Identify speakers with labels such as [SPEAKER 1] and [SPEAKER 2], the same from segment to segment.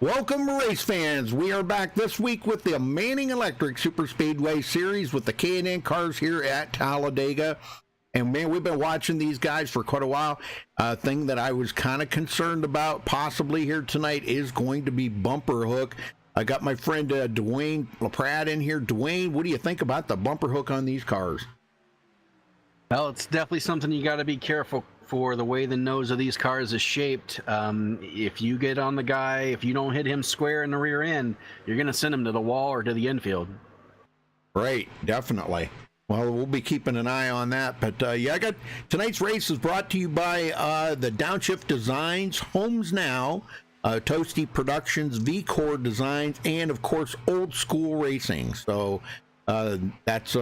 [SPEAKER 1] Welcome, race fans. We are back this week with the Manning Electric Super Speedway Series with the K&N cars here at Talladega. And, man, we've been watching these guys for quite a while. Thing that I was kind of concerned about possibly here tonight is going to be bumper hook. I got my friend Dwayne LaPrade in here. Dwayne, what do you think about the bumper hook on these cars?
[SPEAKER 2] Well, it's definitely something you got to be careful for, the way the nose of these cars is shaped. If you get on the guy, if you don't hit him square in the rear end, you're going to send him to the wall or to the infield.
[SPEAKER 1] Right, definitely. Well, we'll be keeping an eye on that. But, yeah, tonight's race is brought to you by the Downshift Designs, Homes Now, Toasty Productions, V-Core Designs, and, of course, Old School Racing. So that's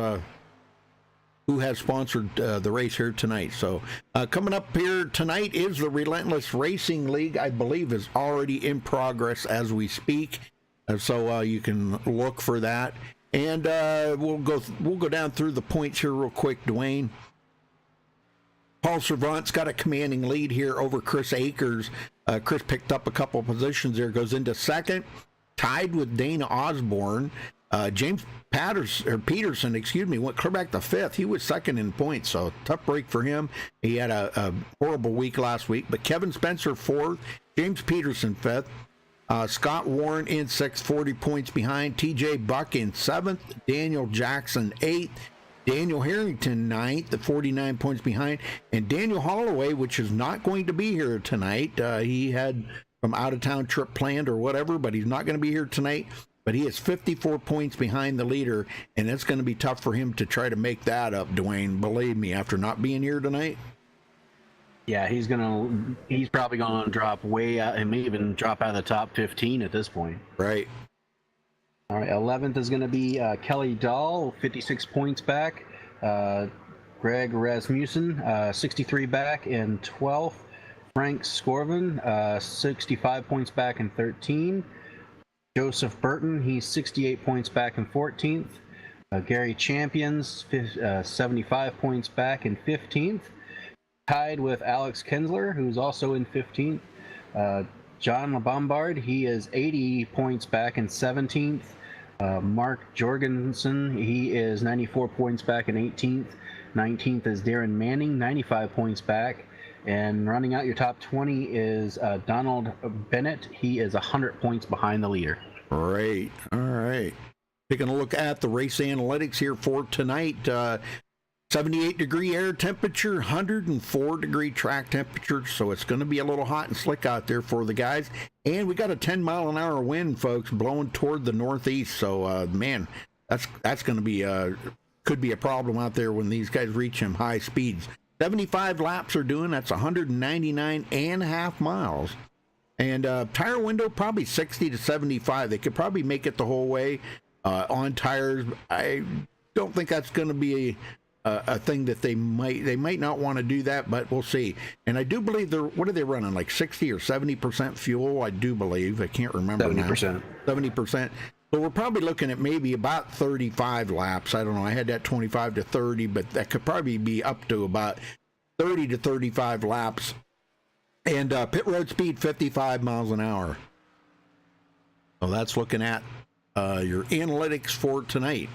[SPEAKER 1] who has sponsored the race here tonight. So coming up here tonight is the Relentless Racing League. I believe is already in progress as we speak. So you can look for that. And we'll go down through the points here real quick, Dwayne. Paul Servant's got a commanding lead here over Chris Akers. Chris picked up a couple of positions there, goes into second, tied with Dana Osborne. James Peterson, went clear back to fifth. He was second in points, so tough break for him. He had a horrible week last week. But Kevin Spencer fourth, James Peterson fifth, Scott Warren in sixth, 40 points behind. TJ Buck in seventh, Daniel Jackson eighth, Daniel Harrington ninth, 49 points behind, and Daniel Holloway, which is not going to be here tonight. He had some out-of-town trip planned or whatever, but he's not going to be here tonight. But he is 54 points behind the leader, and it's going to be tough for him to try to make that up, Dwayne. Believe me, after not being here tonight.
[SPEAKER 2] Yeah, he's probably gonna drop way out, and may even drop out of the top 15 at this point.
[SPEAKER 1] Right.
[SPEAKER 2] All right, 11th is going to be Kelly Dahl, 56 points back. Greg Rasmussen, 63 back in 12th. Frank Scorvin, 65 points back in 13th. Joseph Burton, he's 68 points back in 14th. Gary Champions, 75 points back in 15th. Tied with Alex Kinsler, who's also in 15th. John LeBombard, he is 80 points back in 17th. Mark Jorgensen, he is 94 points back in 18th. 19th is Darren Manning, 95 points back. And running out your top 20 is Donald Bennett. He is 100 points behind the leader.
[SPEAKER 1] Great. All right. Taking a look at the race analytics here for tonight. 78-degree air temperature, 104-degree track temperature. So it's going to be a little hot and slick out there for the guys. And we got a 10-mile-an-hour wind, folks, blowing toward the northeast. So, man, that's going to be could be a problem out there when these guys reach them high speeds. 75 laps are doing. That's 199.5 miles. And tire window, probably 60 to 75. They could probably make it the whole way on tires. I don't think that's going to be a thing that they might not want to do that, but we'll see. And I do believe what are they running, like 60 or 70% fuel? I do believe. I can't remember
[SPEAKER 2] 70%.
[SPEAKER 1] now. 70%. So we're probably looking at maybe about 35 laps. I don't know. I had that 25 to 30, but that could probably be up to about 30 to 35 laps. And pit road speed, 55 miles an hour. So that's looking at your analytics for tonight.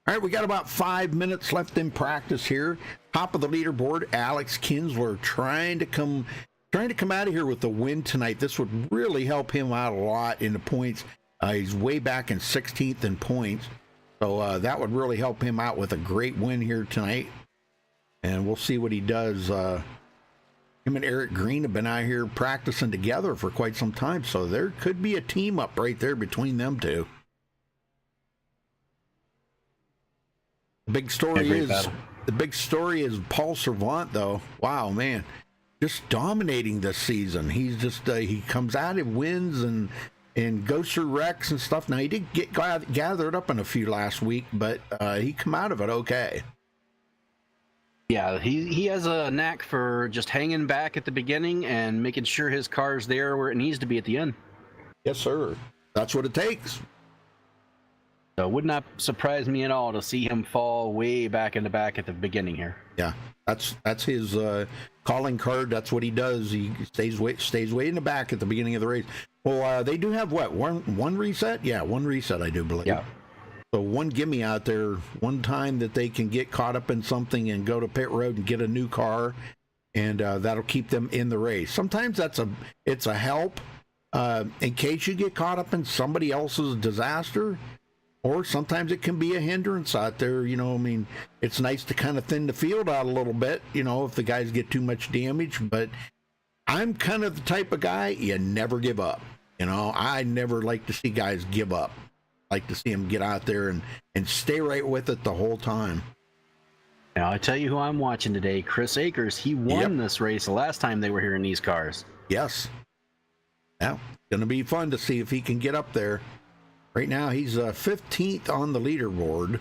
[SPEAKER 1] All right, we got about 5 minutes left in practice here. Top of the leaderboard, Alex Kinsler trying to come out of here with the win tonight. This would really help him out a lot in the points. He's way back in 16th in points. So that would really help him out with a great win here tonight. And we'll see what he does. Him and Eric Green have been out here practicing together for quite some time. So there could be a team up right there between them two. The big story is Paul Servant, though. Wow, man. Just dominating this season. He's just, he comes out and wins and goes through wrecks and stuff. Now, he did get gathered up in a few last week, but he come out of it okay.
[SPEAKER 2] Yeah, he has a knack for just hanging back at the beginning and making sure his car's there where it needs to be at the end.
[SPEAKER 1] Yes, sir. That's what it takes.
[SPEAKER 2] So it would not surprise me at all to see him fall way back in the back at the beginning here.
[SPEAKER 1] Yeah, that's his calling card. That's what he does. He stays way in the back at the beginning of the race. Well, they do have what, one reset? Yeah, one reset, I do believe.
[SPEAKER 2] Yeah.
[SPEAKER 1] So one gimme out there, one time that they can get caught up in something and go to pit road and get a new car, and that'll keep them in the race. Sometimes it's a help in case you get caught up in somebody else's disaster, or sometimes it can be a hindrance out there. You know, I mean, it's nice to kind of thin the field out a little bit, you know, if the guys get too much damage. But I'm kind of the type of guy, you never give up. You know, I never like to see guys give up. I like to see them get out there and stay right with it the whole time.
[SPEAKER 2] Now, I tell you who I'm watching today, Chris Akers. He won this race the last time they were here in these cars.
[SPEAKER 1] Yes. Yeah, going to be fun to see if he can get up there. Right now, he's 15th on the leaderboard.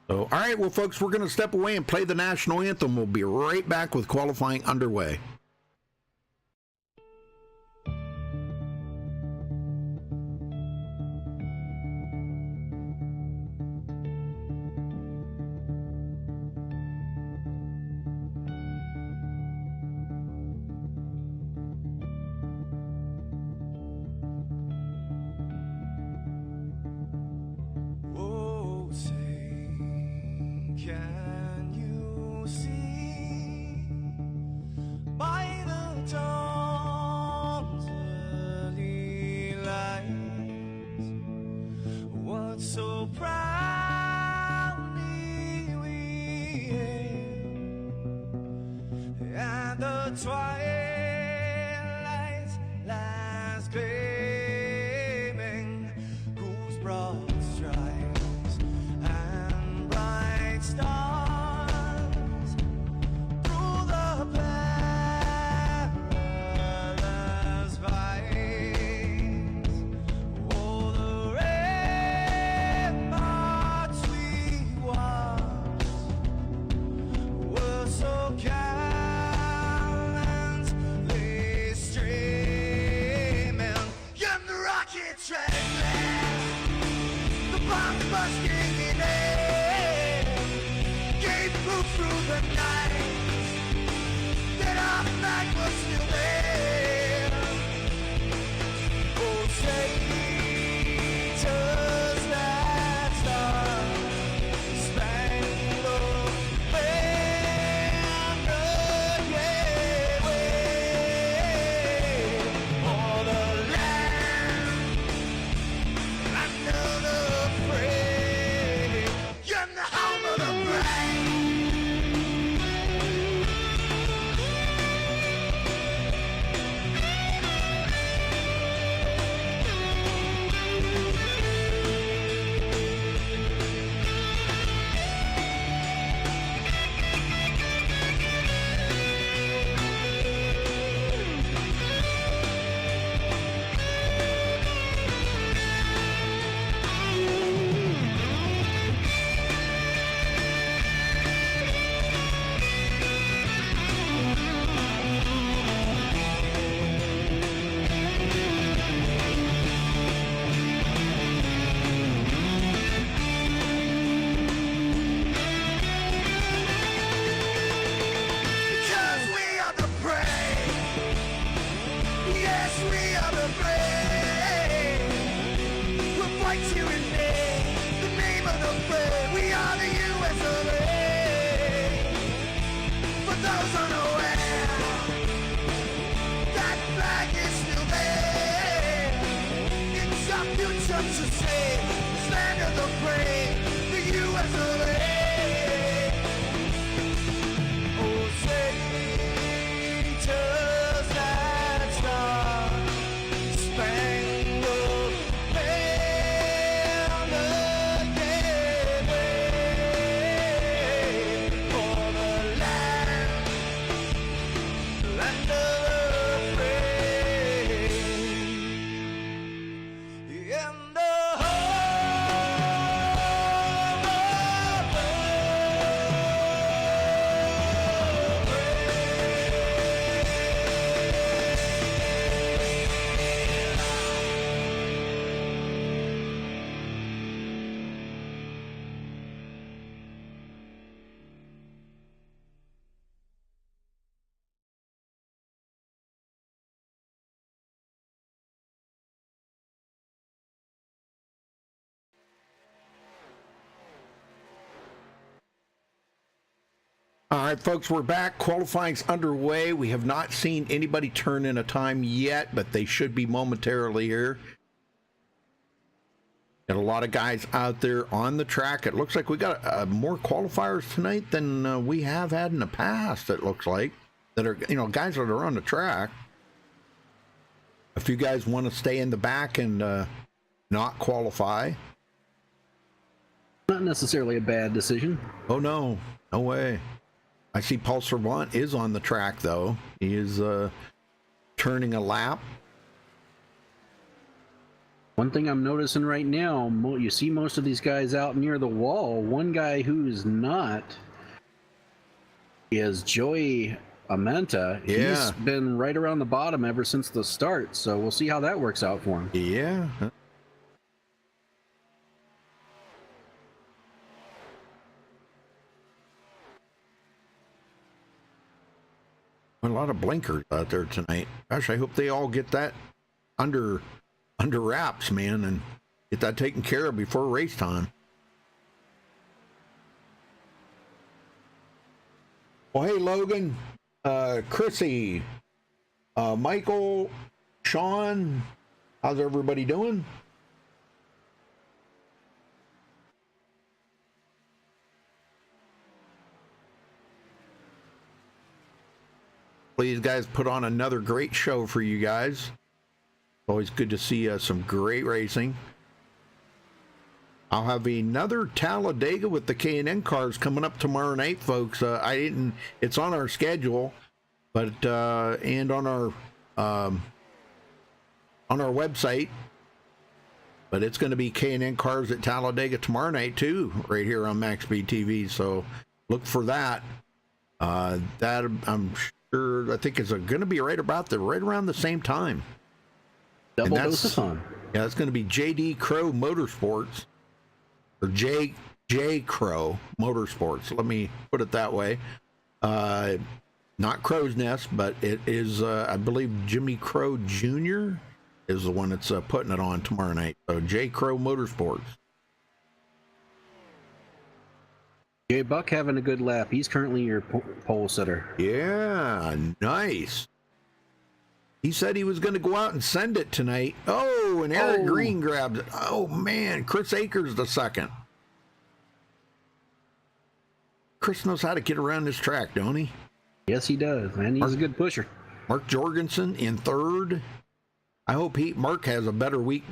[SPEAKER 1] So, all right, well, folks, we're going to step away and play the national anthem. We'll be right back with qualifying underway. All right, folks, we're back. Qualifying's underway. We have not seen anybody turn in a time yet, but they should be momentarily here. Got a lot of guys out there on the track. It looks like we got more qualifiers tonight than we have had in the past, it looks like, that are, guys that are on the track. If you guys want to stay in the back and not qualify.
[SPEAKER 2] Not necessarily a bad decision.
[SPEAKER 1] Oh, no. No way. I see Paul Servant is on the track, though. He is turning a lap.
[SPEAKER 2] One thing I'm noticing right now, you see most of these guys out near the wall. One guy who's not is Joey Amenta.
[SPEAKER 1] Yeah.
[SPEAKER 2] He's been right around the bottom ever since the start, so we'll see how that works out for him.
[SPEAKER 1] Yeah. A lot of blinkers out there tonight. Gosh, I hope they all get that under wraps, man, and get that taken care of before race time. Well, hey, Logan, Chrissy, Michael, Sean, how's everybody doing? Please, guys, put on another great show for you guys. Always good to see some great racing. I'll have another Talladega with the K&N cars coming up tomorrow night, folks. It's on our schedule, but and on our website. But it's going to be K&N cars at Talladega tomorrow night too, right here on MaxSpeedTV. So look for that. That I'm sure. I think it's going to be right around the same time.
[SPEAKER 2] Double dose of fun.
[SPEAKER 1] Yeah, it's going to be JD Crow Motorsports, or J Crow Motorsports. Let me put it that way. Not Crow's Nest, but it is, I believe, Jimmy Crow Jr. is the one that's putting it on tomorrow night. So J Crow Motorsports.
[SPEAKER 2] Jay Buck having a good lap. He's currently your pole sitter.
[SPEAKER 1] Yeah, nice. He said he was going to go out and send it tonight. Oh, and Eric Green grabs it. Oh, man. Chris Akers the second. Chris knows how to get around this track, don't he?
[SPEAKER 2] Yes, he does, man. He's a good pusher.
[SPEAKER 1] Mark Jorgensen in third. I hope Mark has a better week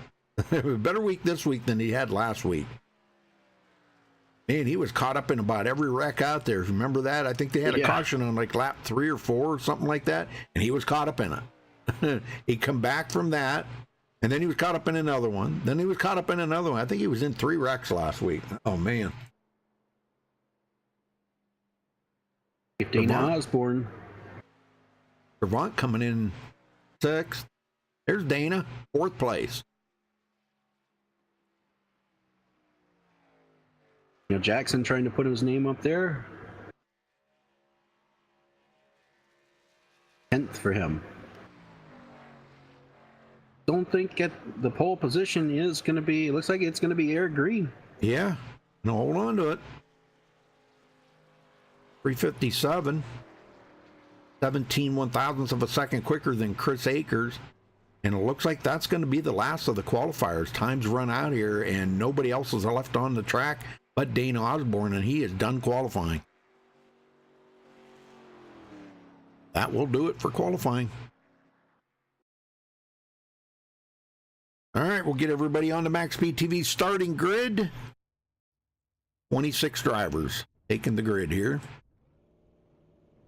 [SPEAKER 1] this week than he had last week. Man, he was caught up in about every wreck out there. Remember that? I think they had a caution on like lap 3 or 4 or something like that, and he was caught up in it. He come back from that, and then he was caught up in another one. Then he was caught up in another one. I think he was in 3 wrecks last week. Oh, man.
[SPEAKER 2] Dana Osborne.
[SPEAKER 1] Servant coming in 6th. There's Dana, 4th place.
[SPEAKER 2] Jackson trying to put his name up there. 10th for him. Don't think the pole position is going to be, it looks like it's going to be Eric Green.
[SPEAKER 1] Yeah, no, hold on to it. 357, 17 one-thousandths of a second quicker than Chris Akers. And it looks like that's going to be the last of the qualifiers. Time's run out here, and nobody else is left on the track but Dana Osborne, and he is done qualifying. That will do it for qualifying. All right, we'll get everybody on the MaxSpeedTV starting grid. 26 drivers taking the grid here.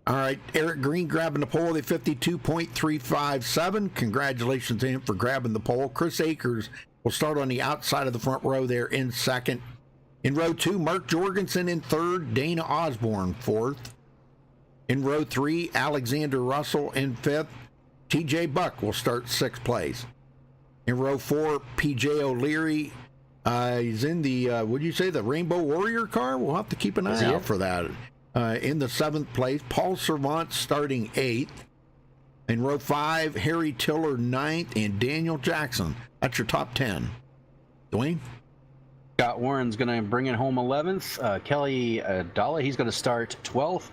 [SPEAKER 1] All right, Eric Green grabbing the pole at 52.357. Congratulations to him for grabbing the pole. Chris Akers will start on the outside of the front row there in second. In row 2, Mark Jorgensen in third, Dana Osborne 4th. In row 3, Alexander Russell in 5th. TJ Buck will start 6th place. In row 4, PJ O'Leary. He's in the, the Rainbow Warrior car? We'll have to keep an eye out for that. In the 7th place, Paul Servant starting 8th. In row 5, Harry Tiller 9th, and Daniel Jackson. That's your top 10. Dwayne?
[SPEAKER 2] Scott Warren's going to bring it home 11th. Kelly Dalla, he's going to start 12th.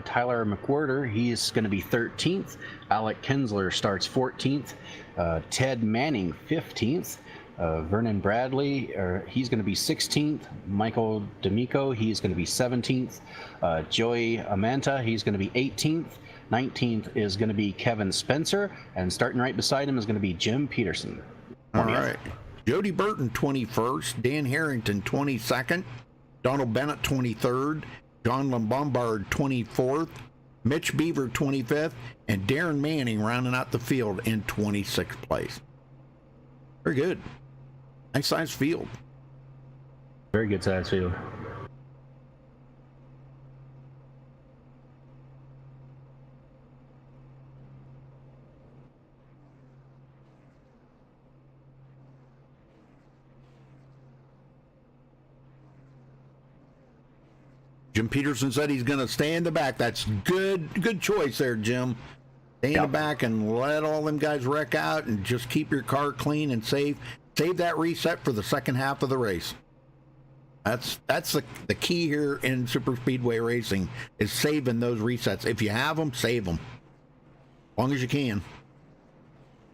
[SPEAKER 2] Tyler McWhirter, he's going to be 13th. Alec Kinsler starts 14th. Ted Manning, 15th. Vernon Bradley, he's going to be 16th. Michael D'Amico, he's going to be 17th. Joey Amanta, he's going to be 18th. 19th is going to be Kevin Spencer. And starting right beside him is going to be Jim Peterson.
[SPEAKER 1] All right. Jody Burton, 21st. Dan Harrington, 22nd. Donald Bennett, 23rd. John Lombard, 24th. Mitch Beaver, 25th. And Darren Manning rounding out the field in 26th place. Very good. Nice size field.
[SPEAKER 2] Very good size field.
[SPEAKER 1] Jim Peterson said he's going to stay in the back. That's good choice there, Jim. Stay in the back and let all them guys wreck out and just keep your car clean and save that reset for the second half of the race. That's the key here in super speedway racing is saving those resets. If you have them, save them. As long as you can.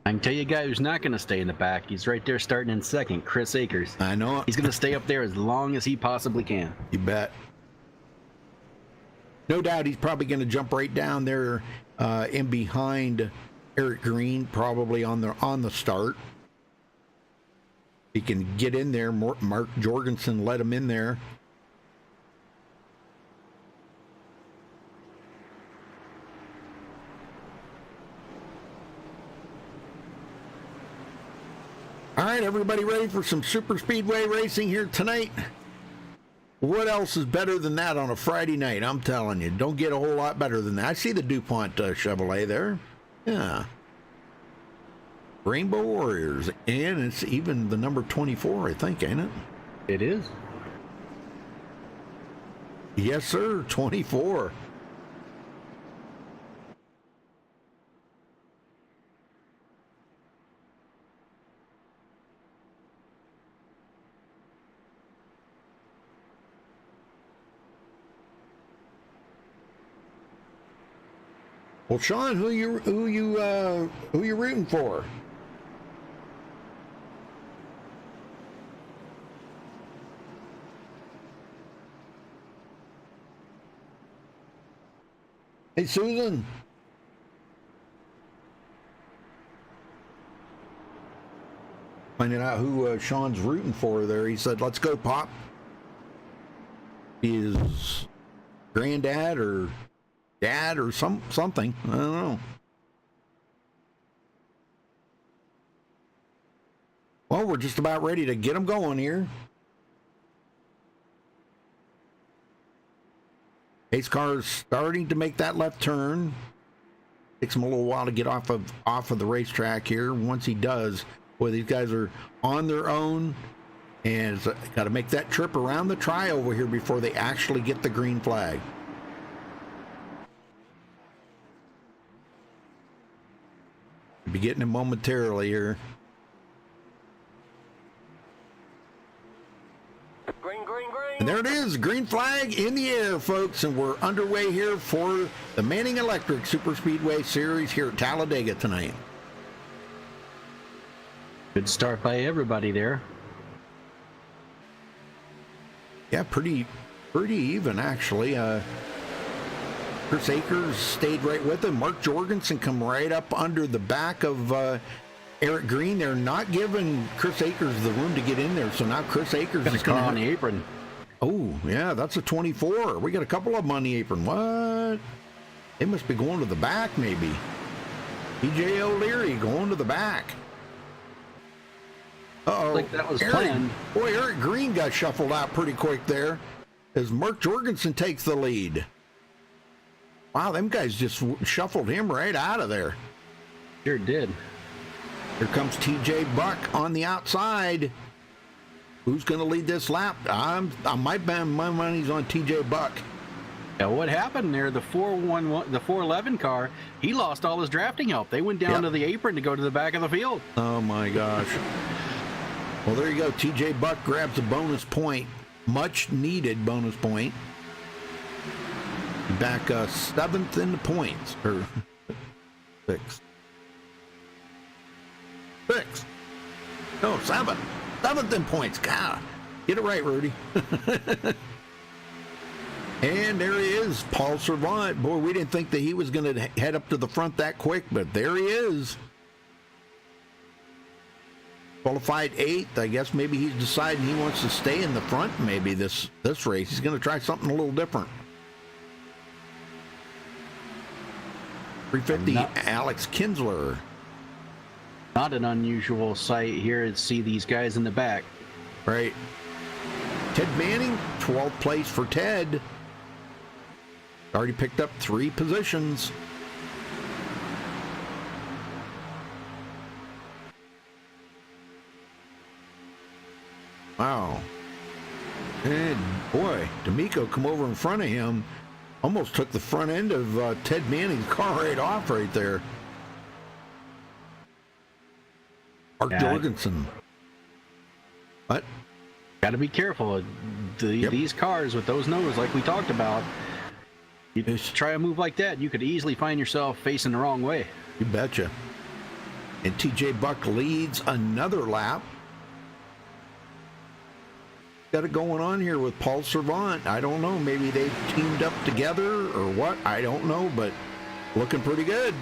[SPEAKER 2] I can tell you a guy who's not going to stay in the back. He's right there starting in second, Chris Akers.
[SPEAKER 1] I know it.
[SPEAKER 2] He's going to stay up there as long as he possibly can.
[SPEAKER 1] You bet. No doubt he's probably going to jump right down there in behind Eric Green, probably on the start. He can get in there. Mark Jorgensen let him in there. All right, everybody ready for some super speedway racing here tonight? What else is better than that on a Friday night? I'm telling you, don't get a whole lot better than that. I see the DuPont Chevrolet there. Yeah. Rainbow Warriors. And it's even the number 24, I think, ain't it?
[SPEAKER 2] It is.
[SPEAKER 1] Yes, sir. 24. Well, Sean, who you rooting for? Hey, Susan. Finding out who Sean's rooting for there. He said, "Let's go, Pop." His granddad or dad or something. I don't know. Well, we're just about ready to get them going here. Pace car is starting to make that left turn. Takes him a little while to get off of the racetrack here. Once he does, boy, these guys are on their own and got to make that trip around the tri-over here before they actually get the green flag. Be getting him momentarily here.
[SPEAKER 3] Green, green, green.
[SPEAKER 1] And there it is, green flag in the air, folks, and we're underway here for the Manning Electric Super Speedway Series here at Talladega tonight.
[SPEAKER 2] Good start by everybody there.
[SPEAKER 1] Yeah, pretty even actually. Chris Akers stayed right with him. Mark Jorgensen come right up under the back of Eric Green. They're not giving Chris Akers the room to get in there, so now Chris Akers is
[SPEAKER 2] going on the apron.
[SPEAKER 1] Oh, yeah, that's a 24. We got a couple of them on the apron. What? They must be going to the back, maybe. TJ O'Leary going to the back. Uh-oh.
[SPEAKER 2] Like that was planned.
[SPEAKER 1] Boy, Eric Green got shuffled out pretty quick there as Mark Jorgensen takes the lead. Wow, them guys just shuffled him right out of there.
[SPEAKER 2] Sure did.
[SPEAKER 1] Here comes TJ Buck on the outside. Who's going to lead this lap? I might bet my money's on TJ Buck.
[SPEAKER 2] Now, what happened there? The 411 car, he lost all his drafting help. They went down to the apron to go to the back of the field.
[SPEAKER 1] Oh my gosh. Well, there you go. TJ Buck grabs a bonus point. Much needed bonus point. Back 7th in the points. Or 6th. 6th. No, 7th. 7th in points. God. Get it right, Rudy. And there he is, Paul Servant. Boy, we didn't think that he was going to head up to the front that quick, but there he is. Qualified 8th. I guess maybe he's deciding he wants to stay in the front maybe this race. He's going to try something a little different. 350, Alex Kinsler.
[SPEAKER 2] Not an unusual sight here to see these guys in the back.
[SPEAKER 1] Right. Ted Manning, 12th place for Ted. Already picked up 3 positions. Wow. And boy, D'Amico come over in front of him. Almost took the front end of Ted Manning's car right off right there. Mark Jorgensen. What?
[SPEAKER 2] Got to be careful. These cars with those noses, like we talked about, you try a move like that, you could easily find yourself facing the wrong way.
[SPEAKER 1] You betcha. And TJ Buck leads another lap. Got it going on here with Paul Servant. I don't know. Maybe they teamed up together or what. I don't know, but looking pretty good.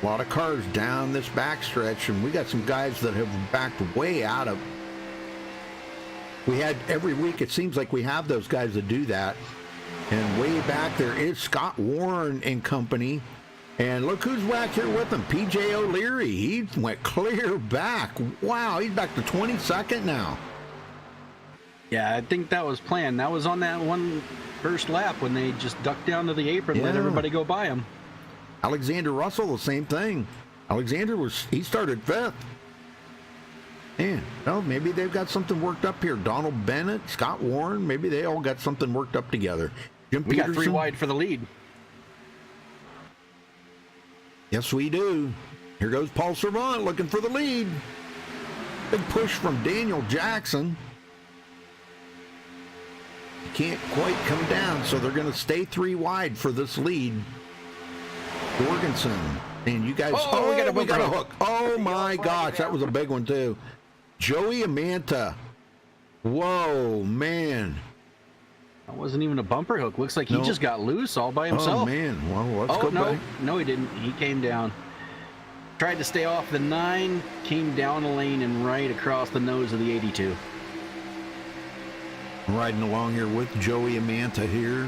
[SPEAKER 1] A lot of cars down this backstretch, and we got some guys that have backed way out of. We had every week, it seems like we have those guys that do that. And way back there is Scott Warren and company. And look who's back here with him, PJ O'Leary. He went clear back. Wow, he's back to 22nd now.
[SPEAKER 2] Yeah, I think that was planned. That was on that one first lap when they just ducked down to the apron and let everybody go by him.
[SPEAKER 1] Alexander Russell, the same thing. Alexander he started 5th. Man, well, maybe they've got something worked up here. Donald Bennett, Scott Warren, maybe they all got something worked up together. Jim
[SPEAKER 2] we
[SPEAKER 1] Peterson,
[SPEAKER 2] got 3 wide for the lead.
[SPEAKER 1] Yes, we do. Here goes Paul Servant looking for the lead. Big push from Daniel Jackson. Can't quite come down, so they're going to stay 3 wide for this lead. Jorgensen. And you guys, we got a hook. Oh my gosh, that was a big one too. Joey Amanta. Whoa, man.
[SPEAKER 2] That wasn't even a bumper hook. Looks like he just got loose all by himself.
[SPEAKER 1] Oh man, well, let's go back.
[SPEAKER 2] No, he didn't. He came down. Tried to stay off the 9, came down the lane and right across the nose of the 82.
[SPEAKER 1] Riding along here with Joey Amanta here.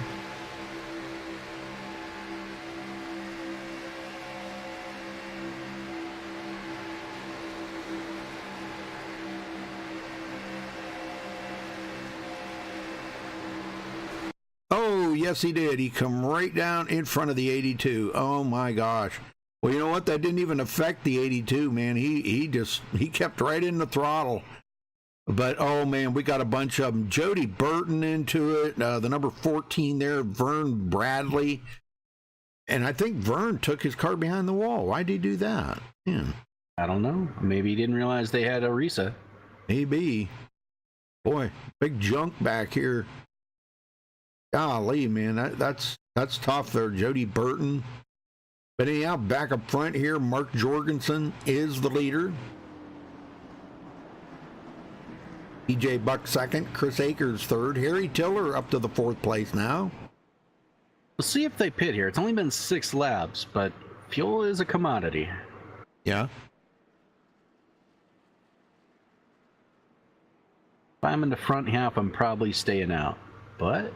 [SPEAKER 1] Oh, yes, he did. He come right down in front of the 82. Oh, my gosh. Well, you know what? That didn't even affect the 82, man. He kept right in the throttle. But, oh, man, we got a bunch of them. Jody Burton into it. The number 14 there, Vern Bradley. And I think Vern took his car behind the wall. Why did he do that? Yeah.
[SPEAKER 2] I don't know. Maybe he didn't realize they had a reset.
[SPEAKER 1] Maybe. Boy, big junk back here. Golly, man, that's tough there. Jody Burton. But anyhow, back up front here, Mark Jorgensen is the leader. EJ Buck second, Chris Akers third. Harry Tiller up to the 4th place now.
[SPEAKER 2] We'll see if they pit here. It's only been 6 laps, but fuel is a commodity.
[SPEAKER 1] Yeah.
[SPEAKER 2] If I'm in the front half, I'm probably staying out. But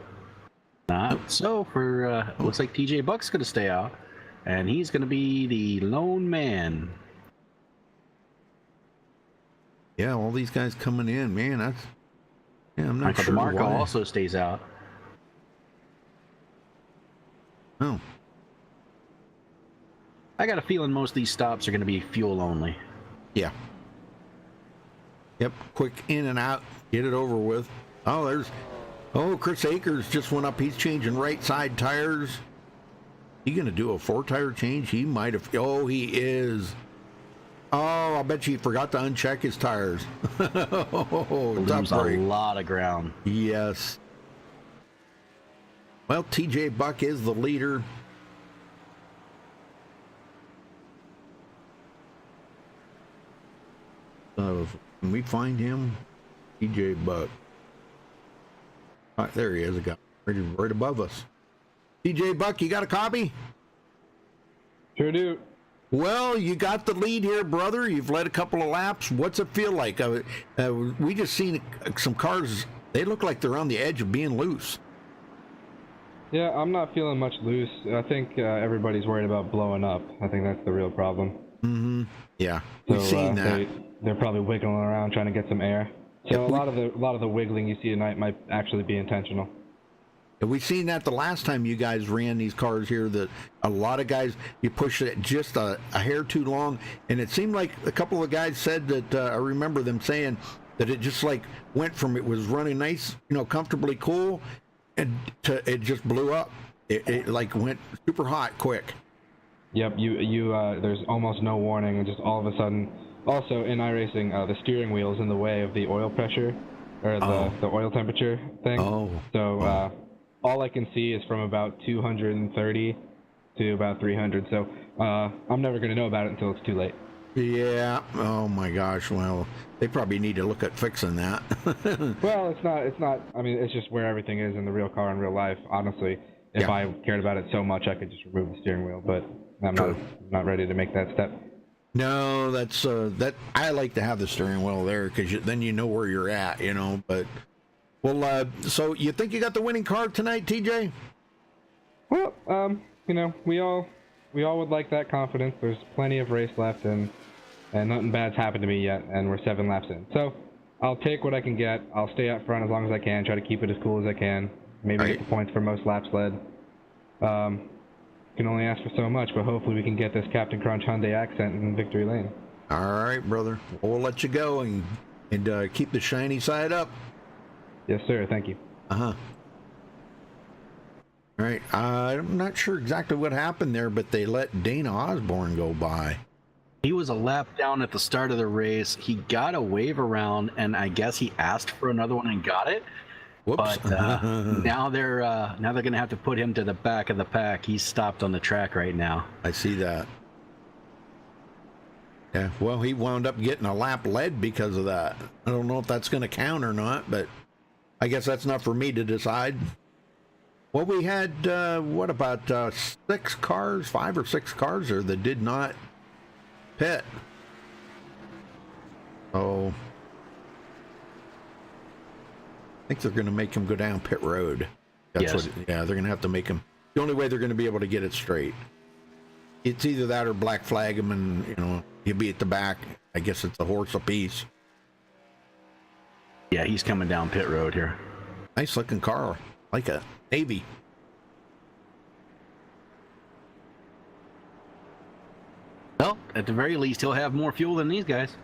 [SPEAKER 2] not so for, looks like TJ Buck's going to stay out. And he's going to be the lone man.
[SPEAKER 1] Yeah, all these guys coming in, man. I'm not
[SPEAKER 2] Michael
[SPEAKER 1] sure
[SPEAKER 2] DeMarco
[SPEAKER 1] why.
[SPEAKER 2] also stays out.
[SPEAKER 1] Oh.
[SPEAKER 2] I got a feeling most of these stops are going to be fuel only.
[SPEAKER 1] Yeah. Yep, quick in and out, get it over with. Oh, Oh, Chris Akers just went up. He's changing right side tires. He going to do a 4-tire change? He might have. Oh, he is. Oh, I bet you he forgot to uncheck his tires.
[SPEAKER 2] Lose a lot of ground.
[SPEAKER 1] Yes. Well, TJ Buck is the leader. Can we find him? TJ Buck. Right, there he is. A guy right above us. TJ Buck, you got a copy?
[SPEAKER 3] Sure do.
[SPEAKER 1] Well, you got the lead here, brother. You've led a couple of laps. What's it feel like? We just seen some cars. They look like they're on the edge of being loose.
[SPEAKER 3] Yeah, I'm not feeling much loose. I think everybody's worried about blowing up. I think that's the real problem.
[SPEAKER 1] Mm-hmm. Yeah, we've seen that.
[SPEAKER 3] They're probably wiggling around trying to get some air. So a lot of the wiggling you see tonight might actually be intentional.
[SPEAKER 1] We've seen that the last time you guys ran these cars here, that a lot of guys, you push it just a hair too long, and it seemed like a couple of guys said that, I remember them saying that it just like went from it was running nice, comfortably cool, and it just blew up. It like went super hot quick.
[SPEAKER 3] Yep, there's almost no warning, and just all of a sudden. Also, in iRacing, the steering wheel is in the way of the oil pressure, or the oil temperature thing.
[SPEAKER 1] Oh.
[SPEAKER 3] So all I can see is from about 230 to about 300. So I'm never going to know about it until it's too late.
[SPEAKER 1] Yeah. Oh my gosh. Well, they probably need to look at fixing that.
[SPEAKER 3] Well, it's not. I mean, it's just where everything is in the real car in real life. Honestly, if I cared about it so much, I could just remove the steering wheel. But I'm not ready to make that step.
[SPEAKER 1] No, that's that. I like to have the steering wheel there because then you know where you're at, But so you think you got the winning car tonight, TJ?
[SPEAKER 3] Well, we all would like that confidence. There's plenty of race left, and nothing bad's happened to me yet, and we're 7 laps in. So I'll take what I can get. I'll stay up front as long as I can. Try to keep it as cool as I can. Maybe get the points for most laps led. Can only ask for so much, but hopefully we can get this Captain Crunch Hyundai accent in victory lane.
[SPEAKER 1] All right, brother. We'll let you go and keep the shiny side up.
[SPEAKER 3] Yes, sir. Thank you.
[SPEAKER 1] All right. I'm not sure exactly what happened there, but they let Dana Osborne go by.
[SPEAKER 2] He was a lap down at the start of the race. He got a wave around, and I guess he asked for another one and got it.
[SPEAKER 1] Whoops.
[SPEAKER 2] But now they're going to have to put him to the back of the pack. He's stopped on the track right now.
[SPEAKER 1] I see that. Yeah, well, he wound up getting a lap led because of that. I don't know if that's going to count or not, but I guess that's not for me to decide. Well, we had, what about 5 or 6 cars there that did not pit. So I think they're going to make him go down pit road. They're going to have to make him. The only way they're going to be able to get it straight. It's either that or black flag him, and he'll be at the back. I guess it's a horse apiece.
[SPEAKER 2] Yeah, he's coming down pit road here.
[SPEAKER 1] Nice looking car, like a Navy.
[SPEAKER 2] Well, at the very least, he'll have more fuel than these guys.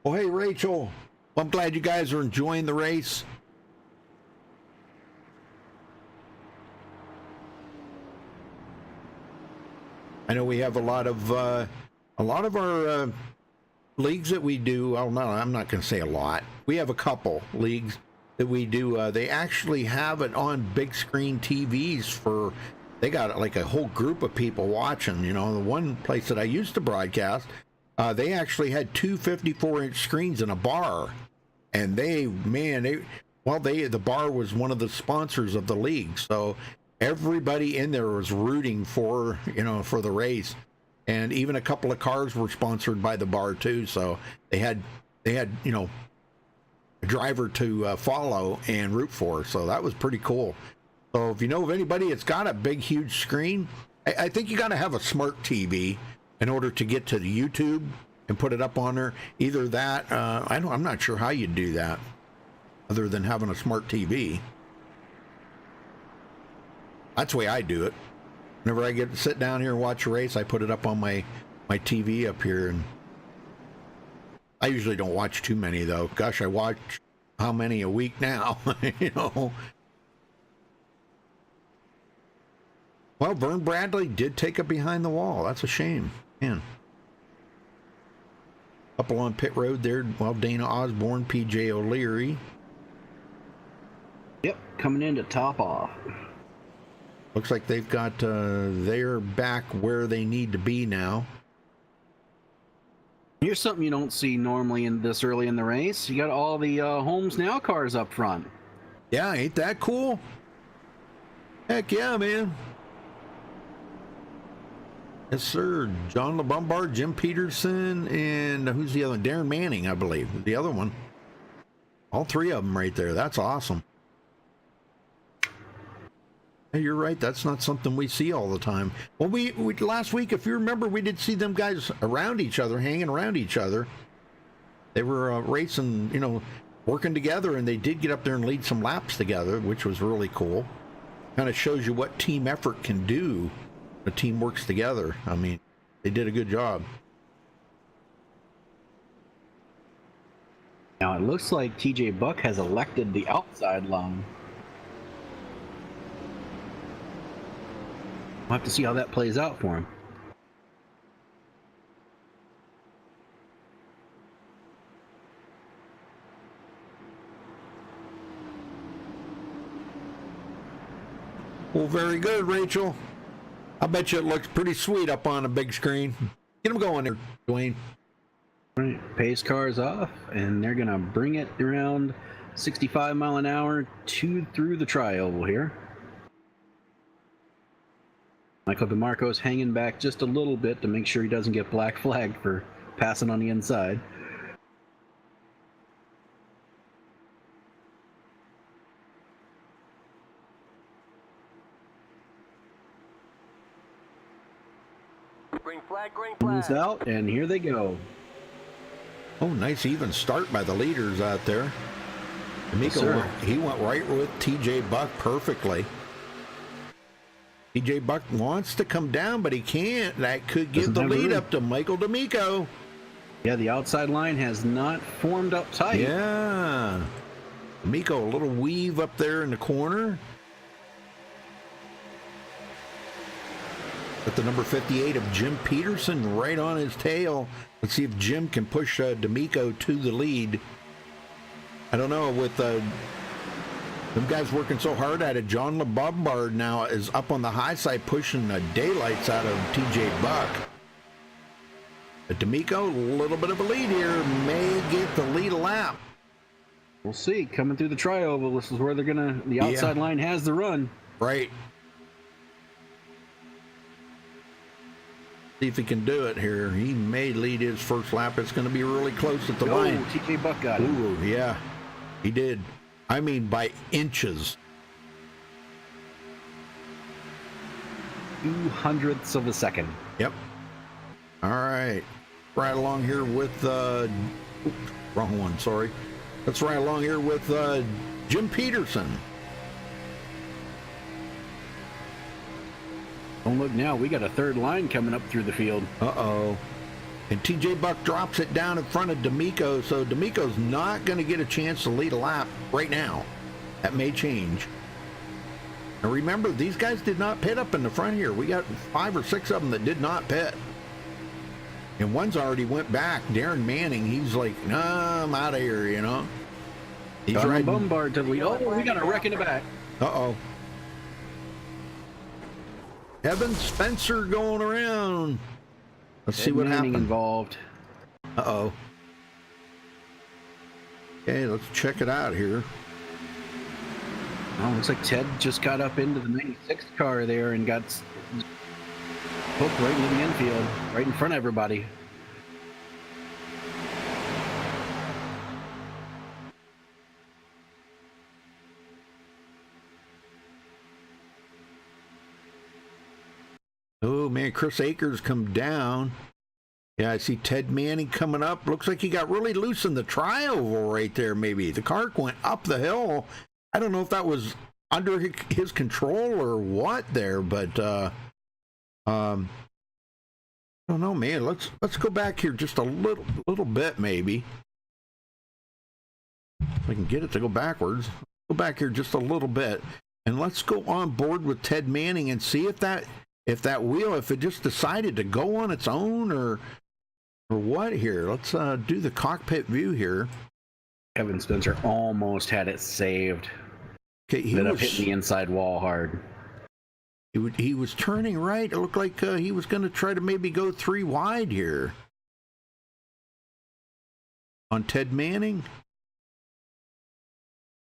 [SPEAKER 1] Well, hey, Rachel. Well, I'm glad you guys are enjoying the race. I know we have a lot of our leagues that we do. Well, no, I'm not going to say a lot. We have a couple leagues that we do. They actually have it on big screen TVs they got like a whole group of people watching. The one place that I used to broadcast, they actually had 2 54-inch screens in a bar, and the bar was one of the sponsors of the league, so everybody in there was rooting for the race, and even a couple of cars were sponsored by the bar too. So they had a driver to follow and root for. So that was pretty cool. So if you know of anybody that's got a big, huge screen, I think you got to have a smart TV in order to get to the YouTube and put it up on there. Either that, I'm not sure how you do that, other than having a smart TV. That's the way I do it. Whenever I get to sit down here and watch a race, I put it up on my TV up here, and I usually don't watch too many, though. Gosh, I watch how many a week now, you know. Well, Vern Bradley did take it behind the wall. That's a shame. Man. Couple on pit road there. Well, Dana Osborne, PJ O'Leary.
[SPEAKER 2] Yep, coming in to top off.
[SPEAKER 1] Looks like they've got, they're back where they need to be now.
[SPEAKER 2] Here's something you don't see normally in this early in the race. You got all the Homes Now cars up front.
[SPEAKER 1] Yeah, ain't that cool? Heck yeah, man. Yes, sir. John LeBombard, Jim Peterson, and who's the other one? Darren Manning, I believe. The other one. All three of them right there. That's awesome. Hey, you're right. That's not something we see all the time. Well, we last week, if you remember, we did see them guys around each other, hanging around each other. They were racing, you know, working together, and they did get up there and lead some laps together, which was really cool. Kind of shows you what team effort can do. The team works together. I mean, they did a good job.
[SPEAKER 2] Now, it looks like TJ Buck has elected the outside line. We'll have to see how that plays out for him.
[SPEAKER 1] Well, very good, Rachel. I bet you it looks pretty sweet up on a big screen. Get them going there, Dwayne.
[SPEAKER 2] All right, pace car's off, and they're going to bring it around 65 mile an hour through the tri-oval here. Michael DeMarco's hanging back just a little bit to make sure he doesn't get black flagged for passing on the inside.
[SPEAKER 4] Green flag, green
[SPEAKER 2] Comes
[SPEAKER 4] flag.
[SPEAKER 2] out, and here they go.
[SPEAKER 1] Oh, nice even start by the leaders out there.
[SPEAKER 2] Yes,
[SPEAKER 1] D'Amico,
[SPEAKER 2] sir.
[SPEAKER 1] he went right with TJ Buck perfectly. TJ Buck wants to come down, but he can't. That could give
[SPEAKER 2] Doesn't
[SPEAKER 1] the
[SPEAKER 2] have the
[SPEAKER 1] lead
[SPEAKER 2] room.
[SPEAKER 1] up to Michael D'Amico.
[SPEAKER 2] Yeah, the outside line has not formed up tight.
[SPEAKER 1] Yeah. D'Amico, a little weave up there in the corner. Got the number 58 of Jim Peterson right on his tail. Let's see if Jim can push D'Amico to the lead. I don't know, with them guys working so hard at it. John LeBombard now is up on the high side pushing the daylights out of TJ Buck. But D'Amico, a little bit of a lead here, may get the lead a lap.
[SPEAKER 2] We'll see. Coming through the tri-oval, this is where they're going to... The outside line has the run.
[SPEAKER 1] Right. See if he can do it here. He may lead his first lap. It's going to be really close at the line.
[SPEAKER 2] TJ Buck got it.
[SPEAKER 1] Ooh, yeah, he did. I mean, by inches.
[SPEAKER 2] 0.02 of a second.
[SPEAKER 1] Yep. All right. Right along here with, oops, wrong one, sorry. Let's ride along here with Jim Peterson.
[SPEAKER 2] Don't look now. We got a third line coming up through the field.
[SPEAKER 1] Uh-oh. And TJ Buck drops it down in front of D'Amico, so D'Amico's not going to get a chance to lead a lap right now. That may change. Now remember, these guys did not pit up in the front here. We got 5 or 6 of them that did not pit. And one's already went back. Darren Manning, he's like, nah, I'm out of here, you know. He's
[SPEAKER 2] John
[SPEAKER 1] riding.
[SPEAKER 2] Bombard to the lead. Oh, we got a wreck in the back.
[SPEAKER 1] Uh-oh. Evan Spencer going around. Let's see what
[SPEAKER 2] Manning
[SPEAKER 1] happens.
[SPEAKER 2] involved.
[SPEAKER 1] Uh-oh. Okay, let's check it out here.
[SPEAKER 2] Oh, looks like Ted just got up into the 96 car there and got hooked right into the infield, right in front of everybody.
[SPEAKER 1] Oh, man, Chris Akers come down. Yeah, I see Ted Manning coming up. Looks like he got really loose in the tri-oval right there, maybe. The car went up the hill. I don't know if that was under his control or what there, but I don't know, man. Let's go back here just a little bit, maybe. If I can get it to go backwards. Go back here just a little bit, and let's go on board with Ted Manning and see if that wheel, if it just decided to go on its own or what here. Let's do the cockpit view here.
[SPEAKER 2] Kevin Spencer almost had it saved.
[SPEAKER 1] Okay, he
[SPEAKER 2] Ended up
[SPEAKER 1] was
[SPEAKER 2] hitting the inside wall hard.
[SPEAKER 1] he was turning right. It looked like he was going to try to maybe go 3 wide here on Ted Manning.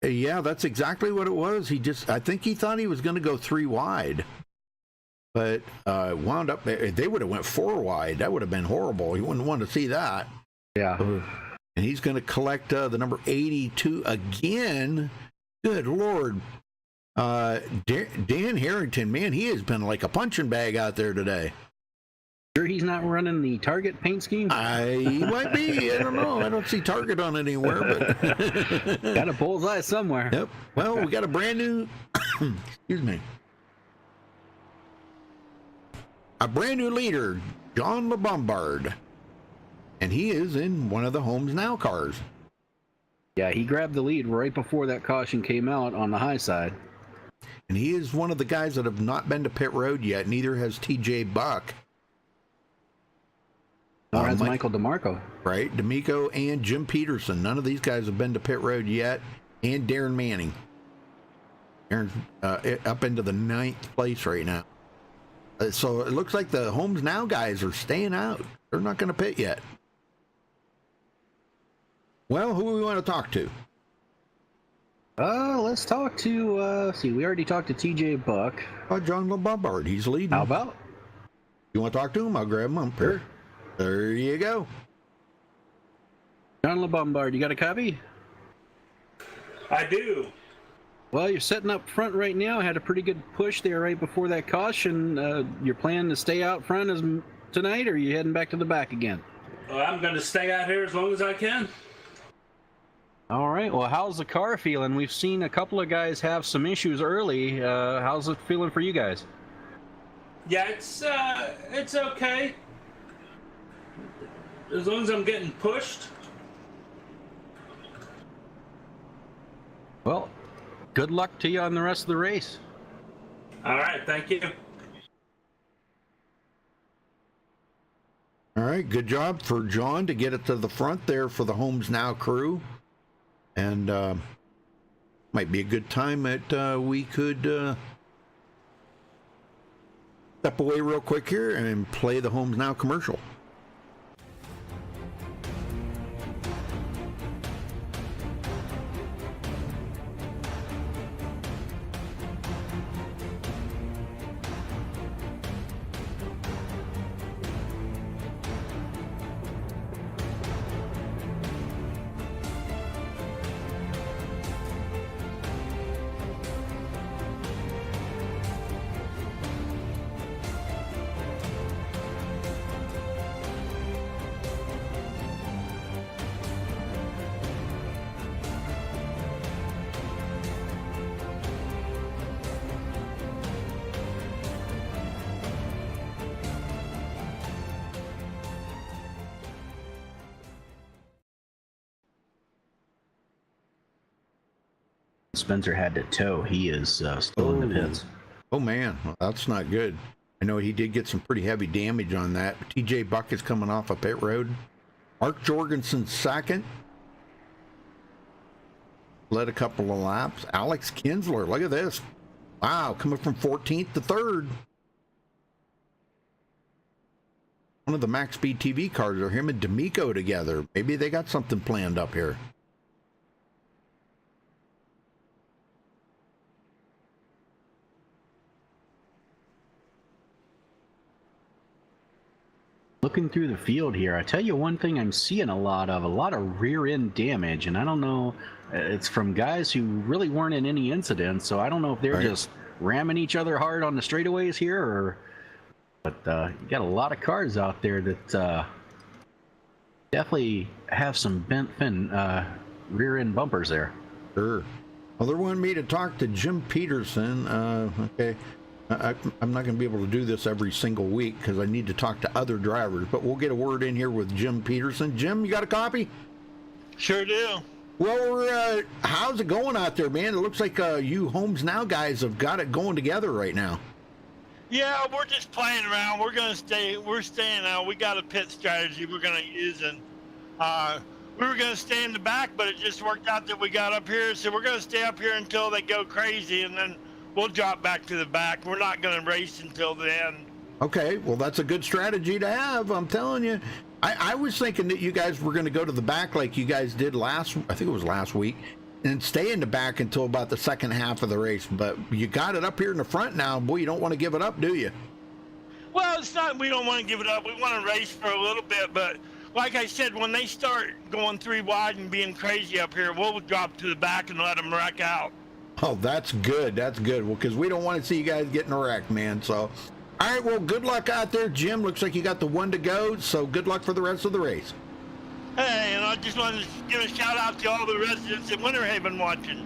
[SPEAKER 1] Yeah, that's exactly what it was. I think he thought he was going to go 3 wide, but wound up. They would have went 4 wide. That would have been horrible. You wouldn't want to see that.
[SPEAKER 2] Yeah.
[SPEAKER 1] And he's going to collect the number 82 again. Good Lord. Dan Harrington, man, he has been like a punching bag out there today.
[SPEAKER 2] Sure he's not running the Target paint scheme?
[SPEAKER 1] He might be. I don't know. I don't see Target on it anywhere, but
[SPEAKER 2] got a bullseye somewhere.
[SPEAKER 1] Yep. Well, we got a brand new excuse me. A brand new leader, John LeBombard. And he is in one of the Homes Now cars.
[SPEAKER 2] Yeah, he grabbed the lead right before that caution came out on the high side.
[SPEAKER 1] And he is one of the guys that have not been to pit road yet. Neither has TJ Buck.
[SPEAKER 2] Nor has Michael DeMarco.
[SPEAKER 1] Right. D'Amico and Jim Peterson. None of these guys have been to pit road yet. And Darren Manning. Darren's up into the 9th place right now. So it looks like the Homes Now guys are staying out. They're not going to pit yet. Well, who do we want to talk to?
[SPEAKER 2] Let's talk to, we already talked to TJ Buck.
[SPEAKER 1] John LeBombard. He's leading.
[SPEAKER 2] How about?
[SPEAKER 1] You want to talk to him? I'll grab him up here. There you go.
[SPEAKER 2] John LeBombard, you got a copy?
[SPEAKER 5] I do.
[SPEAKER 2] Well, you're setting up front right now. Had a pretty good push there right before that caution. You're planning to stay out front tonight, or are you heading back to the back again?
[SPEAKER 5] I'm going to stay out here as long as I can.
[SPEAKER 2] All right. Well, how's the car feeling? We've seen a couple of guys have some issues early. How's it feeling for you guys?
[SPEAKER 5] Yeah, it's okay. As long as I'm getting pushed.
[SPEAKER 2] Well, good luck to you on the rest of the race.
[SPEAKER 5] All right, thank you.
[SPEAKER 1] All right, good job for John to get it to the front there for the Homes Now crew. And might be a good time that we could step away real quick here and play the Homes Now commercial.
[SPEAKER 2] Spencer had to tow. He is still in the pits.
[SPEAKER 1] Oh man, well, that's not good. I know he did get some pretty heavy damage on that. TJ Buck is coming off a pit road. Mark Jorgensen second. Led a couple of laps. Alex Kinsler, look at this. Wow, coming from 14th to 3rd. One of the MaxSpeedTV cars are him and D'Amico together. Maybe they got something planned up here.
[SPEAKER 2] Looking through the field here, I tell you one thing I'm seeing a lot of rear end damage, and I don't know, it's from guys who really weren't in any incidents, so I don't know if they're just ramming each other hard on the straightaways here, but you got a lot of cars out there that definitely have some bent fin rear end bumpers there.
[SPEAKER 1] Sure. Well, they wanted me to talk to Jim Peterson. Okay. I'm not going to be able to do this every single week because I need to talk to other drivers, but we'll get a word in here with Jim Peterson. Jim, you got a copy?
[SPEAKER 6] Sure do.
[SPEAKER 1] Well, how's it going out there, man? It looks like you Homes Now guys have got it going together right now.
[SPEAKER 6] Yeah, we're just playing around. We're staying out. We got a pit strategy we're gonna use, and we were gonna stay in the back, but it just worked out that we got up here. So we're gonna stay up here until they go crazy, and then we'll drop back to the back. We're not gonna race until the end.
[SPEAKER 1] Okay, well, that's a good strategy to have. I'm telling you. I was thinking that you guys were going to go to the back like you guys did I think it was last week, and stay in the back until about the second half of the race. But you got it up here in the front now. Boy, you don't want to give it up, do you?
[SPEAKER 6] Well, it's not we don't want to give it up. We want to race for a little bit, but like I said, when they start going 3 wide and being crazy up here, we'll drop to the back and let them wreck out.
[SPEAKER 1] Oh, that's good. That's good. Well, because we don't want to see you guys getting wrecked, man. So, all right, well, good luck out there, Jim. Looks like you got the one to go, so good luck for the rest of the race.
[SPEAKER 6] Hey, and I just wanted to give a shout out to all the residents in Winter Haven watching.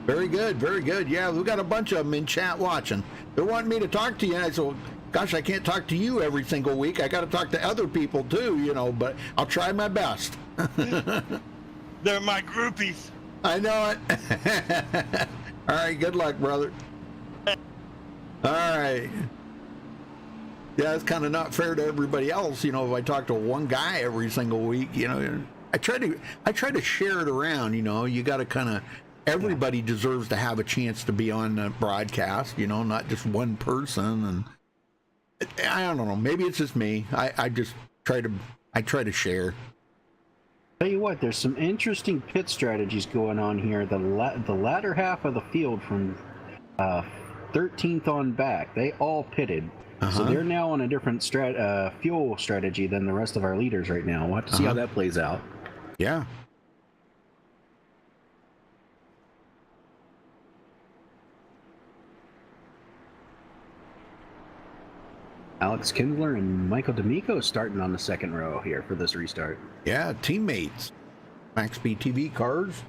[SPEAKER 1] Very good, very good. Yeah, we got a bunch of them in chat watching. They're wanting me to talk to you, and I said, well, gosh, I can't talk to you every single week. I got to talk to other people too, but I'll try my best.
[SPEAKER 6] They're my groupies.
[SPEAKER 1] I know it. All right, good luck, brother. All right. Yeah, it's kind of not fair to everybody else, if I talk to one guy every single week, I try to share it around, you got to kind of, everybody deserves to have a chance to be on the broadcast, not just one person. And I don't know, maybe it's just me. I just try to share.
[SPEAKER 2] Tell you what, there's some interesting pit strategies going on here. The latter half of the field from 13th on back, they all pitted. So they're now on a different fuel strategy than the rest of our leaders right now. We'll have to see how that plays out.
[SPEAKER 1] Yeah.
[SPEAKER 2] Alex Kindler and Michael D'Amico starting on the second row here for this restart.
[SPEAKER 1] Yeah, teammates. MaxSpeedTV cars.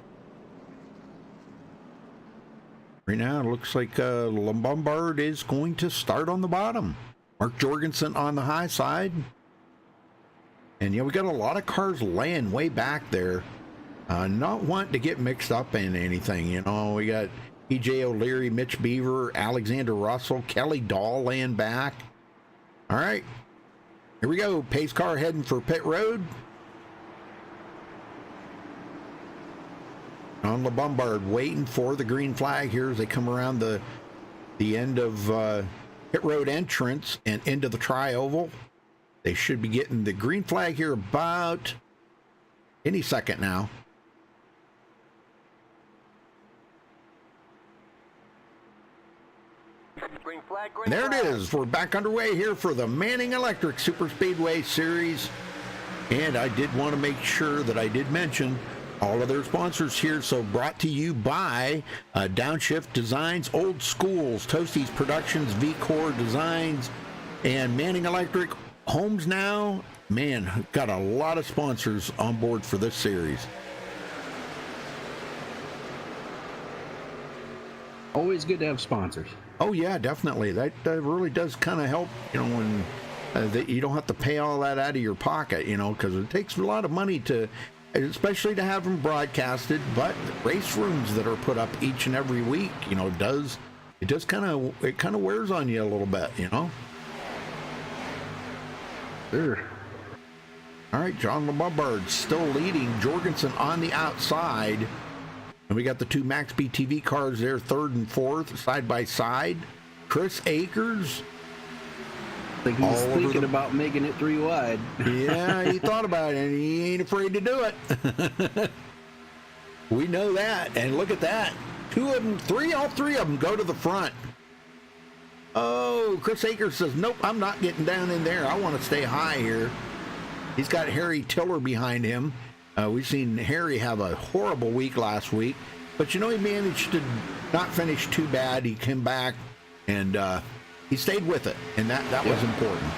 [SPEAKER 1] Right now, it looks like Lombard is going to start on the bottom. Mark Jorgensen on the high side. And, we got a lot of cars laying way back there. Not wanting to get mixed up in anything, We got E.J. O'Leary, Mitch Beaver, Alexander Russell, Kelly Dahl laying back. All right. Here we go. Pace car heading for pit road. On Lombard waiting for the green flag here as they come around the end of pit road entrance and into the tri-oval. They should be getting the green flag here about any second now.
[SPEAKER 4] Green flag, green
[SPEAKER 1] And there
[SPEAKER 4] flag.
[SPEAKER 1] it is. We're back underway here for the Manning Electric Super Speedway Series. And I did want to make sure that I did mention all of their sponsors here. So brought to you by Downshift Designs, Old Schools, Toasties Productions, V-Core Designs, and Manning Electric. Homes Now. Man, got a lot of sponsors on board for this series.
[SPEAKER 2] Always good to have sponsors.
[SPEAKER 1] Oh yeah, definitely. That really does kind of help, when that you don't have to pay all that out of your pocket, because it takes a lot of money especially to have them broadcasted. But the race rooms that are put up each and every week, it does kind of wears on you a little bit,
[SPEAKER 2] Sure.
[SPEAKER 1] All right, John Lombard still leading. Jorgensen on the outside. And we got the two MaxSpeedTV cars there, third and fourth, side by side. Chris Akers.
[SPEAKER 2] I think he's thinking about making it 3 wide.
[SPEAKER 1] Yeah, he thought about it, and he ain't afraid to do it. We know that, and look at that. All three of them go to the front. Oh, Chris Akers says, nope, I'm not getting down in there. I want to stay high here. He's got Harry Tiller behind him. We've seen Harry have a horrible week last week, but he managed to not finish too bad. He came back, and he stayed with it, and that was important.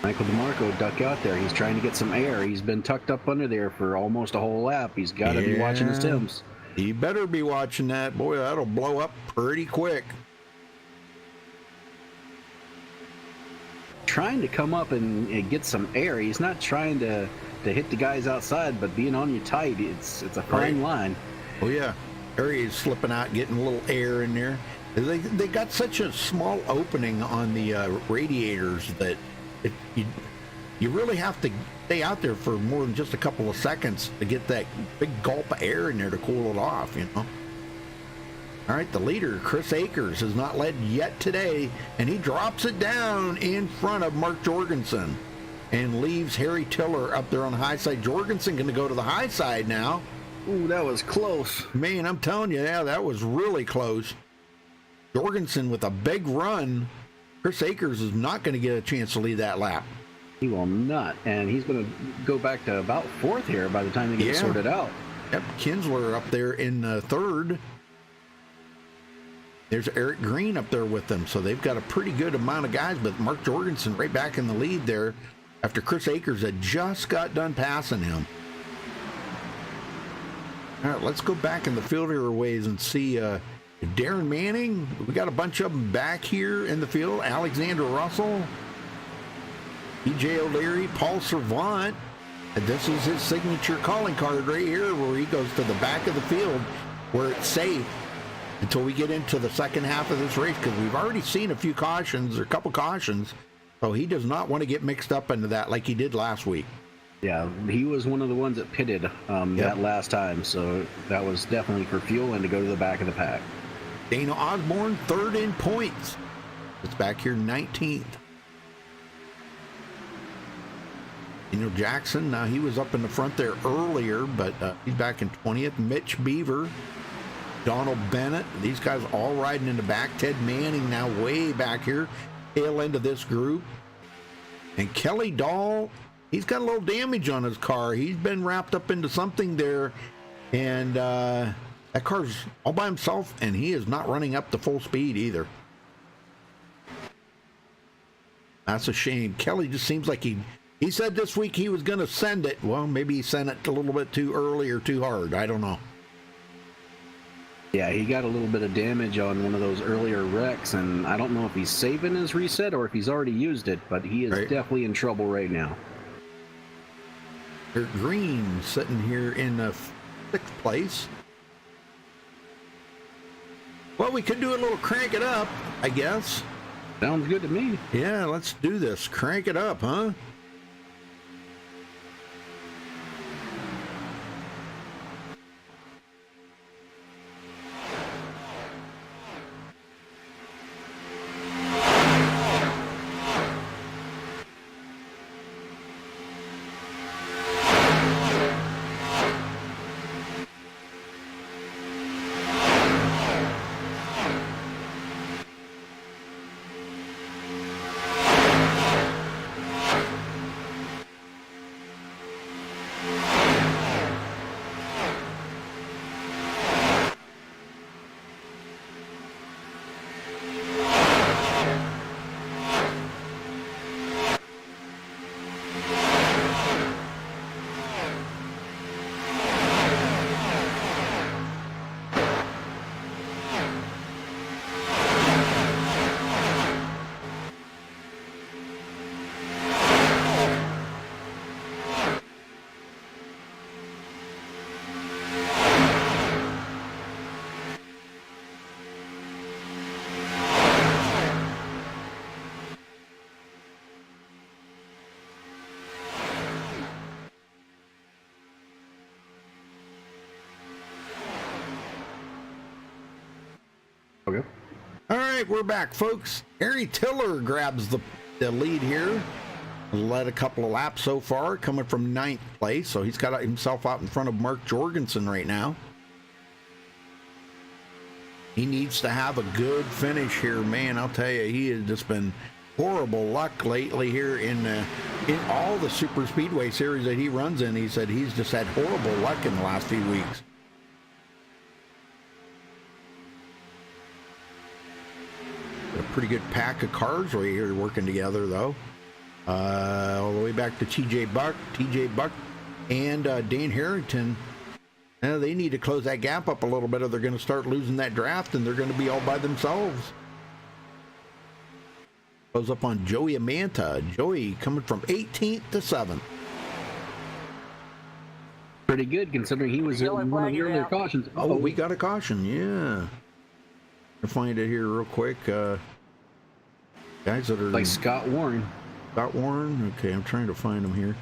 [SPEAKER 2] Michael DeMarco duck out there. He's trying to get some air. He's been tucked up under there for almost a whole lap. He's got to be watching his Tims.
[SPEAKER 1] You better be watching that. Boy, that'll blow up pretty quick.
[SPEAKER 2] Trying to come up and get some air. He's not trying to hit the guys outside, but being on you tight, it's a fine line.
[SPEAKER 1] Oh yeah, Harry is slipping out, getting a little air in there. They got such a small opening on the radiators that you really have to stay out there for more than just a couple of seconds to get that big gulp of air in there to cool it off, you know. All right, the leader, Chris Akers, has not led yet today, and he drops it down in front of Mark Jorgensen and leaves Harry Tiller up there on the high side. Jorgensen going to go to the high side now.
[SPEAKER 2] Ooh, that was close.
[SPEAKER 1] Man, I'm telling you, yeah, that was really close. Jorgensen with a big run. Chris Akers is not going to get a chance to lead that lap.
[SPEAKER 2] He will not, and he's going to go back to about fourth here by the time he gets sorted out.
[SPEAKER 1] Yep, Kinsler up there in third. There's Eric Green up there with them, so they've got a pretty good amount of guys, but Mark Jorgensen right back in the lead there after Chris Akers had just got done passing him. All right, let's go back in the field airways and see Darren Manning. We got a bunch of them back here in the field. Alexander Russell, EJ O'Leary, Paul Servant. And this is his signature calling card right here, where he goes to the back of the field where it's safe until we get into the second half of this race, because we've already seen a few cautions, or a couple cautions, so he does not want to get mixed up into that like he did last week.
[SPEAKER 2] Yeah, he was one of the ones that pitted that last time, so that was definitely for fuel and to go to the back of the pack.
[SPEAKER 1] Dana Osborne, third in points. It's back here 19th. Daniel Jackson, now he was up in the front there earlier, but he's back in 20th. Mitch Beaver, Donald Bennett, these guys all riding in the back. Ted Manning now way back here, tail end of this group. And Kelly Dahl, he's got a little damage on his car. He's been wrapped up into something there, and that car's all by himself, and he is not running up to full speed either. That's a shame. Kelly just seems like he said this week he was going to send it. Well, maybe he sent it a little bit too early or too hard. I don't know.
[SPEAKER 2] Yeah, he got a little bit of damage on one of those earlier wrecks, and I don't know if he's saving his reset or if he's already used it, but he is definitely in trouble right now.
[SPEAKER 1] Eric Green sitting here in 6th place. Well, we could do a little crank it up, I guess.
[SPEAKER 2] Sounds good to me.
[SPEAKER 1] Yeah, let's do this. Crank it up, huh?
[SPEAKER 2] Okay.
[SPEAKER 1] All right, we're back, folks. Harry Tiller grabs the lead here. Led a couple of laps so far, coming from 9th place, so he's got himself out in front of Mark Jorgensen right now. He needs to have a good finish here, man. I'll tell you, he has just been horrible luck lately here in all the super speedway series that he runs in. He said he's just had horrible luck in the last few weeks. A pretty good pack of cars right here working together, though. All the way back to TJ Buck, and Dan Harrington Now they need to close that gap up a little bit, or they're going to start losing that draft, and they're going to be all by themselves. Close up on Joey Amanta. Joey coming from 18th to 7th.
[SPEAKER 2] Pretty good considering he was in one of the earlier cautions.
[SPEAKER 1] Oh, we got a caution, yeah. I'll find it here real quick. Guys that are...
[SPEAKER 2] Like Scott Warren.
[SPEAKER 1] Scott Warren? Okay, I'm trying to find him here.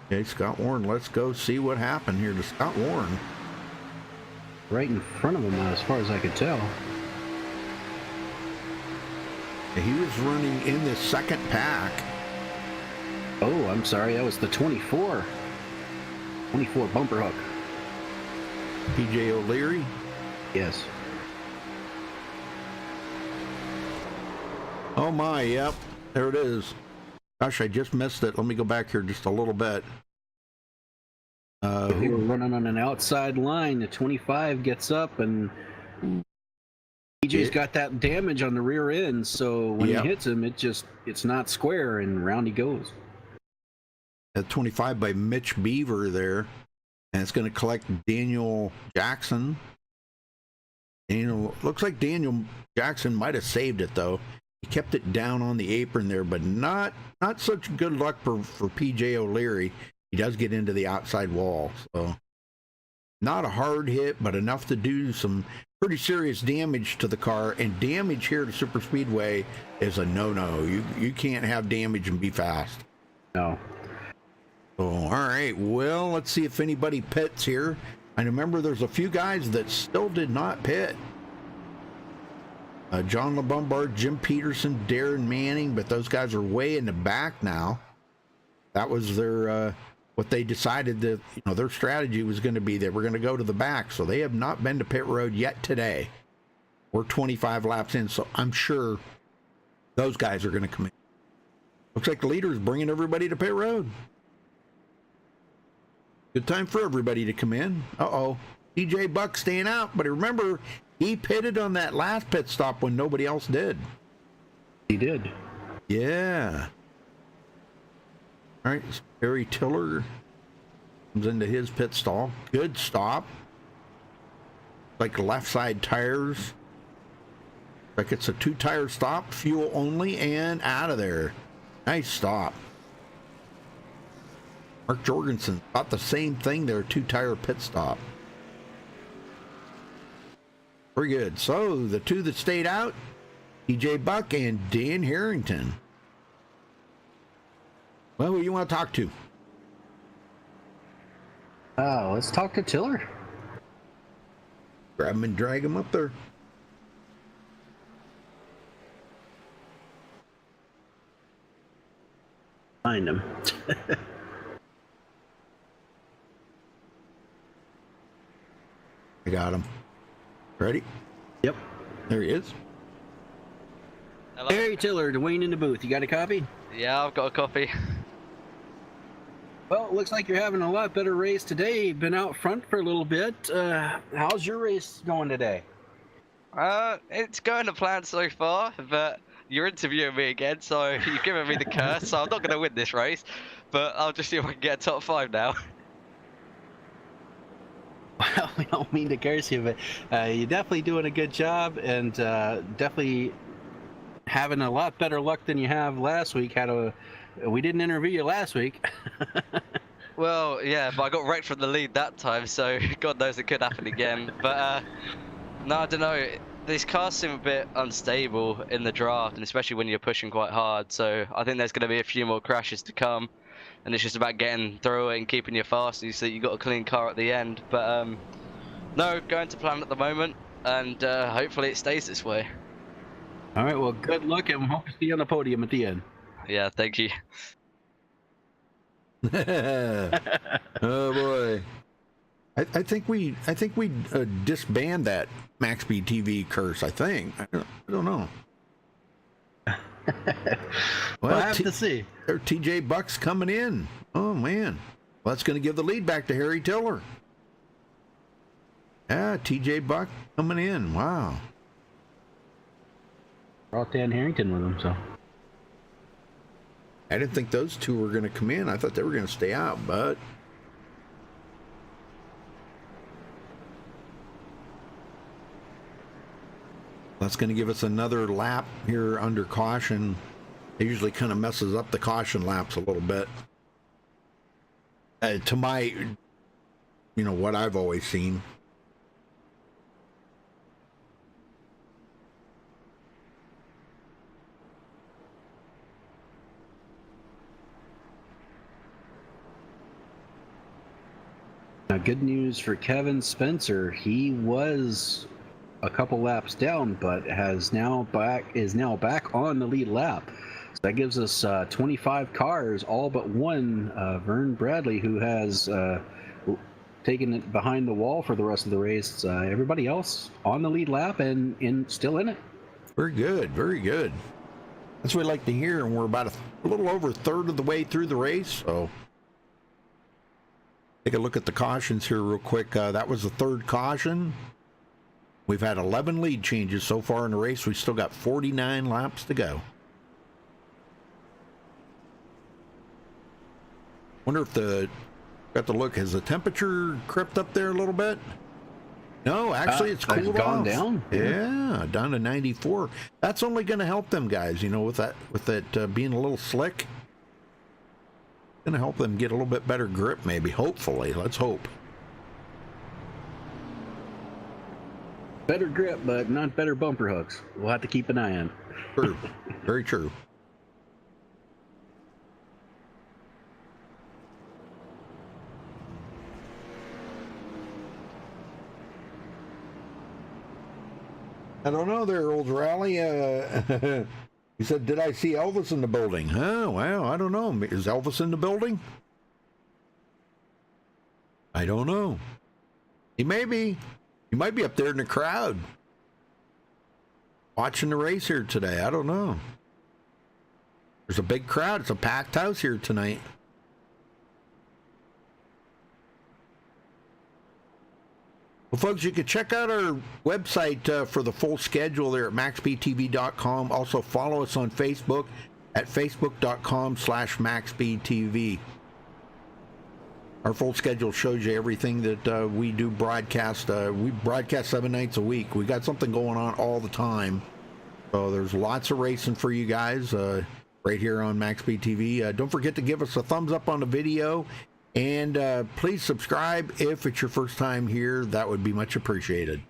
[SPEAKER 1] Okay, Scott Warren, let's go see what happened here to Scott Warren.
[SPEAKER 2] Right in front of him, as far as I could tell.
[SPEAKER 1] He was running in the second pack.
[SPEAKER 2] Oh, I'm sorry, that was the 24. 24 bumper hook.
[SPEAKER 1] PJ O'Leary?
[SPEAKER 2] Yes.
[SPEAKER 1] Oh my, yep. There it is. Gosh, I just missed it. Let me go back here just a little bit.
[SPEAKER 2] They were running on an outside line. The 25 gets up, and PJ's got that damage on the rear end, so when he hits him, it's not square, and round he goes.
[SPEAKER 1] At 25 by Mitch Beaver there, and it's going to collect Daniel Jackson. Looks like Daniel Jackson might have saved it though. He kept it down on the apron there, but not such good luck for PJ O'Leary. He does get into the outside wall, so not a hard hit, but enough to do some pretty serious damage to the car. And damage here to Super Speedway is a no-no. You can't have damage and be fast.
[SPEAKER 2] No.
[SPEAKER 1] Oh, all right. Well, let's see if anybody pits here. I remember there's a few guys that still did not pit. John LeBombard, Jim Peterson, Darren Manning, but those guys are way in the back now. That was their what they decided that their strategy was going to be that we're going to go to the back. So they have not been to pit road yet today. We're 25 laps in, so I'm sure those guys are going to come in. Looks like the leader is bringing everybody to pit road. Good time for everybody to come in. Uh-oh. TJ Buck staying out, but remember, he pitted on that last pit stop when nobody else did.
[SPEAKER 2] He did.
[SPEAKER 1] Yeah. All right, Barry Tiller comes into his pit stall. Good stop. Like left side tires. Like it's a 2-tire stop, fuel only, and out of there. Nice stop. Mark Jorgensen thought the same thing there, 2-tire pit stop. Very good. So the two that stayed out, TJ Buck and Dan Harrington. Well, who you want to talk to?
[SPEAKER 2] Let's talk to Tiller.
[SPEAKER 1] Grab him and drag him up there.
[SPEAKER 2] Find him.
[SPEAKER 1] I got him. Ready?
[SPEAKER 2] Yep.
[SPEAKER 1] There he is.
[SPEAKER 7] Hello.
[SPEAKER 2] Barry Tiller, Dwayne in the booth. You got a copy?
[SPEAKER 7] Yeah, I've got a copy.
[SPEAKER 2] Well, it looks like you're having a lot better race today. Been out front for a little bit. How's your race going today?
[SPEAKER 7] It's going to plan so far, but you're interviewing me again, so you've given me the curse, so I'm not going to win this race, but I'll just see if I can get a top 5 now.
[SPEAKER 2] Well, we don't mean to curse you, but you're definitely doing a good job, and definitely having a lot better luck than you have last week. We didn't interview you last week.
[SPEAKER 7] Well, yeah, but I got wrecked from the lead that time, so God knows it could happen again. But no, I don't know. These cars seem a bit unstable in the draft, and especially when you're pushing quite hard. So I think there's going to be a few more crashes to come, and it's just about getting through it and keeping you fast so that you got a clean car at the end. But no, going to plan at the moment, and hopefully it stays this way.
[SPEAKER 2] All right, well, good luck, and we hope to see you on the podium at the end.
[SPEAKER 7] Yeah, thank you.
[SPEAKER 1] Oh boy. I think we disband that MaxSpeedTV curse. I think. I don't know.
[SPEAKER 2] We'll have to see.
[SPEAKER 1] There, TJ Buck's coming in. Oh man, well, that's going to give the lead back to Harry Tiller. Yeah, TJ Buck coming in. Wow.
[SPEAKER 2] Brought Dan Harrington with him, so.
[SPEAKER 1] I didn't think those two were going to come in. I thought they were going to stay out, but That's going to give us another lap here under caution. It usually kind of messes up the caution laps a little bit. To my, what I've always seen.
[SPEAKER 2] Now, good news for Kevin Spencer. He was a couple laps down, but is now back on the lead lap. So that gives us 25 cars, all but one, Vern Bradley, who has taken it behind the wall for the rest of the race. Everybody else on the lead lap and still in it.
[SPEAKER 1] Very good, very good. That's what we like to hear, and we're about a little over a third of the way through the race, so take a look at the cautions here real quick. That was the third caution. We've had 11 lead changes so far in the race. We've still got 49 laps to go. Wonder if got to look, has the temperature crept up there a little bit? No, actually it's cooled
[SPEAKER 2] gone
[SPEAKER 1] off.
[SPEAKER 2] Down.
[SPEAKER 1] Yeah, down to 94. That's only going to help them guys, with that being a little slick. Going to help them get a little bit better grip, maybe. Hopefully, let's hope.
[SPEAKER 2] Better grip, but not better bumper hooks. We'll have to keep an eye on.
[SPEAKER 1] True, very true. I don't know there, old Rally. He said, did I see Elvis in the building? Huh? Well, I don't know. Is Elvis in the building? I don't know. He may be. He might be up there in the crowd watching the race here today. I don't know. There's a big crowd. It's a packed house here tonight. Well, folks, you can check out our website for the full schedule there at MaxSpeedTV.com. Also, follow us on Facebook at Facebook.com/MaxSpeedTV. Our full schedule shows you everything that we do broadcast. We broadcast 7 nights a week. We got something going on all the time. So there's lots of racing for you guys right here on MaxSpeedTV. Don't forget to give us a thumbs up on the video. And please subscribe if it's your first time here. That would be much appreciated.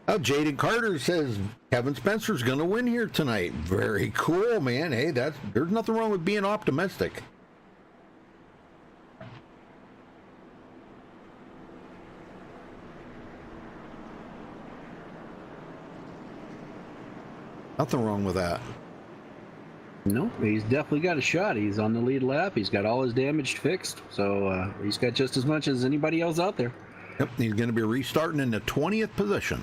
[SPEAKER 1] Jaden Carter says Kevin Spencer's going to win here tonight. Very cool, man. Hey, there's nothing wrong with being optimistic. Nothing wrong with that.
[SPEAKER 2] No, he's definitely got a shot. He's on the lead lap. He's got all his damage fixed. So he's got just as much as anybody else out there.
[SPEAKER 1] Yep, he's going to be restarting in the 20th position.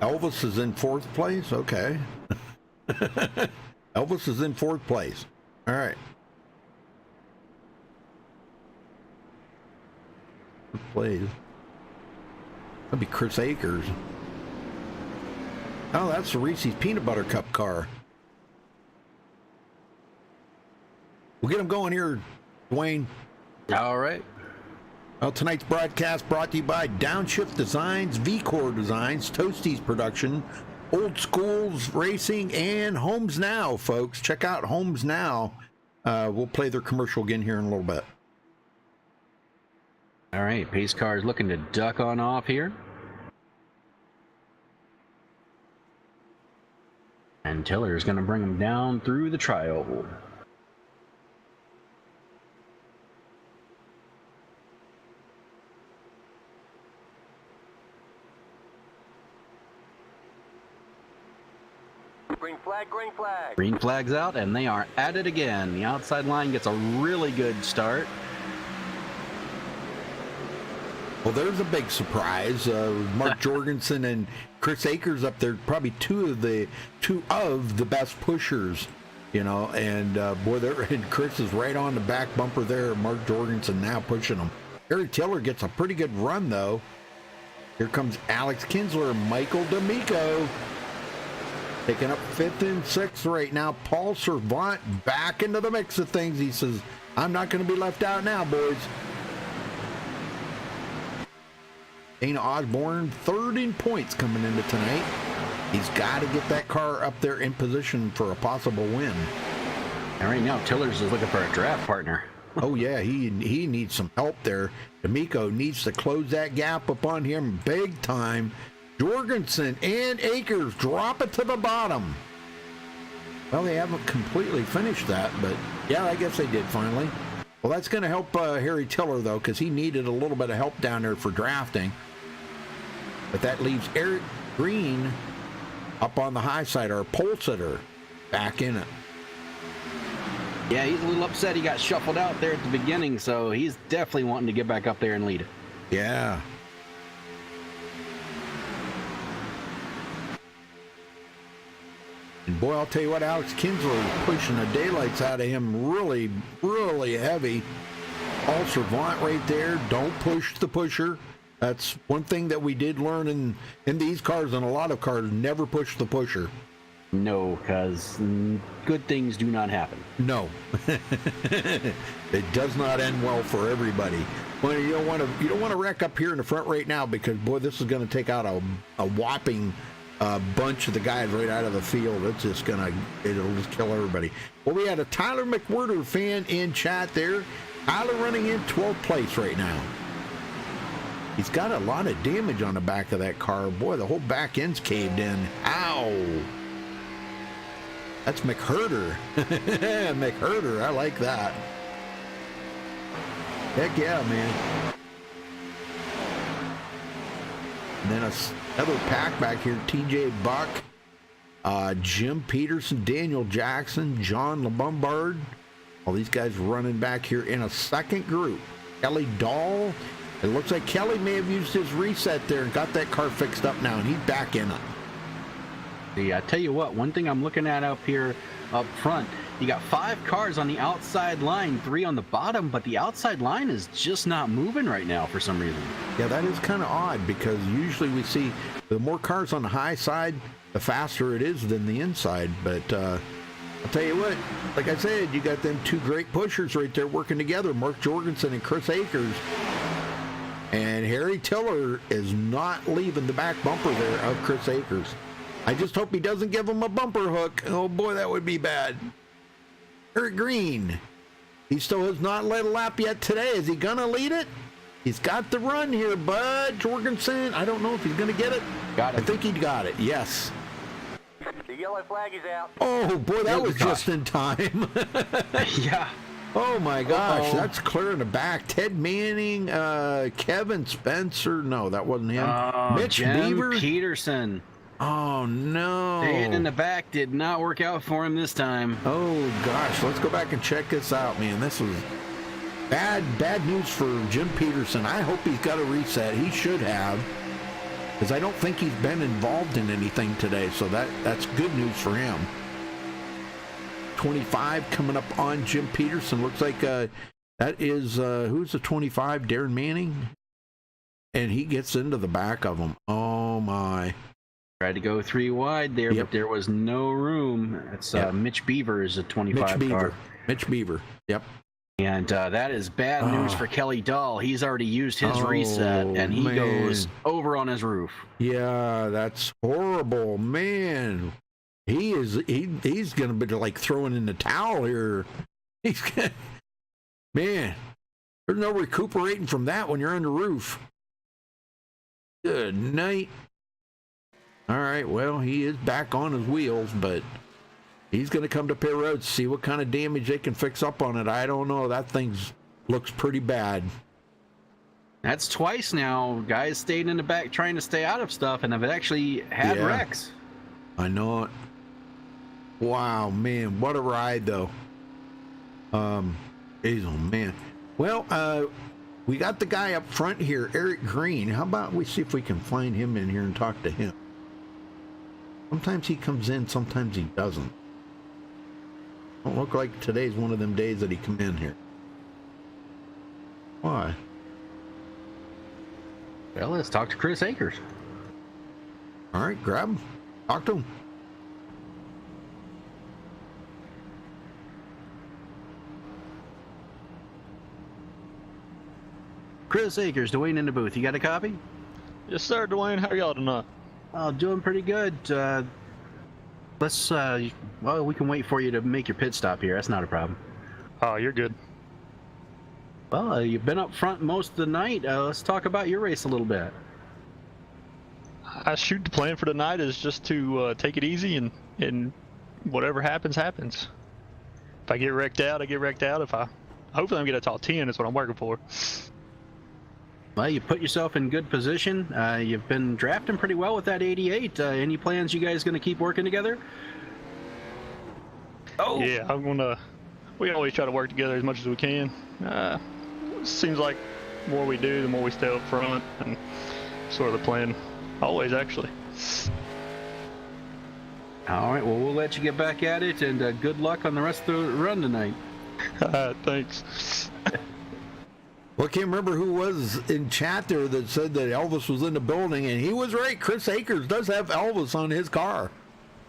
[SPEAKER 1] Elvis is in 4th place? Okay. Elvis is in 4th place. All right. Plays. That'd be Chris Akers. Oh, that's the Reese's Peanut Butter Cup car. We'll get him going here, Dwayne.
[SPEAKER 2] All right.
[SPEAKER 1] Well, tonight's broadcast brought to you by Downshift Designs, V-Core Designs, Toasties Production, Old Schools Racing, and Homes Now, folks. Check out Homes Now. We'll play their commercial again here in a little bit.
[SPEAKER 2] All right, pace car is looking to duck on off here. And Tiller is going to bring him down through the tri-oval.
[SPEAKER 4] Green flag, green flag.
[SPEAKER 2] Green flag's out, and they are at it again. The outside line gets a really good start.
[SPEAKER 1] Well, there's a big surprise. Mark Jorgensen and Chris Akers up there, probably two of the best pushers you know, and boy, and Chris is right on the back bumper there. Mark Jorgensen now pushing him. Harry Tiller gets a pretty good run, though. Here comes Alex Kinsler, Michael D'Amico. Taking up 5th and 6th right now. Paul Servant back into the mix of things. He says, I'm not going to be left out now, boys. Dana Osborne, 3rd in points coming into tonight. He's got to get that car up there in position for a possible win.
[SPEAKER 2] And right now, Tillers is looking for a draft partner.
[SPEAKER 1] Oh, yeah, he needs some help there. D'Amico needs to close that gap upon him big time. Jorgensen and Akers drop it to the bottom. Well, they haven't completely finished that, but yeah, I guess they did finally. Well, that's going to help Harry Tiller, though, because he needed a little bit of help down there for drafting. But that leaves Eric Green up on the high side, our pole sitter, back in it.
[SPEAKER 2] Yeah, he's a little upset he got shuffled out there at the beginning, so he's definitely wanting to get back up there and lead it.
[SPEAKER 1] Yeah. And boy, I'll tell you what, Alex Kinsler is pushing the daylights out of him really, really heavy. Paul Servant right there. Don't push the pusher. That's one thing that we did learn in these cars and a lot of cars. Never push the pusher.
[SPEAKER 2] No, because good things do not happen.
[SPEAKER 1] No. It does not end well for everybody. Well, you don't want to wreck up here in the front right now because, boy, this is going to take out a whopping bunch of the guys right out of the field. It's just it'll just kill everybody. Well, we had a Tyler McWhirter fan in chat there. Tyler running in 12th place right now. He's got a lot of damage on the back of that car. Boy, the whole back end's caved in. Ow! That's McWhirter. McWhirter, I like that. Heck yeah, man. And then another pack back here, TJ Buck, Jim Peterson, Daniel Jackson, John LeBombard. All these guys running back here in a second group. Kelly Dahl. It looks like Kelly may have used his reset there and got that car fixed up now, and he's back in it.
[SPEAKER 2] Yeah, I tell you what, one thing I'm looking at up here up front, you got 5 cars on the outside line, 3 on the bottom, but the outside line is just not moving right now for some reason.
[SPEAKER 1] Yeah, that is kind of odd because usually we see the more cars on the high side, the faster it is than the inside. But I'll tell you what, like I said, you got them 2 great pushers right there working together, Mark Jorgensen and Chris Akers. And Harry Tiller is not leaving the back bumper there of Chris Akers. I just hope he doesn't give him a bumper hook. Oh boy, that would be bad. Eric Green, he still has not led a lap yet today. Is he gonna lead it? He's got the run here, bud. Jorgensen, I don't know if he's gonna get it.
[SPEAKER 2] Got it.
[SPEAKER 1] I think he got it, yes.
[SPEAKER 4] The yellow flag is out.
[SPEAKER 1] Oh boy, that was just in time.
[SPEAKER 2] Yeah.
[SPEAKER 1] Oh my gosh, that's clear in the back. Ted Manning, Kevin Spencer. No, that wasn't him. Mitch
[SPEAKER 2] Jim
[SPEAKER 1] Beaver.
[SPEAKER 2] Peterson.
[SPEAKER 1] Oh no.
[SPEAKER 2] Staying in the back did not work out for him this time.
[SPEAKER 1] Oh gosh, let's go back and check this out, man. This was bad news for Jim Peterson. I hope he's got a reset. He should have, because I don't think he's been involved in anything today. So that's good news for him. 25 coming up on Jim Peterson. Looks like that is who's the 25? Darren Manning, and he gets into the back of him. Oh my.
[SPEAKER 2] Tried to go 3 wide there,
[SPEAKER 1] Yep.
[SPEAKER 2] but there was no room. It's
[SPEAKER 1] Yep.
[SPEAKER 2] Mitch Beaver is a 25
[SPEAKER 1] Mitch Beaver.
[SPEAKER 2] car.
[SPEAKER 1] Mitch Beaver. Yep.
[SPEAKER 2] And that is bad news for Kelly Dahl. He's already used his reset, and he
[SPEAKER 1] man.
[SPEAKER 2] goes over on his roof.
[SPEAKER 1] Yeah, that's horrible, man. He's gonna be like throwing in the towel here. Man, there's no recuperating from that when you're on the roof. Good night. All right, well, he is back on his wheels, but he's going to come to pit road to see what kind of damage they can fix up on it. I don't know. That thing looks pretty bad.
[SPEAKER 2] That's twice now. Guys stayed in the back trying to stay out of stuff, and have actually had
[SPEAKER 1] Yeah.
[SPEAKER 2] wrecks.
[SPEAKER 1] I know it. Wow, man, what a ride, though. Geez, oh, man. Well, we got the guy up front here, Eric Green. How about we see if we can find him in here and talk to him? Sometimes he comes in, sometimes he doesn't. Don't look like today's one of them days that he come in here. Why?
[SPEAKER 2] Well, let's talk to Chris Akers.
[SPEAKER 1] All right, grab him. Talk to him.
[SPEAKER 2] Chris Akers, Dwayne in the booth. You got a copy?
[SPEAKER 8] Yes, sir, Dwayne. How are y'all tonight?
[SPEAKER 2] Oh, doing pretty good. Well, we can wait for you to make your pit stop here. That's not a problem.
[SPEAKER 8] Oh, you're good.
[SPEAKER 2] Well, you've been up front most of the night. Let's talk about your race a little bit.
[SPEAKER 8] I shoot the plan for tonight is just to take it easy and whatever happens, happens. If I get wrecked out, I get wrecked out. Hopefully I'm gonna get a top 10 is what I'm working for.
[SPEAKER 2] Well, you put yourself in good position. You've been drafting pretty well with that 88. Any plans you guys going to keep working together? Oh!
[SPEAKER 8] Yeah, we always try to work together as much as we can. Seems like the more we do, the more we stay up front, and sort of the plan. Always, actually.
[SPEAKER 2] All right, well, we'll let you get back at it, and good luck on the rest of the run tonight.
[SPEAKER 8] Thanks.
[SPEAKER 1] Well, I can't remember who was in chat there that said that Elvis was in the building, and he was right. Chris Akers does have Elvis on his car.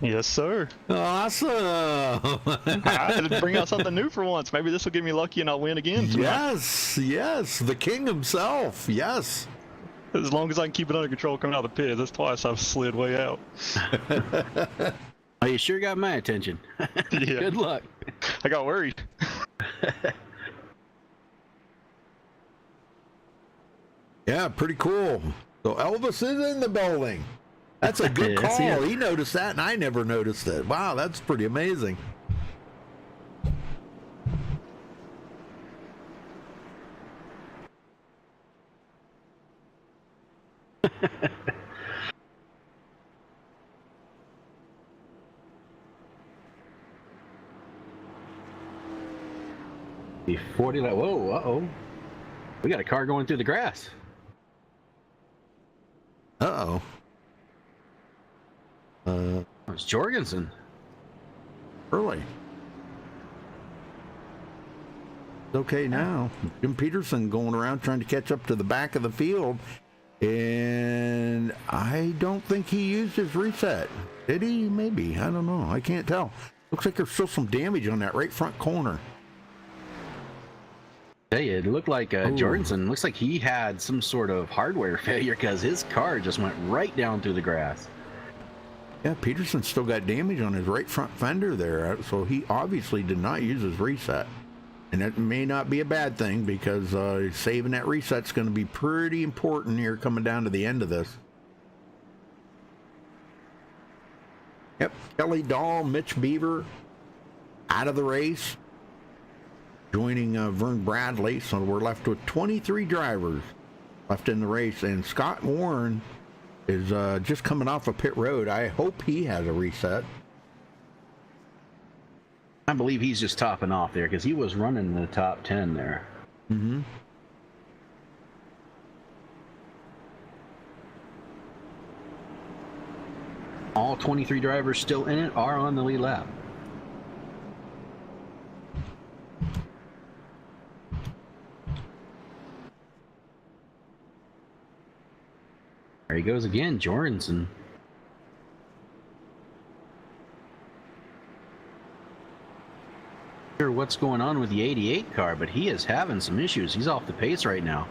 [SPEAKER 8] Yes, sir.
[SPEAKER 1] Awesome.
[SPEAKER 8] I had to bring out something new for once. Maybe this will get me lucky and I'll win again tonight.
[SPEAKER 1] Yes, the king himself. Yes.
[SPEAKER 8] As long as I can keep it under control coming out of the pit. That's twice I've slid way out.
[SPEAKER 2] Oh, you sure got my attention.
[SPEAKER 8] Yeah.
[SPEAKER 2] Good luck.
[SPEAKER 8] I got worried.
[SPEAKER 1] Yeah, pretty cool. So Elvis is in the building. That's a good
[SPEAKER 2] Yes,
[SPEAKER 1] call.
[SPEAKER 2] he
[SPEAKER 1] He noticed that, and I never noticed it. Wow, that's pretty amazing.
[SPEAKER 2] Be 40. Whoa, uh-oh. We got a car going through the grass.
[SPEAKER 1] Uh-oh.
[SPEAKER 2] It's Jorgensen.
[SPEAKER 1] Early. It's okay now. Jim Peterson going around trying to catch up to the back of the field, and I don't think he used his reset. Did he? Maybe. I don't know. I can't tell. Looks like there's still some damage on that right front corner.
[SPEAKER 2] Hey, it looked like Jorgensen. Looks like he had some sort of hardware failure because his car just went right down through the grass.
[SPEAKER 1] Yeah, Peterson still got damage on his right front fender there, so he obviously did not use his reset. And that may not be a bad thing because saving that reset's going to be pretty important here coming down to the end of this. Yep, Kelly Dahl, Mitch Beaver out of the race, joining Vern Bradley. So we're left with 23 drivers left in the race, and Scott Warren is just coming off a pit road. I hope he has a reset.
[SPEAKER 2] I believe he's just topping off there because he was running the top 10 there.
[SPEAKER 1] Mm-hmm.
[SPEAKER 2] All 23 drivers still in it are on the lead lap. There he goes again, Jorgensen. Sure what's going on with the 88 car, but he is having some issues. He's off the pace right now.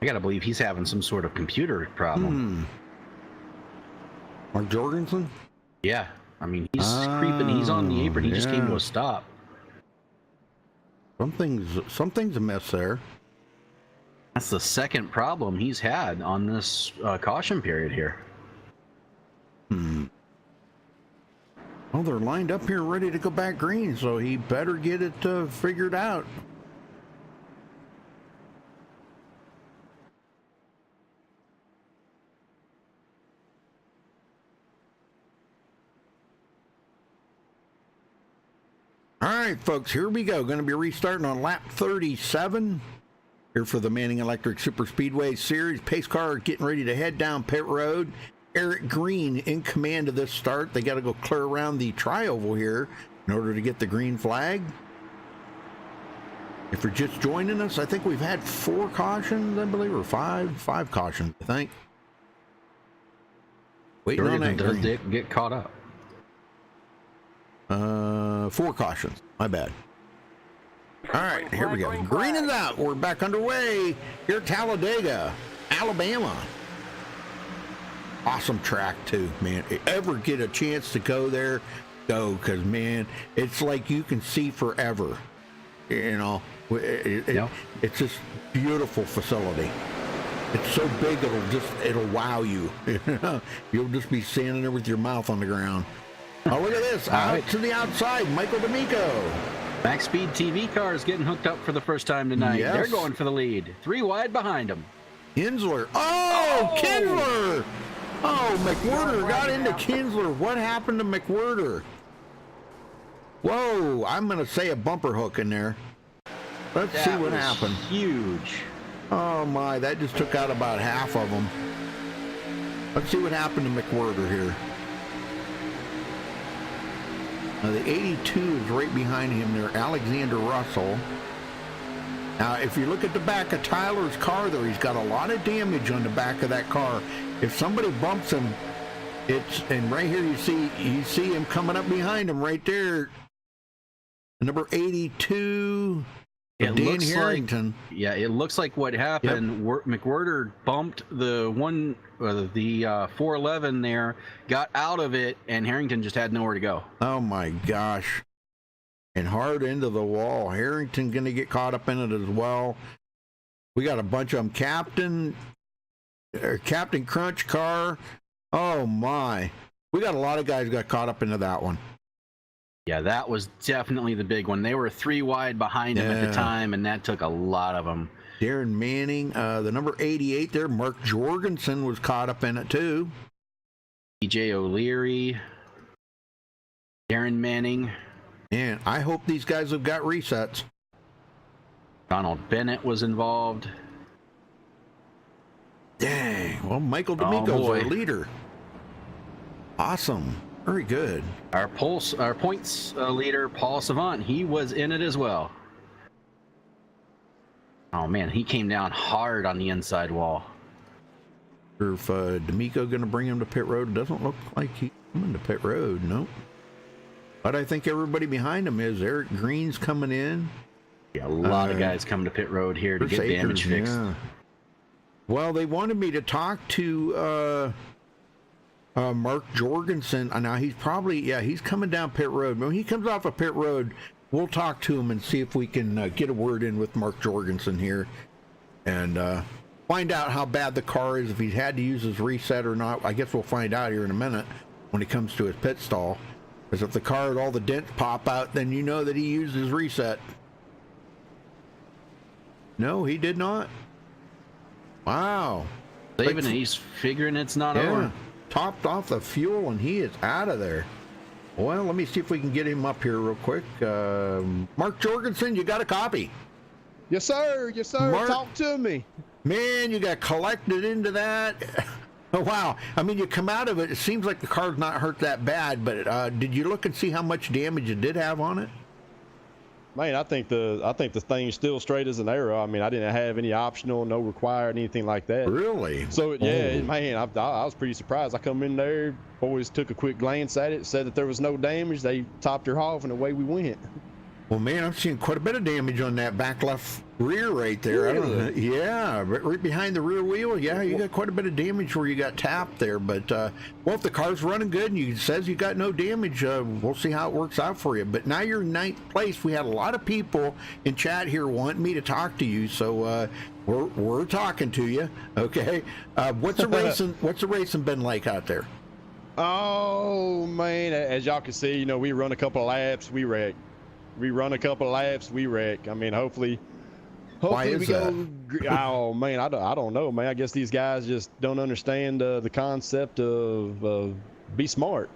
[SPEAKER 2] I gotta believe he's having some sort of computer problem.
[SPEAKER 1] Mark Jorgensen?
[SPEAKER 2] Yeah, I mean, he's creeping. He's on the apron. He just came to
[SPEAKER 1] yeah.
[SPEAKER 2] a stop.
[SPEAKER 1] Something's amiss there.
[SPEAKER 2] That's the second problem he's had on this caution period here.
[SPEAKER 1] Well, they're lined up here ready to go back green, so he better get it figured out. right, folks, here we go. Going to be restarting on lap 37 here for the Manning Electric Super Speedway Series. Pace car getting ready to head down pit road. Eric Green in command of this start. They got to go clear around the tri-oval here in order to get the green flag. If you're just joining us, I think we've had 4 cautions, I believe, or 5 cautions, I think. Waiting on that
[SPEAKER 2] does
[SPEAKER 1] green.
[SPEAKER 2] get caught up.
[SPEAKER 1] 4 cautions. My bad. All right, here we go. Green is out. We're back underway here at Talladega, Alabama. Awesome track too, man. If you ever get a chance to go there, go, because man, it's like you can see forever. You know, it's just beautiful facility. It's so big it'll wow you. You'll just be standing there with your mouth on the ground. Oh, look at this. Out to the outside, Michael D'Amico.
[SPEAKER 2] MaxSpeedTV car is getting hooked up for the first time tonight.
[SPEAKER 1] Yes.
[SPEAKER 2] They're going for the lead. 3 wide behind them.
[SPEAKER 1] Kinsler. Oh, Kinsler. Oh, McWhirter got into Kinsler. What happened to McWhirter? Whoa, I'm going to say a bumper hook in there. Let's see what happened.
[SPEAKER 2] Huge.
[SPEAKER 1] Oh, my. That just took out about half of them. Let's see what happened to McWhirter here. Now, the 82 is right behind him there, Alexander Russell. Now, if you look at the back of Tyler's car there, he's got a lot of damage on the back of that car. If somebody bumps him, and right here you see him coming up behind him right there. Number 82, Dan Harrington.
[SPEAKER 2] It looks like what happened. McWhirter bumped the 411 there, got out of it, and Harrington just had nowhere to go.
[SPEAKER 1] Oh my gosh. And hard into the wall. Harrington going to get caught up in it as well. We got a bunch of them. Captain Crunch car. Oh my. We got a lot of guys got caught up into that one.
[SPEAKER 2] Yeah, that was definitely the big one. They were 3 wide behind him at the time, and that took a lot of them.
[SPEAKER 1] Darren Manning, the number 88 there, Mark Jorgensen was caught up in it too.
[SPEAKER 2] DJ O'Leary, Darren Manning.
[SPEAKER 1] And I hope these guys have got resets.
[SPEAKER 2] Donald Bennett was involved.
[SPEAKER 1] Dang. Well, Michael D'Amico's our leader. Awesome. Very good.
[SPEAKER 2] Our points leader, Paul Savant, he was in it as well. Oh man, he came down hard on the inside wall.
[SPEAKER 1] If D'Amico going to bring him to pit road, it doesn't look like he's coming to pit road. Nope. But I think everybody behind him is. Eric Green's coming in.
[SPEAKER 2] Yeah, a lot of guys coming to pit road here to get damage fixed. Yeah.
[SPEAKER 1] Well, they wanted me to talk to Mark Jorgensen. Now he's probably, he's coming down pit road. When he comes off of pit road, we'll talk to him and see if we can get a word in with Mark Jorgensen here and find out how bad the car is, if he's had to use his reset or not. I guess we'll find out here in a minute when he comes to his pit stall. Because if the car had all the dents pop out, then you know that he used his reset. No, he did not. Wow.
[SPEAKER 2] Saving it. He's figuring it's not over.
[SPEAKER 1] Topped off the fuel and he is out of there. Well, let me see if we can get him up here real quick. Mark Jorgensen, you got a copy?
[SPEAKER 9] Yes, sir. Yes, sir.
[SPEAKER 1] Mark,
[SPEAKER 9] talk to me.
[SPEAKER 1] Man, you got collected into that. Oh, wow. I mean, you come out of it, it seems like the car's not hurt that bad, but did you look and see how much damage it did have on it?
[SPEAKER 9] Man, I think the thing's still straight as an arrow. I mean, I didn't have any optional, no required, anything like that.
[SPEAKER 1] Really?
[SPEAKER 9] So man, I was pretty surprised. I come in there, boys took a quick glance at it, said that there was no damage. They topped her off, and away we went.
[SPEAKER 1] Well, man, I'm seeing quite a bit of damage on that back left rear right there. Really? I don't know. Yeah, right behind the rear wheel. Yeah, you got quite a bit of damage where you got tapped there. But, well, if the car's running good and it says you got no damage, we'll see how it works out for you. But now you're in 9th place. We had a lot of people in chat here wanting me to talk to you, so we're talking to you. Okay, what's the racing been like out there?
[SPEAKER 9] Oh man, as y'all can see, we run a couple of laps, we wreck. We run a couple of laps, we wreck. I mean, hopefully
[SPEAKER 1] Why is
[SPEAKER 9] we go. Oh man, I don't know, man. I guess these guys just don't understand the concept of be smart.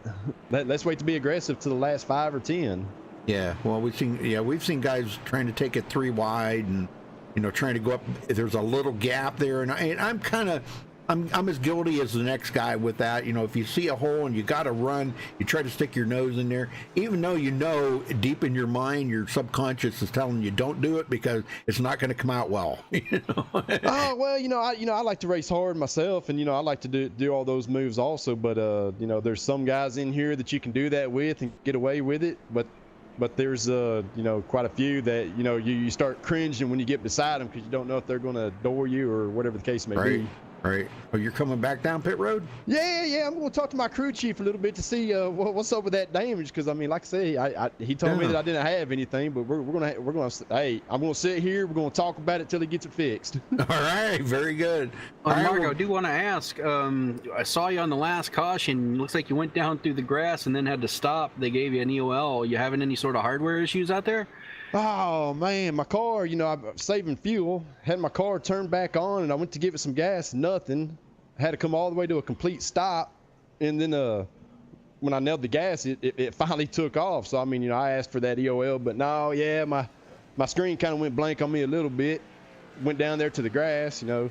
[SPEAKER 9] Let's wait to be aggressive to the last 5 or 10.
[SPEAKER 1] Yeah, well, we've seen guys trying to take it 3 wide and trying to go up. There's a little gap there, and I'm as guilty as the next guy with that. If you see a hole and you got to run, you try to stick your nose in there, even though deep in your mind, your subconscious is telling you don't do it because it's not going to come out well.
[SPEAKER 9] Oh well, I like to race hard myself, and I like to do all those moves also. But there's some guys in here that you can do that with and get away with it. But there's quite a few that you start cringing when you get beside them because you don't know if they're going to door you or whatever the case may be.
[SPEAKER 1] Right. Oh, you're coming back down pit road?
[SPEAKER 9] Yeah. I'm going to talk to my crew chief a little bit to see what's up with that damage. Because I mean, like I say, he told me that I didn't have anything, but we're gonna hey, I'm going to sit here. We're going to talk about it till he gets it fixed.
[SPEAKER 1] All right. Very good. All right,
[SPEAKER 2] Marco, I do want to ask. I saw you on the last caution. Looks like you went down through the grass and then had to stop. They gave you an EOL. You having any sort of hardware issues out there?
[SPEAKER 9] Oh man, my car, I'm saving fuel. Had my car turned back on and I went to give it some gas, nothing. I had to come all the way to a complete stop. And then when I nailed the gas, it finally took off. So I mean, I asked for that EOL, but no, yeah, my screen kind of went blank on me a little bit. Went down there to the grass,
[SPEAKER 2] Yeah,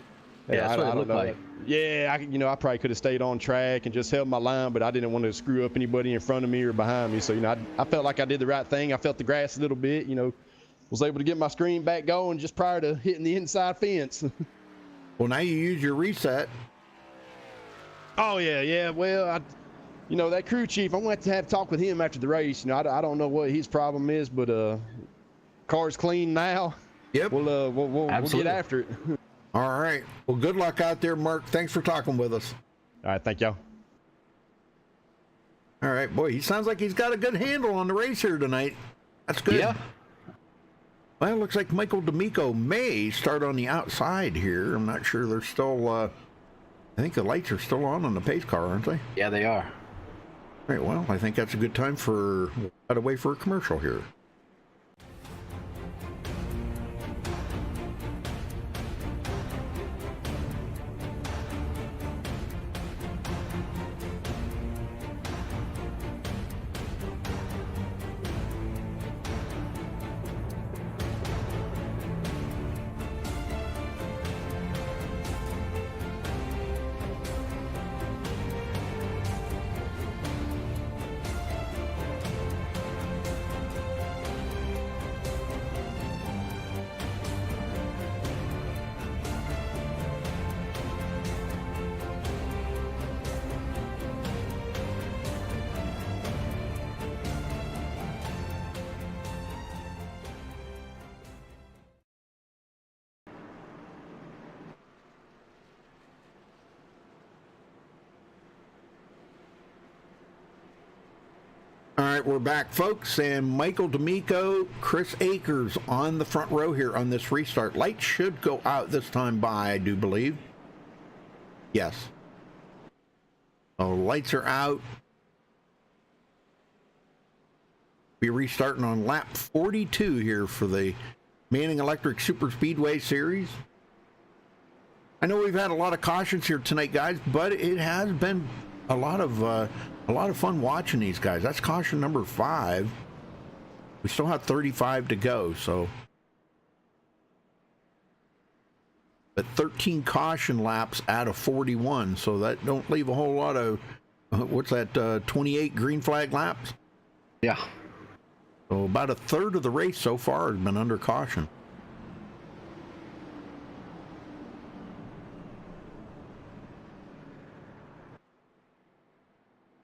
[SPEAKER 2] that's what it looked like.
[SPEAKER 9] Yeah, I probably could have stayed on track and just held my line, but I didn't want to screw up anybody in front of me or behind me. So, I felt like I did the right thing. I felt the grass a little bit, was able to get my screen back going just prior to hitting the inside fence.
[SPEAKER 1] Well, now you use your reset.
[SPEAKER 9] Oh, yeah. Well, that crew chief, I'm going to have to talk with him after the race. I don't know what his problem is, but car's clean now.
[SPEAKER 1] Yep.
[SPEAKER 9] We'll get after it.
[SPEAKER 1] All right. Well, good luck out there, Mark. Thanks for talking with us.
[SPEAKER 9] All right. Thank y'all.
[SPEAKER 1] All right. Boy, he sounds like he's got a good handle on the race here tonight. That's good.
[SPEAKER 2] Yeah.
[SPEAKER 1] Well, it looks like Michael D'Amico may start on the outside here. I'm not sure. They're still, I think the lights are still on the pace car, aren't they?
[SPEAKER 2] Yeah, they are.
[SPEAKER 1] All right. Well, I think that's a good time for cut away for a commercial here. All right, we're back, folks, and Michael D'Amico, Chris Akers on the front row here on this restart. Lights should go out this time by, I do believe. Yes. So lights are out. We're restarting on lap 42 here for the Manning Electric Super Speedway Series. I know we've had a lot of cautions here tonight, guys, but it has been a lot of fun watching these guys. That's caution number 5. We still have 35 to go, so. But 13 caution laps out of 41, so that don't leave a whole lot of, what's that, 28 green flag laps?
[SPEAKER 2] Yeah.
[SPEAKER 1] So about a third of the race so far has been under caution.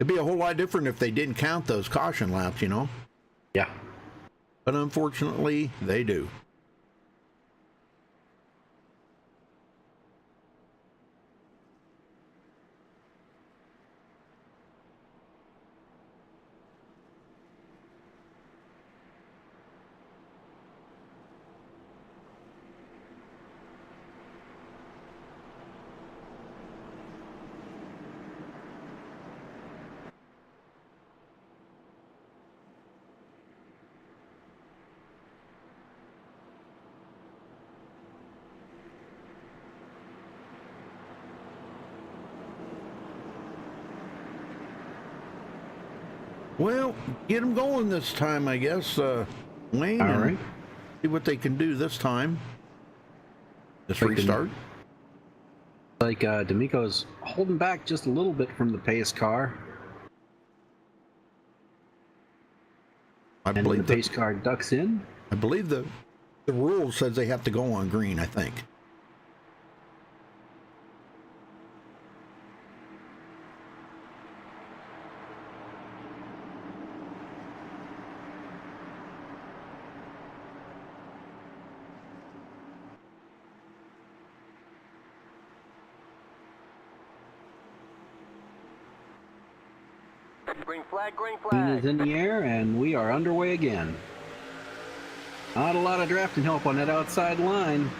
[SPEAKER 1] It'd be a whole lot different if they didn't count those caution laps,
[SPEAKER 2] Yeah.
[SPEAKER 1] But unfortunately, they do. Well, get them going this time, I guess, Wayne.
[SPEAKER 2] All
[SPEAKER 1] and
[SPEAKER 2] right.
[SPEAKER 1] See what they can do this time. This restart.
[SPEAKER 2] Like D'Amico's holding back just a little bit from the pace car.
[SPEAKER 1] I
[SPEAKER 2] And
[SPEAKER 1] believe
[SPEAKER 2] the pace car ducks in.
[SPEAKER 1] I believe the rule says they have to go on green, I think.
[SPEAKER 4] Green flag, green
[SPEAKER 2] Green is
[SPEAKER 4] flag.
[SPEAKER 2] in the air, and we are underway again. Not a lot of drafting help on that outside line.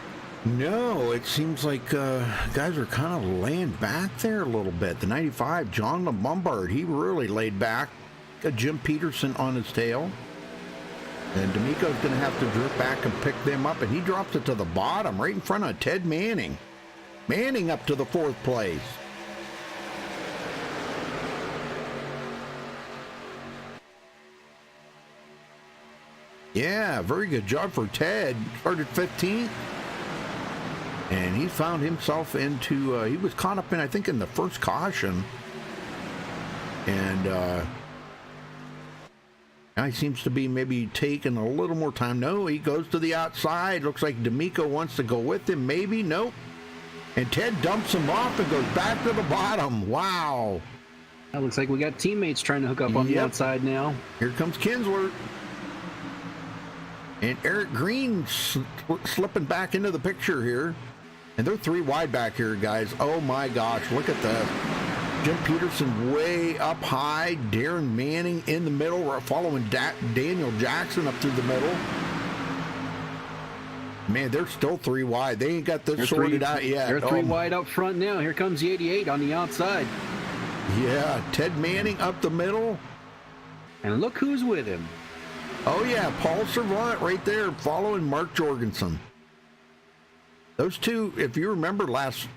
[SPEAKER 1] No, it seems like guys are kind of laying back there a little bit. The 95, John LeBombard, he really laid back. Got Jim Peterson on his tail. And D'Amico's going to have to drift back and pick them up, and he drops it to the bottom, right in front of Ted Manning. Manning up to the 4th place. Yeah, very good job for Ted. Started 15th. And he found himself into, he was caught up in, I think, in the first caution. And now he seems to be maybe taking a little more time. No, he goes to the outside. Looks like D'Amico wants to go with him. Maybe, nope. And Ted dumps him off and goes back to the bottom. Wow.
[SPEAKER 2] That looks like we got teammates trying to hook up on the outside now.
[SPEAKER 1] Here comes Kinsler. And Eric Green slipping back into the picture here. And they're 3 wide back here, guys. Oh my gosh, look at that. Jim Peterson way up high. Darren Manning in the middle. We're following Daniel Jackson up through the middle. Man, they're still 3 wide. They ain't got this sorted out yet.
[SPEAKER 2] They're 3 wide up front now. Here comes the 88 on the outside.
[SPEAKER 1] Yeah, Ted Manning up the middle.
[SPEAKER 2] And look who's with him.
[SPEAKER 1] Oh yeah, Paul Servant right there following Mark Jorgensen. Those two, if you remember last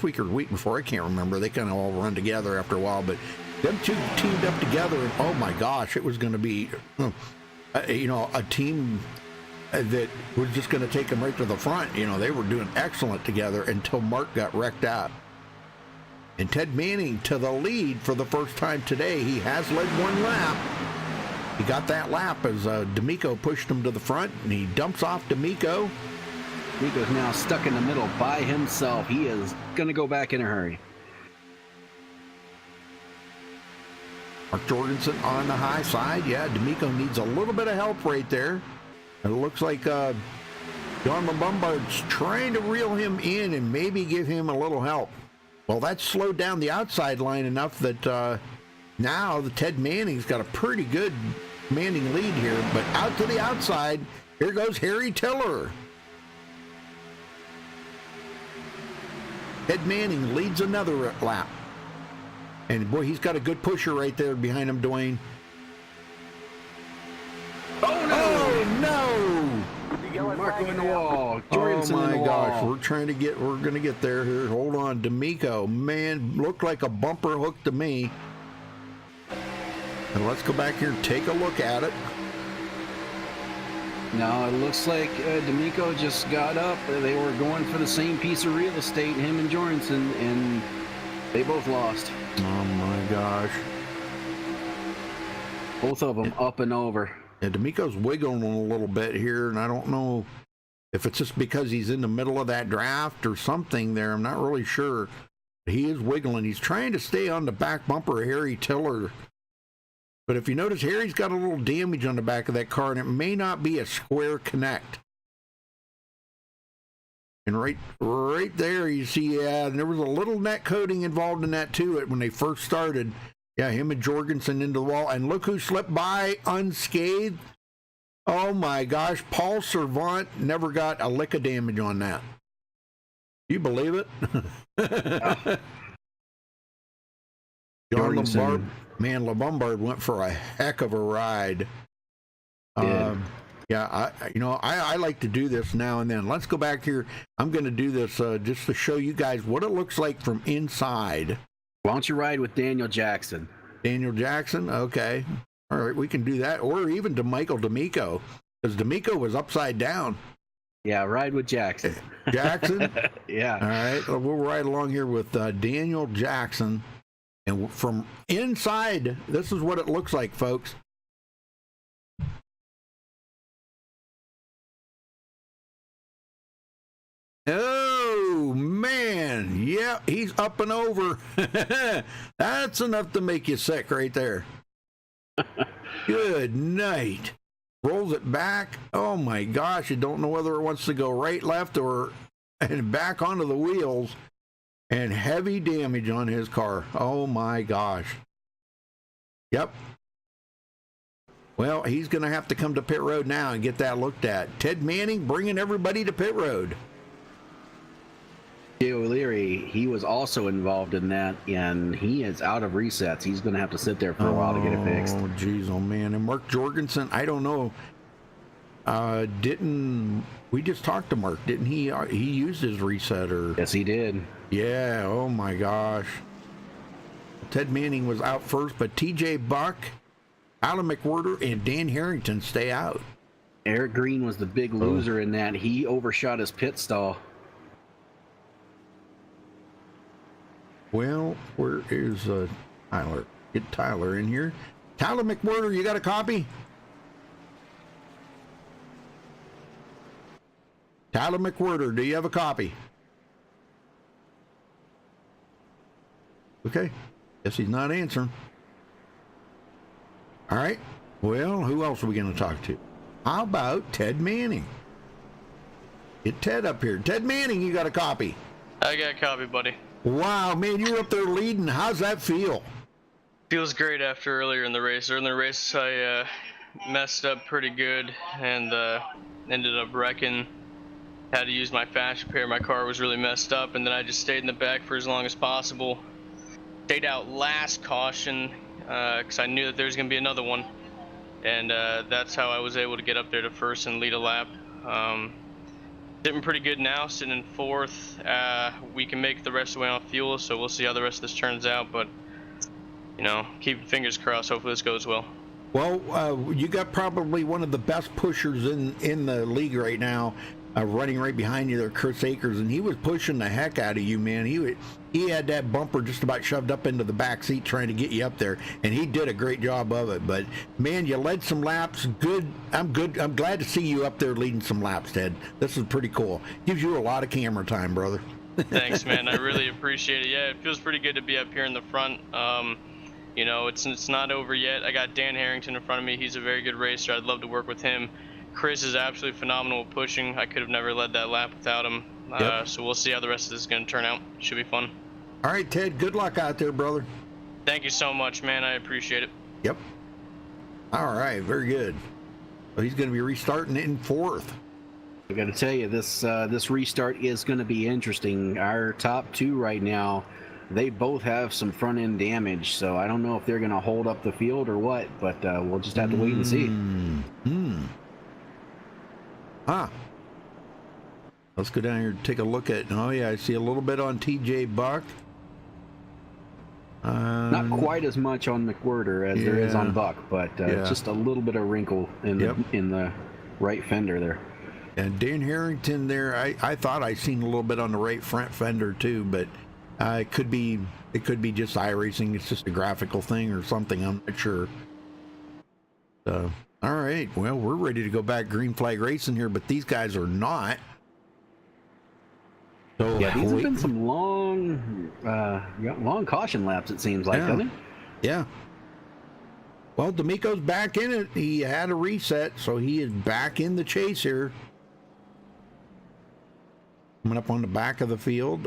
[SPEAKER 1] week or the week before, I can't remember, they kind of all run together after a while, but them two teamed up together, and oh my gosh, it was going to be, a team that was just going to take them right to the front. You know, they were doing excellent together until Mark got wrecked out. And Ted Manning to the lead for the first time today. He has led 1 lap. He got that lap as D'Amico pushed him to the front, and he dumps off D'Amico.
[SPEAKER 2] D'Amico's now stuck in the middle by himself. He is going to go back in a hurry.
[SPEAKER 1] Mark Jorgensen on the high side. Yeah, D'Amico needs a little bit of help right there. It looks like John LeBombard's trying to reel him in and maybe give him a little help. Well, that's slowed down the outside line enough that now the Ted Manning's got a pretty good Manning lead here. But out to the outside, here goes Harry Tiller. Ted Manning leads another lap. And boy, he's got a good pusher right there behind him, Dwayne. Oh no!
[SPEAKER 2] Marco in the wall. Jorgensen
[SPEAKER 1] Oh my
[SPEAKER 2] in the
[SPEAKER 1] gosh,
[SPEAKER 2] wall.
[SPEAKER 1] we're gonna get there here. Hold on, D'Amico. Man, looked like a bumper hook to me. And let's go back here and take a look at it.
[SPEAKER 2] No, it looks like D'Amico just got up. They were going for the same piece of real estate, him and Jorgensen, and they both lost.
[SPEAKER 1] Oh my gosh.
[SPEAKER 2] Both of them up and over.
[SPEAKER 1] Yeah, D'Amico's wiggling a little bit here, and I don't know if it's just because he's in the middle of that draft or something there. I'm not really sure. He is wiggling. He's trying to stay on the back bumper of Harry Tiller. But if you notice, Harry's got a little damage on the back of that car, and it may not be a square connect. And right there, you see, yeah, and there was a little net coating involved in that too when they first started. Yeah, him and Jorgensen into the wall. And look who slipped by unscathed. Oh my gosh, Paul Servant never got a lick of damage on that. You believe it? John LeBombard, man, LeBombard went for a heck of a ride. Yeah, I like to do this now and then. Let's go back here. I'm going to do this just to show you guys what it looks like from inside.
[SPEAKER 2] Why don't you ride with Daniel Jackson?
[SPEAKER 1] Daniel Jackson. Okay. All right, we can do that. Or even to Michael D'Amico, because D'Amico was upside down.
[SPEAKER 2] Yeah, ride with Jackson.
[SPEAKER 1] Jackson?
[SPEAKER 2] Yeah.
[SPEAKER 1] All right, well, we'll ride along here with Daniel Jackson. And from inside, this is what it looks like, folks. Oh, man. Yeah, he's up and over. That's enough to make you sick right there. Good night. Rolls it back. Oh, my gosh. You don't know whether it wants to go right, left, or and back onto the wheels. And heavy damage on his car. Oh, my gosh. Yep. Well, he's going to have to come to pit road now and get that looked at. Ted Manning bringing everybody to pit road.
[SPEAKER 2] Jay O'Leary, he was also involved in that, and he is out of resets. He's going to have to sit there for a while to get it fixed.
[SPEAKER 1] Oh, geez, oh, man. And Mark Jorgensen, I don't know. We just talked to Mark, didn't he? He used his reset, or?
[SPEAKER 2] Yes, he did.
[SPEAKER 1] Yeah, oh, my gosh. Ted Manning was out first, but TJ Buck, Alan McWhirter, and Dan Harrington stay out.
[SPEAKER 2] Eric Green was the big loser in that. He overshot his pit stall.
[SPEAKER 1] Well, where is Tyler? Get Tyler in here. Tyler McWhirter, you got a copy? Tyler McWhirter, do you have a copy? Okay. Guess he's not answering. All right. Well, who else are we going to talk to? How about Ted Manning? Get Ted up here. Ted Manning, you got a copy?
[SPEAKER 10] I got a copy, buddy.
[SPEAKER 1] Wow, man, you were up there leading. How's that feel?
[SPEAKER 10] Feels great after earlier in the race. Earlier in the race, I messed up pretty good and ended up wrecking. Had to use my fast repair. My car was really messed up, and then I just stayed in the back for as long as possible. Stayed out last caution because I knew that there was going to be another one, and that's how I was able to get up there to first and lead a lap. Sitting pretty good now, sitting in fourth. We can make the rest of the way on fuel, so we'll see how the rest of this turns out, but you know, keep fingers crossed. Hopefully this goes well.
[SPEAKER 1] Well, you got probably one of the best pushers in the league right now, running right behind you there, Chris Akers, and he was pushing the heck out of you, man. He had that bumper just about shoved up into the back seat trying to get you up there, and he did a great job of it. But man, you led some laps. Good. I'm glad to see you up there leading some laps, Ted. This is pretty cool. Gives you a lot of camera time, brother.
[SPEAKER 10] Thanks, man. I really appreciate it. Yeah, it feels pretty good to be up here in the front. You know, it's not over yet. I got Dan Harrington in front of me. He's a very good racer. I'd love to work with him. Chris is absolutely phenomenal at pushing. I could have never led that lap without him.
[SPEAKER 1] Yep.
[SPEAKER 10] So we'll see how the rest of this is going to turn out. Should be fun.
[SPEAKER 1] All right, Ted, good luck out there, brother.
[SPEAKER 10] Thank you so much, man. I appreciate it.
[SPEAKER 1] Yep. All right, very good. Well, he's going to be restarting in fourth.
[SPEAKER 2] I got to tell you, this restart is going to be interesting. Our top two right now, they both have some front end damage, so I don't know if they're going to hold up the field or what, but we'll just have to wait and see.
[SPEAKER 1] Let's go down here and take a look at. Oh yeah, I see a little bit on TJ Buck.
[SPEAKER 2] Not quite as much on McWhirter as there is on Buck, but just a little bit of wrinkle in the right fender there.
[SPEAKER 1] And Dan Harrington there, I thought I seen a little bit on the right front fender too, but it could be just iRacing. It's just a graphical thing or something. I'm not sure. So, all right, well, we're ready to go back green flag racing here, but these guys are not. So
[SPEAKER 2] yeah, these have been some long caution laps, it seems like, doesn't it?
[SPEAKER 1] Yeah. Well, D'Amico's back in it. He had a reset, so he is back in the chase here. Coming up on the back of the field,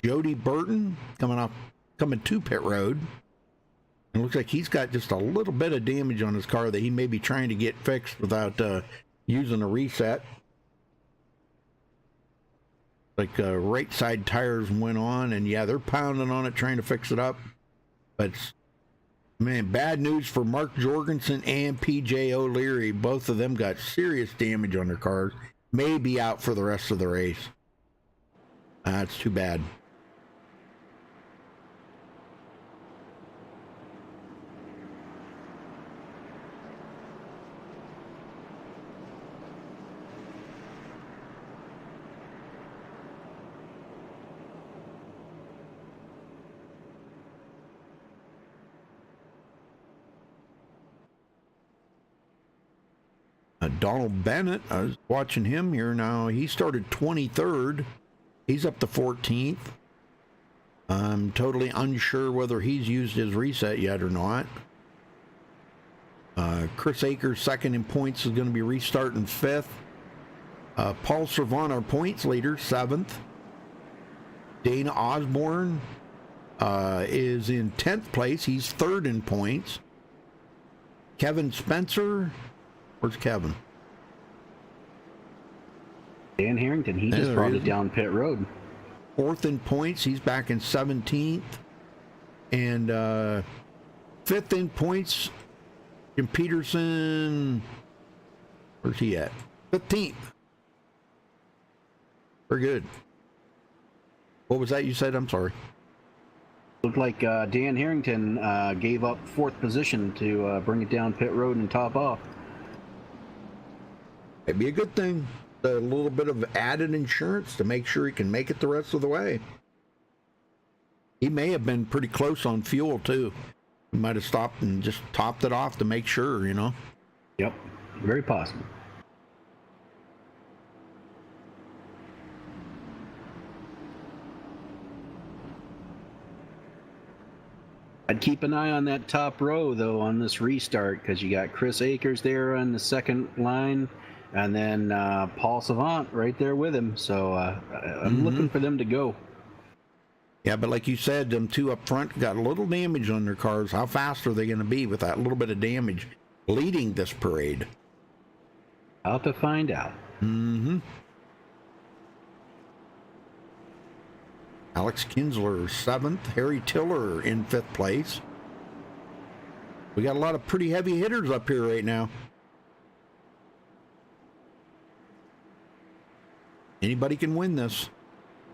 [SPEAKER 1] Jody Burton coming to pit road. It looks like he's got just a little bit of damage on his car that he may be trying to get fixed without using a reset. Like right side tires went on, and yeah, they're pounding on it trying to fix it up. But man, bad news for Mark Jorgensen and PJ O'Leary. Both of them got serious damage on their cars. May be out for the rest of the race. That's too bad. Donald Bennett, I was watching him here now. He started 23rd. He's up to 14th. I'm totally unsure whether he's used his reset yet or not. Chris Akers, second in points, is going to be restarting 5th. Paul Servant, our points leader, 7th. Dana Osborne is in 10th place. He's 3rd in points. Kevin Spencer, where's Kevin?
[SPEAKER 2] Dan Harrington, he just brought it down pit road.
[SPEAKER 1] 4th in points, he's back in 17th. And 5th in points, Jim Peterson, where's he at? 15th. Very good. What was that you said? I'm sorry.
[SPEAKER 2] Looked like Dan Harrington gave up 4th position to bring it down pit road and top off.
[SPEAKER 1] It'd be a good thing. A little bit of added insurance to make sure he can make it the rest of the way. He may have been pretty close on fuel too. He might have stopped and just topped it off to make sure, you know.
[SPEAKER 2] Yep, very possible. I'd keep an eye on that top row, though, on this restart, because you got Chris Akers there on the second line, and then Paul Savant right there with him. So I'm looking for them to go.
[SPEAKER 1] Yeah, but like you said, them two up front got a little damage on their cars. How fast are they going to be with that little bit of damage leading this parade?
[SPEAKER 2] I'll have to find out.
[SPEAKER 1] Mm-hmm. Alex Kinsler, 7th. Harry Tiller in 5th place. We got a lot of pretty heavy hitters up here right now. Anybody can win this.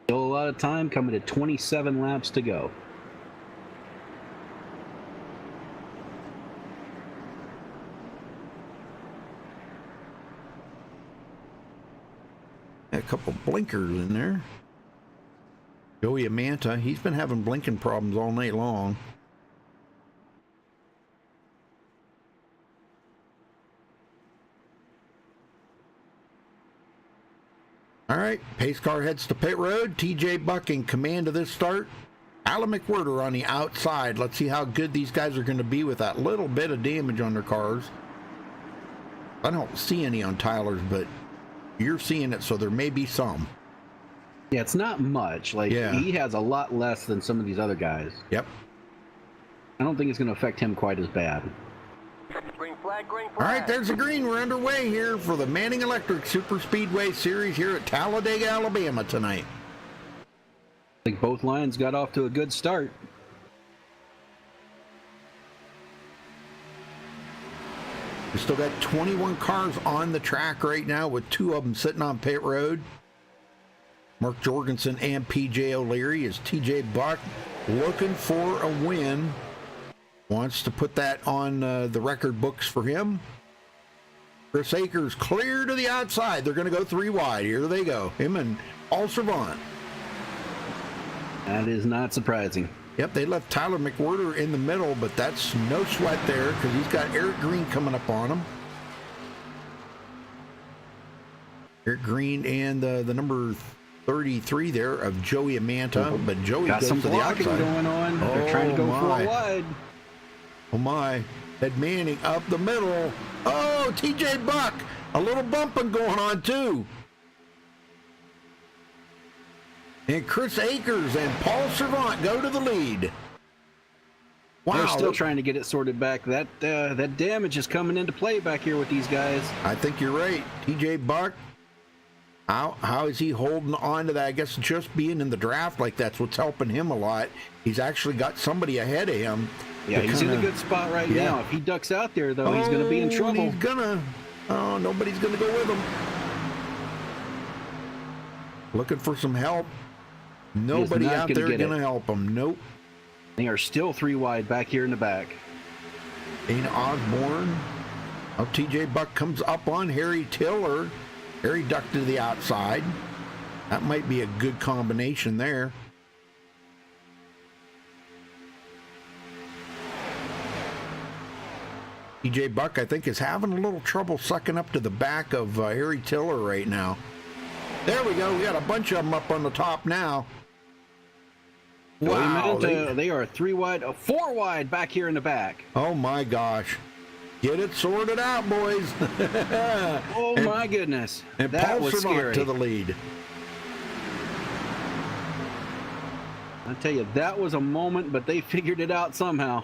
[SPEAKER 2] Still a lot of time, coming to 27 laps to go.
[SPEAKER 1] A couple blinkers in there. Joey Amanta, he's been having blinking problems all night long. All right, pace car heads to pit road. TJ Buck in command of this start. Alan McWhirter on the outside. Let's see how good these guys are going to be with that little bit of damage on their cars. I don't see any on Tyler's, but you're seeing it, so there may be some.
[SPEAKER 2] Yeah, it's not much. Like, he has a lot less than some of these other guys.
[SPEAKER 1] Yep.
[SPEAKER 2] I don't think it's going to affect him quite as bad.
[SPEAKER 4] Green flag, green flag.
[SPEAKER 1] All right, there's the green. We're underway here for the Manning Electric Super Speedway Series here at Talladega, Alabama tonight.
[SPEAKER 2] I think both lines got off to a good start.
[SPEAKER 1] We still got 21 cars on the track right now with 2 of them sitting on pit road. Mark Jorgensen and PJ O'Leary. Is TJ Buck looking for a win? Wants to put that on the record books for him. Chris Akers clear to the outside. They're going to go 3 wide. Here they go. Him and Paul Servant.
[SPEAKER 2] That is not surprising.
[SPEAKER 1] Yep, they left Tyler McWhirter in the middle, but that's no sweat there because he's got Eric Green coming up on him. Eric Green and the number 33 there of Joey Amanta, but Joey
[SPEAKER 2] got
[SPEAKER 1] goes
[SPEAKER 2] some
[SPEAKER 1] to the
[SPEAKER 2] blocking
[SPEAKER 1] outside.
[SPEAKER 2] going on. They're trying to go for a wide.
[SPEAKER 1] Oh my. Ed Manning up the middle. Oh, TJ Buck. A little bumping going on too. And Chris Akers and Paul Servant go to the lead. Wow.
[SPEAKER 2] They're still trying to get it sorted back. That damage is coming into play back here with these guys.
[SPEAKER 1] I think you're right. TJ Buck. How is he holding on to that? I guess just being in the draft like that's what's helping him a lot. He's actually got somebody ahead of him.
[SPEAKER 2] Yeah, he's in a good spot right now. If he ducks out there, though, he's going to be in trouble.
[SPEAKER 1] Nobody's going to go with him. Looking for some help. Nobody out there going to help him. Nope.
[SPEAKER 2] They are still 3 wide back here in the back.
[SPEAKER 1] Dana Osborne. Oh, TJ Buck comes up on Harry Tiller. Harry ducked to the outside. That might be a good combination there. TJ Buck, I think, is having a little trouble sucking up to the back of Harry Tiller right now. There we go. We got a bunch of them up on the top now. Wow.
[SPEAKER 2] They are 3 wide, 4 wide back here in the back.
[SPEAKER 1] Oh, my gosh. Get it sorted out, boys.
[SPEAKER 2] Oh, my goodness.
[SPEAKER 1] And
[SPEAKER 2] that
[SPEAKER 1] Paul
[SPEAKER 2] was
[SPEAKER 1] Servant
[SPEAKER 2] scary.
[SPEAKER 1] to the lead.
[SPEAKER 2] I tell you, that was a moment, but they figured it out somehow.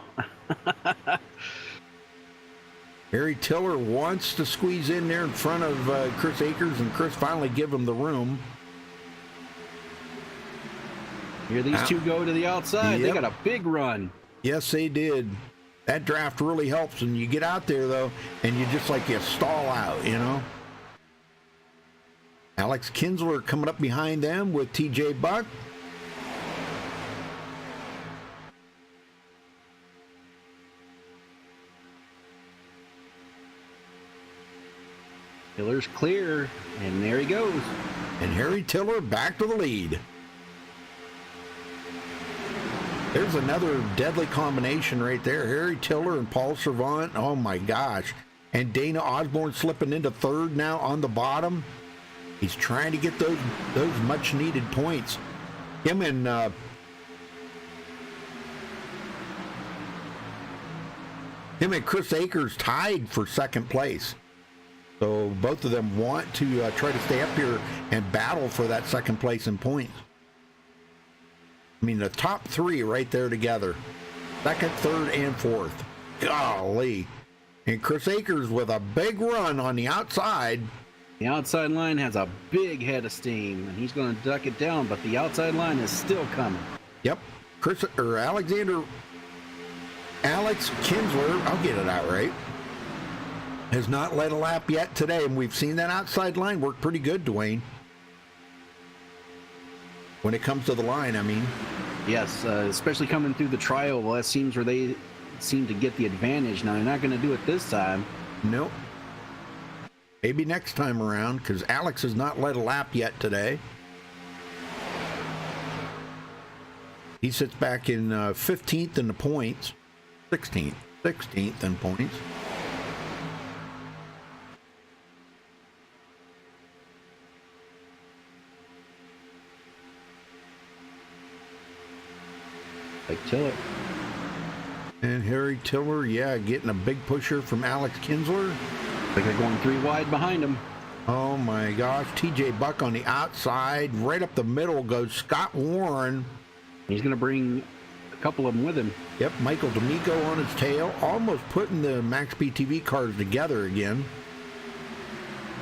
[SPEAKER 1] Harry Tiller wants to squeeze in there in front of Chris Akers, and Chris finally give him the room.
[SPEAKER 2] Here these two go to the outside.
[SPEAKER 1] Yep.
[SPEAKER 2] They got a big run.
[SPEAKER 1] Yes, they did. That draft really helps when you get out there, though, and you just like you stall out, you know. Alex Kinsler coming up behind them with TJ Buck.
[SPEAKER 2] Tiller's clear, and there he goes.
[SPEAKER 1] And Harry Tiller back to the lead. There's another deadly combination right there. Harry Tiller and Paul Servant. Oh, my gosh. And Dana Osborne slipping into third now on the bottom. He's trying to get those much-needed points. Him and Chris Akers tied for second place. So both of them want to try to stay up here and battle for that second place in points. I mean, the top 3 right there together. Second, third, and fourth. Golly. And Chris Akers with a big run on the outside.
[SPEAKER 2] The outside line has a big head of steam, and he's going to duck it down, but the outside line is still coming.
[SPEAKER 1] Yep. Alex Kinsler, I'll get it out right, has not led a lap yet today, and we've seen that outside line work pretty good, Dwayne. When it comes to the line, I mean.
[SPEAKER 2] Yes, especially coming through the trial. Well, that seems where they seem to get the advantage. Now, they're not going to do it this time.
[SPEAKER 1] Nope. Maybe next time around, because Alex has not led a lap yet today. He sits back in 15th in the points. 16th in points.
[SPEAKER 2] Like Tiller.
[SPEAKER 1] And Harry Tiller, yeah, getting a big pusher from Alex Kinsler.
[SPEAKER 2] Like they're going 3 wide behind him.
[SPEAKER 1] Oh my gosh. TJ Buck on the outside. Right up the middle goes Scott Warren.
[SPEAKER 2] He's going to bring a couple of them with him.
[SPEAKER 1] Yep, Michael D'Amico on his tail. Almost putting the MaxSpeedTV cars together again.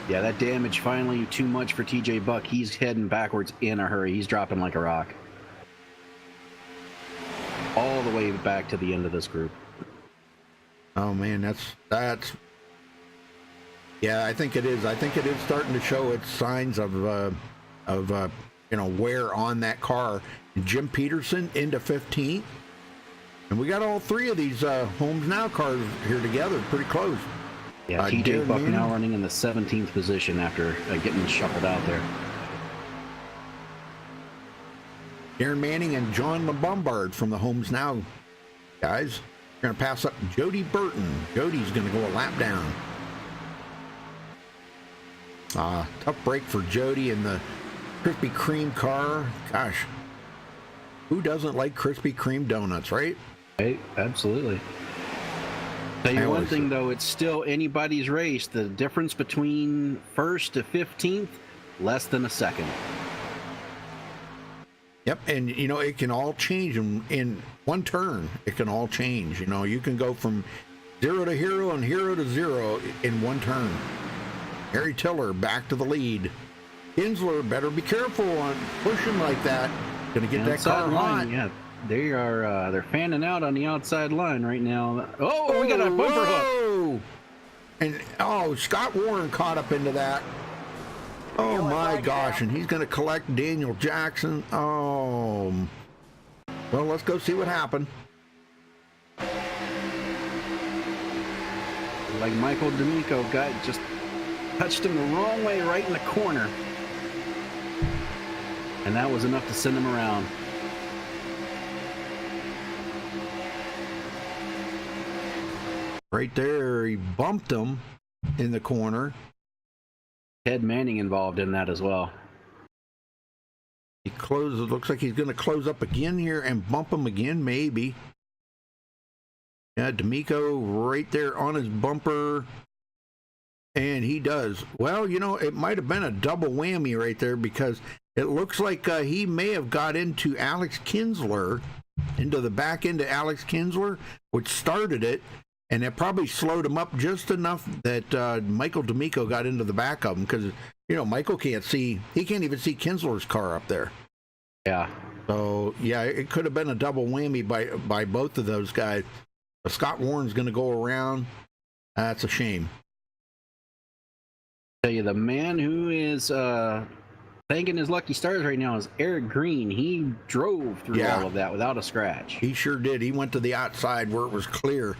[SPEAKER 2] Yeah, that damage finally too much for TJ Buck. He's heading backwards in a hurry. He's dropping like a rock. All the way back to the end of this group.
[SPEAKER 1] Oh man, that's yeah, I think it is. I think it is starting to show its signs of wear on that car. Jim Peterson into 15th, and we got all 3 of these Homes Now cars here together, pretty close.
[SPEAKER 2] Yeah, TJ Buck now running in the 17th position after getting shuffled out there.
[SPEAKER 1] Darren Manning and John LeBombard from the Homes Now guys. We're going to pass up Jody Burton. Jody's going to go a lap down. Tough break for Jody in the Krispy Kreme car. Gosh, who doesn't like Krispy Kreme donuts, right?
[SPEAKER 2] Right, absolutely. Tell you one thing, though, it's still anybody's race. The difference between 1st to 15th, less than a second.
[SPEAKER 1] Yep, and it can all change in one turn. It can all change. You can go from 0 to hero and hero to 0 in one turn. Harry Tiller back to the lead. Kinsler better be careful on pushing like that. Gonna get that car hot.
[SPEAKER 2] Yeah, they are. They're fanning out on the outside line right now. Oh, we got a bumper hook.
[SPEAKER 1] And Scott Warren caught up into that. Oh my gosh, and he's going to collect Daniel Jackson. Oh, well, let's go see what happened.
[SPEAKER 2] Like Michael D'Amico just touched him the wrong way right in the corner. And that was enough to send him around.
[SPEAKER 1] right there. He bumped him in the corner.
[SPEAKER 2] Ted Manning involved in that as well.
[SPEAKER 1] He closes. Looks like he's going to close up again here and bump him again, maybe. Yeah, D'Amico right there on his bumper. And he does. Well, you know, it might have been a double whammy right there because it looks like he may have got into Alex Kinsler, into the back end of Alex Kinsler, which started it. And it probably slowed him up just enough that Michael D'Amico got into the back of him because, you know, Michael can't see. He can't even see Kinsler's car up there.
[SPEAKER 2] Yeah.
[SPEAKER 1] So, yeah, it could have been a double whammy by both of those guys. Scott Warren's going to go around. That's a shame.
[SPEAKER 2] Tell you, the man who is thanking his lucky stars right now is Eric Green. He drove through all of that without a scratch.
[SPEAKER 1] He sure did. He went to the outside where it was clear.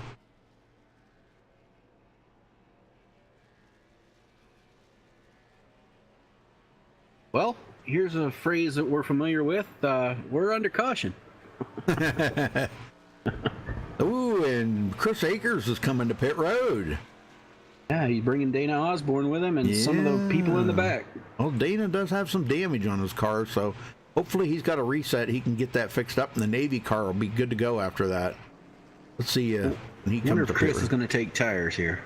[SPEAKER 2] Well, here's a phrase that we're familiar with. We're under caution.
[SPEAKER 1] Ooh, and Chris Akers is coming to pit road.
[SPEAKER 2] Yeah, he's bringing Dana Osborne with him and some of the people in the back.
[SPEAKER 1] Well, Dana does have some damage on his car, so hopefully he's got a reset. He can get that fixed up, and the Navy car will be good to go after that. Let's see when he comes to pit road.
[SPEAKER 2] I wonder if Chris is going to take tires here.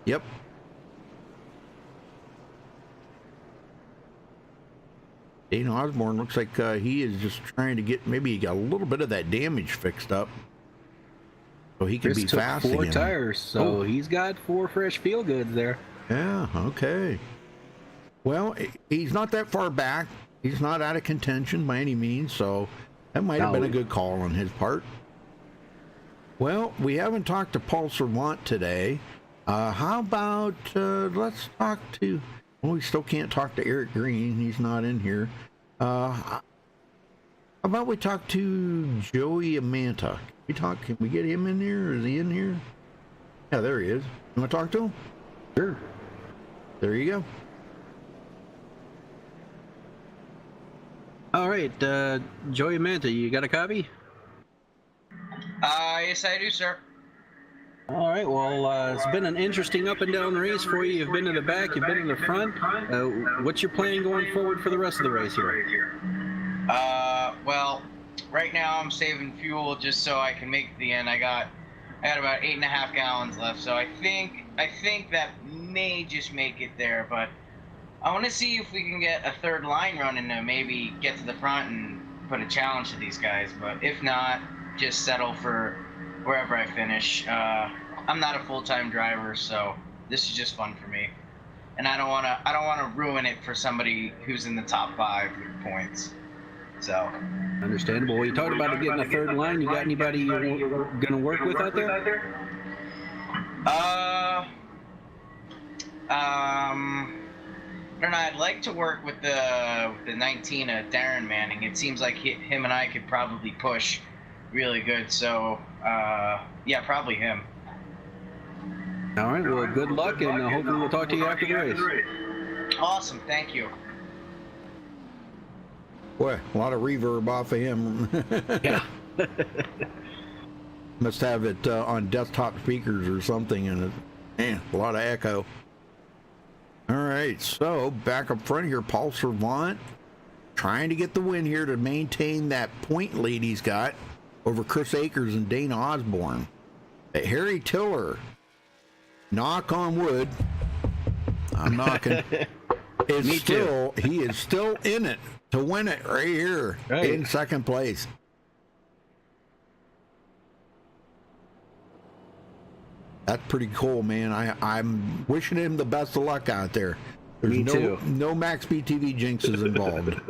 [SPEAKER 1] Yep. Dana Osborne looks like he is just trying to get, maybe he got a little bit of that damage fixed up. So he can
[SPEAKER 2] Chris
[SPEAKER 1] be
[SPEAKER 2] took
[SPEAKER 1] fast
[SPEAKER 2] four
[SPEAKER 1] again.
[SPEAKER 2] tires, so he's got 4 fresh feel goods there.
[SPEAKER 1] Yeah, okay. Well, he's not that far back. He's not out of contention by any means, so that might have been a good call on his part. Well, we haven't talked to Paul Servant today. How about let's talk to, well, we still can't talk to Eric Green. He's not in here. How about we talk to Joey Amanta? Can we get him in here? Is he in here? Yeah, there he is. You want to talk to him?
[SPEAKER 2] Sure.
[SPEAKER 1] There you go.
[SPEAKER 2] All right, Joey Amanta, you got a copy?
[SPEAKER 11] Yes, I do, sir.
[SPEAKER 2] All right, well, it's been an interesting up and down race for you. You've been to the back, you've been to the front. What's your plan going forward for the rest of the race here?
[SPEAKER 11] Well, right now I'm saving fuel just so I can make it to the end. I got about 8.5 gallons left, so I think that may just make it there, but I want to see if we can get a third line running to maybe get to the front and put a challenge to these guys, but if not, just settle for wherever I finish. I'm not a full-time driver, so this is just fun for me, and I don't want to ruin it for somebody who's in the top 5 with points. So
[SPEAKER 2] understandable. Well, you talked about getting a third line. You got anybody you're gonna work with out there?
[SPEAKER 11] I don't know. I'd like to work with the 19 Darren Manning. It seems like him and I could probably push really good. So yeah, probably him.
[SPEAKER 2] All right. Well, good luck, and hopefully we'll talk to you after the race.
[SPEAKER 11] Awesome. Thank you.
[SPEAKER 1] Boy, a lot of reverb off of him.
[SPEAKER 2] Yeah.
[SPEAKER 1] Must have it on desktop speakers or something, and a lot of echo. All right, so back up front here, Paul Servant trying to get the win here to maintain that point lead he's got over Chris Akers and Dana Osborne. Harry Tiller, knock on wood, I'm knocking, he is still in it to win it right here in second place. That's pretty cool, man. I'm wishing him the best of luck out there. There's no MaxSpeedTV jinxes involved.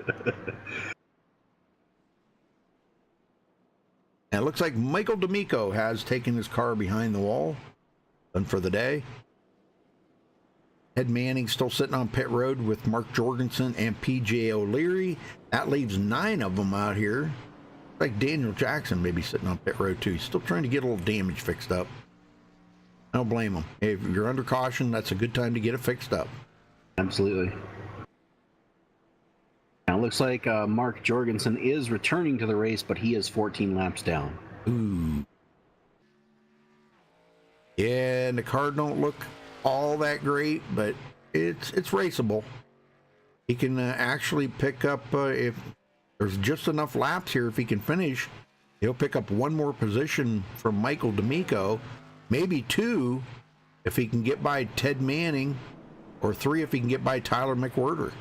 [SPEAKER 1] And it looks like Michael D'Amico has taken his car behind the wall. Done for the day. Ed Manning still sitting on pit road with Mark Jorgensen and PJ O'Leary. That leaves 9 of them out here. Like Daniel Jackson maybe sitting on pit road too. He's still trying to get a little damage fixed up. I don't blame him. If you're under caution, that's a good time to get it fixed up.
[SPEAKER 2] Absolutely. Now it looks like Mark Jorgensen is returning to the race, but he is 14 laps down.
[SPEAKER 1] Ooh. Yeah, and the car don't look all that great, but it's raceable. He can actually pick up, if there's just enough laps here, if he can finish, he'll pick up one more position from Michael D'Amico, maybe 2 if he can get by Ted Manning, or 3 if he can get by Tyler McWhirter.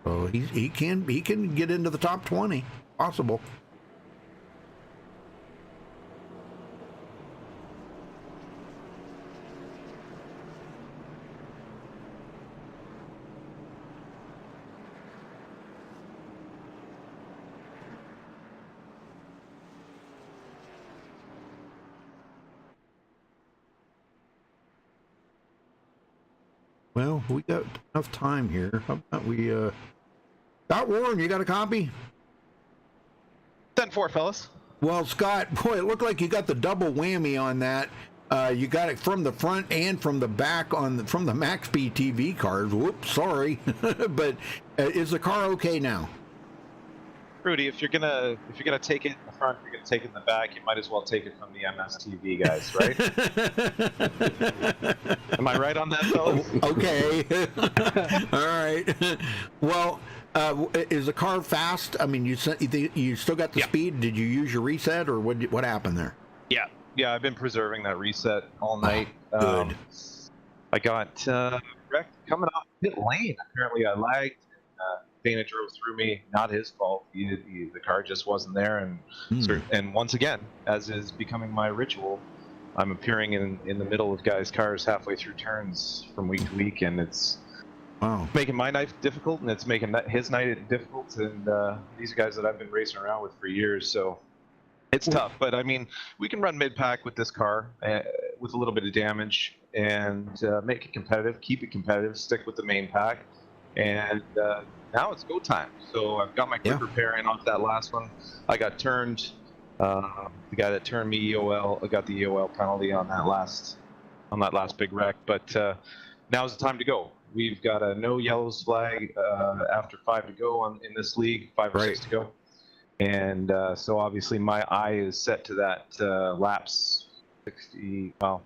[SPEAKER 1] So he can get into the top 20, possible. Well, we got enough time here. How about we, Scott Warren, you got a copy?
[SPEAKER 12] 10-4, fellas.
[SPEAKER 1] Well, Scott, boy, it looked like you got the double whammy on that. You got it from the front and from the back from the MaxSpeedTV cars. Whoops, sorry. But is the car okay now?
[SPEAKER 12] Rudy, if you're gonna take it in the front, you're gonna take it in the back, you might as well take it from the MSTV guys, right? Am I right on that, fellas?
[SPEAKER 1] Okay. All right. Well, is the car fast? I mean, you still got the speed. Did you use your reset, or what happened there?
[SPEAKER 12] Yeah, I've been preserving that reset all night.
[SPEAKER 1] Good.
[SPEAKER 12] I got wrecked coming off pit lane. Apparently, I lagged. Dana drove through me. Not his fault. The car just wasn't there. And once again, as is becoming my ritual, I'm appearing in the middle of guys' cars halfway through turns from week to week, and it's making my night difficult, and it's making his night difficult. And these are guys that I've been racing around with for years, so it's tough. But I mean, we can run mid-pack with this car with a little bit of damage and make it competitive, keep it competitive, stick with the main pack, and now it's go time. So I've got my quick repair in off that last one. I got turned. The guy that turned me EOL, I got the EOL penalty on that last big wreck. But now's the time to go. We've got a no yellows flag after 5 to go in this league, 5 or 6 to go. And so obviously my eye is set to that laps 60. Well,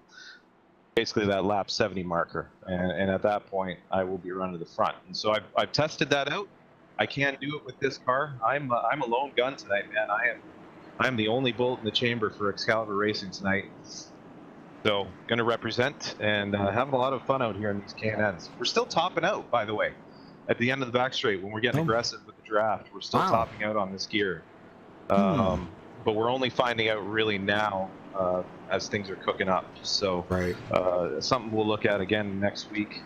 [SPEAKER 12] basically that lap 70 marker, and at that point I will be running to the front. And so I've tested that out. I can't do it with this car. I'm a lone gun tonight, man. I am the only bullet in the chamber for Excalibur Racing tonight. So gonna represent and having a lot of fun out here in these K&Ns. We're still topping out, by the way, at the end of the back straight when we're getting aggressive with the draft. We're still topping out on this gear, but we're only finding out really now as things are cooking up. So something we'll look at again next week.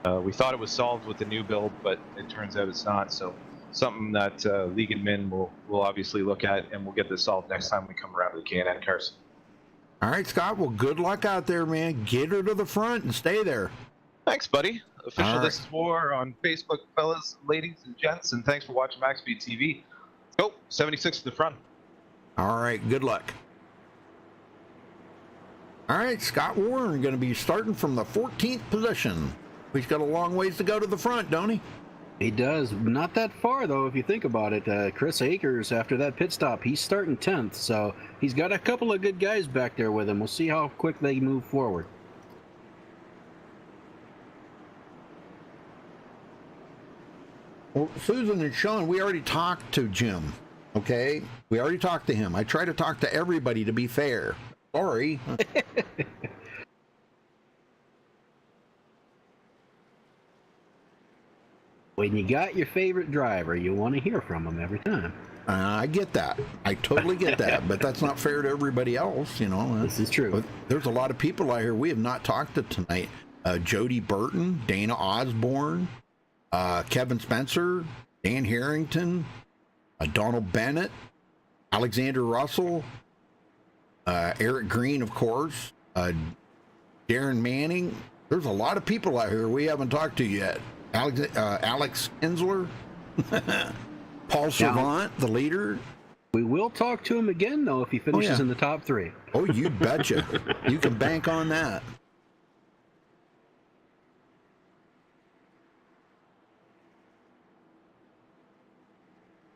[SPEAKER 12] We thought it was solved with the new build, but it turns out it's not. So something that League Admin will obviously look at, and we'll get this solved next time we come around to the K&N cars.
[SPEAKER 1] All right, Scott. Well, good luck out there, man. Get her to the front and stay there.
[SPEAKER 12] Thanks, buddy. Official
[SPEAKER 1] All right.
[SPEAKER 12] This is War on Facebook, fellas, ladies, and gents, and thanks for watching MaxSpeedTV. Go 76 to the front.
[SPEAKER 1] All right. Good luck. All right, Scott Warren going to be starting from the 14th position. He's got a long ways to go to the front, don't he?
[SPEAKER 2] He does. Not that far, though, if you think about it. Chris Akers, after that pit stop, he's starting 10th, so he's got a couple of good guys back there with him. We'll see how quick they move forward.
[SPEAKER 1] Well, Susan and Sean, we already talked to Jim, okay? We already talked to him. I try to talk to everybody to be fair. Sorry.
[SPEAKER 2] When you got your favorite driver, you want to hear from him every time.
[SPEAKER 1] I get that. I totally get that, but that's not fair to everybody else, you know.
[SPEAKER 2] This is true.
[SPEAKER 1] There's a lot of people out here we have not talked to tonight. Jody Burton, Dana Osborne, Kevin Spencer, Dan Harrington, Donald Bennett, Alexander Russell, Eric Green, of course, Darren Manning. There's a lot of people out here we haven't talked to yet. Alex Hensler, Paul Servant, the leader.
[SPEAKER 2] We will talk to him again, though, if he finishes in the top 3.
[SPEAKER 1] Oh, you betcha. You can bank on that.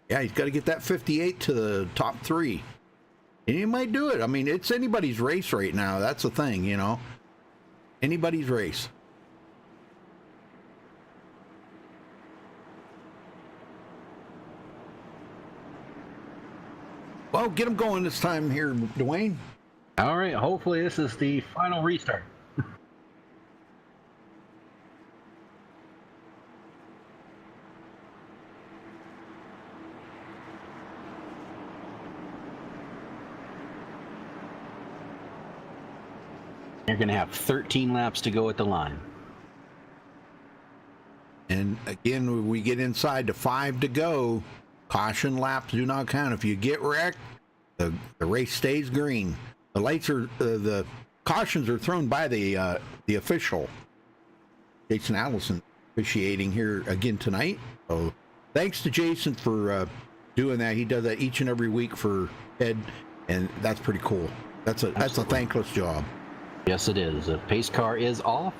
[SPEAKER 1] Yeah, he's got to get that 58 to the top 3. And he might do it. I mean, it's anybody's race right now. That's the thing, you know. Anybody's race. Well, get him going this time here, Dwayne.
[SPEAKER 2] All right, hopefully this is the final restart. You're going to have 13 laps to go at the line.
[SPEAKER 1] And again, when we get inside to 5 to go, caution laps do not count. If you get wrecked, the race stays green. The lights are the cautions are thrown by the official, Jason Allison, officiating here again tonight. So thanks to Jason for doing that. He does that each and every week for Ed, and that's pretty cool. That's a thankless job.
[SPEAKER 2] Yes, it is. The pace car is off.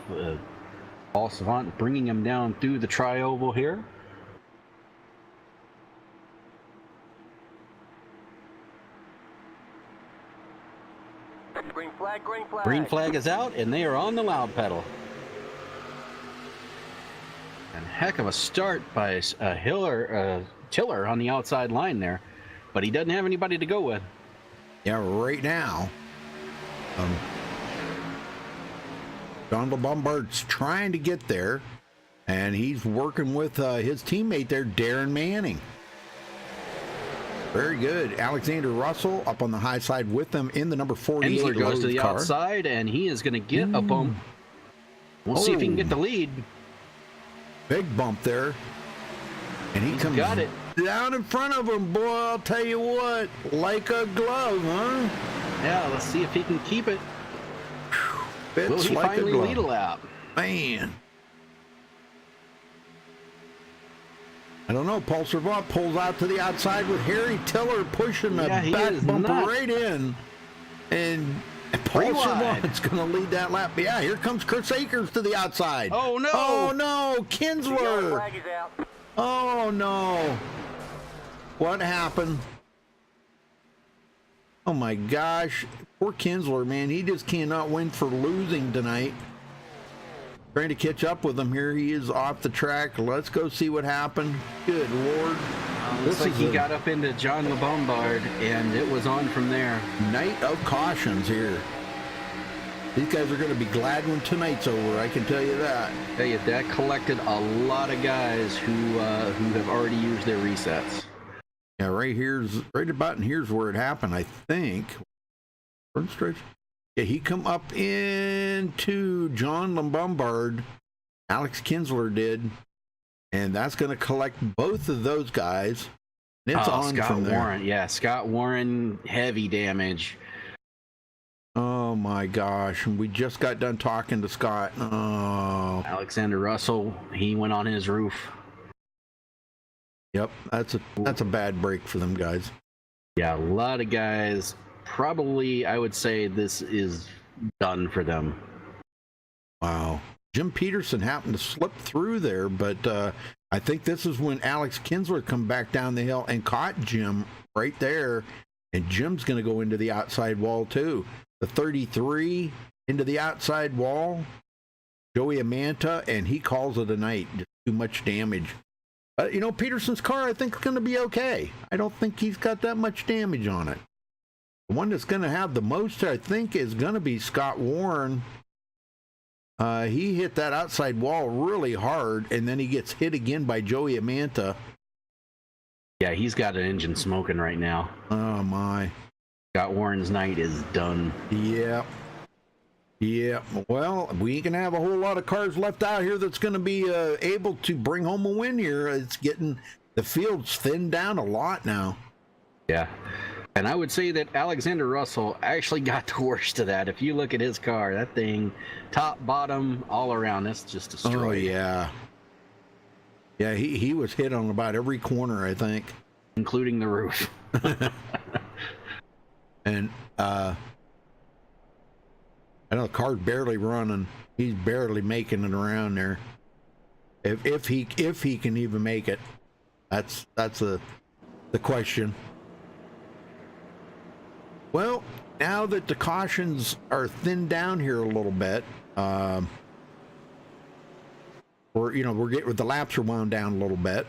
[SPEAKER 2] Paul Savant bringing him down through the tri-oval here.
[SPEAKER 4] Green flag, green flag.
[SPEAKER 2] Green flag is out, and they are on the loud pedal. And heck of a start by Tiller on the outside line there, but he doesn't have anybody to go with.
[SPEAKER 1] Yeah, right now. John LeBombard's trying to get there, and he's working with his teammate there, Darren Manning. Very good. Alexander Russell up on the high side with them in the number 48
[SPEAKER 2] Hensler goes to the
[SPEAKER 1] car.
[SPEAKER 2] outside, and he is going to get a bump. We'll see if he can get the lead.
[SPEAKER 1] Big bump there. And he comes
[SPEAKER 2] got it
[SPEAKER 1] down in front of him. Boy, I'll tell you what, like a glove, huh?
[SPEAKER 2] Yeah, let's see if he can keep it.
[SPEAKER 1] Fits
[SPEAKER 2] Will he
[SPEAKER 1] like
[SPEAKER 2] finally
[SPEAKER 1] a glove.
[SPEAKER 2] lead a lap?
[SPEAKER 1] Man. I don't know. Paul Servant pulls out to the outside with Harry Tiller pushing the back bumper right in. And Paul Servant's going to lead that lap. Yeah, here comes Chris Akers to the outside.
[SPEAKER 2] Oh, no.
[SPEAKER 1] Oh, no. Kinsler. Oh, no. What happened? Oh, my gosh. Poor Kinsler, man. He just cannot win for losing tonight. Trying to catch up with him here. He is off the track. Let's go see what happened. Good Lord.
[SPEAKER 2] Looks like he got up into John LeBombard, and it was on from there.
[SPEAKER 1] Night of cautions here. These guys are going to be glad when tonight's over, I can tell you that.
[SPEAKER 2] Tell you, that collected a lot of guys who have already used their resets.
[SPEAKER 1] Yeah, right about in here's where it happened, I think. Front stretch. Yeah, he come up into John LeBombard. Alex Kinsler did. And that's going to collect both of those guys. And it's on
[SPEAKER 2] Scott
[SPEAKER 1] from there.
[SPEAKER 2] Warren. Yeah, Scott Warren, heavy damage.
[SPEAKER 1] Oh, my gosh. And we just got done talking to Scott. Oh.
[SPEAKER 2] Alexander Russell, he went on his roof.
[SPEAKER 1] Yep, that's a bad break for them guys.
[SPEAKER 2] Yeah, a lot of guys. Probably, I would say this is done for them.
[SPEAKER 1] Wow. Jim Peterson happened to slip through there, but I think this is when Alex Kinsler come back down the hill and caught Jim right there. And Jim's going to go into the outside wall, too. The 33 into the outside wall. Joey Amanta, and he calls it a night. Just too much damage. Peterson's car, I think, is going to be okay. I don't think he's got that much damage on it. The one that's going to have the most, I think, is going to be Scott Warren. He hit that outside wall really hard, and then he gets hit again by Joey Amanta.
[SPEAKER 2] Yeah, he's got an engine smoking right now.
[SPEAKER 1] Oh, my.
[SPEAKER 2] Scott Warren's night is done.
[SPEAKER 1] Yeah. Yeah. Well, we ain't going to have a whole lot of cars left out here that's going to be able to bring home a win here. It's getting, the field's thinned down a lot now.
[SPEAKER 2] Yeah. And I would say that Alexander Russell actually got the worst of that. If you look at his car, that thing, top, bottom, all around, that's just destroyed.
[SPEAKER 1] Oh, yeah. Yeah, he was hit on about every corner, I think.
[SPEAKER 2] Including the roof.
[SPEAKER 1] And, I know the car's barely running. He's barely making it around there. If he can even make it. That's a the question. Well, now that the cautions are thinned down here a little bit, we're getting the laps are wound down a little bit.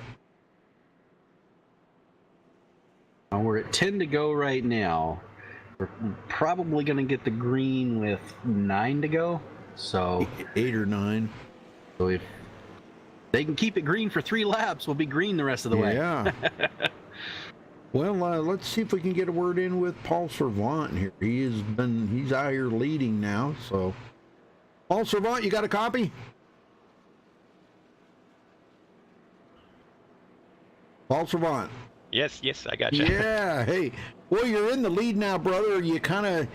[SPEAKER 2] We're at 10 to go right now. We're probably going to get the green with 9 to go. So
[SPEAKER 1] 8 or 9.
[SPEAKER 2] So if they can keep it green for 3 laps, we'll be green the rest of the way.
[SPEAKER 1] Yeah. Well, let's see if we can get a word in with Paul Servant here. He's out here leading now. So, Paul Servant, you got a copy? Paul Servant.
[SPEAKER 13] Yes, I got you.
[SPEAKER 1] Yeah. Hey, well, you're in the lead now, brother. You kind of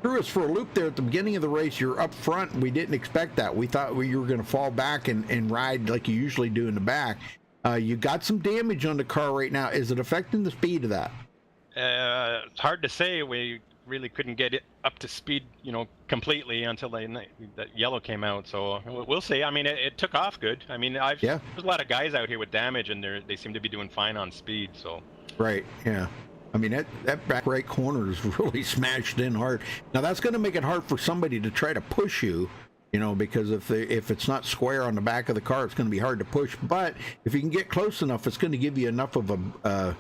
[SPEAKER 1] threw us for a loop there at the beginning of the race. You're up front. We didn't expect that. We thought you were going to fall back and ride like you usually do in the back. You got some damage on the car right now. Is it affecting the speed of that?
[SPEAKER 13] It's hard to say. We really couldn't get it up to speed, completely until that yellow came out. So we'll see. I mean, it took off good. I mean, there's a lot of guys out here with damage, and they seem to be doing fine on speed. So. Right.
[SPEAKER 1] Yeah. I mean, that back right corner is really smashed in hard. Now that's going to make it hard for somebody to try to push you. Because if it's not square on the back of the car, it's going to be hard to push. But if you can get close enough, it's going to give you enough of a,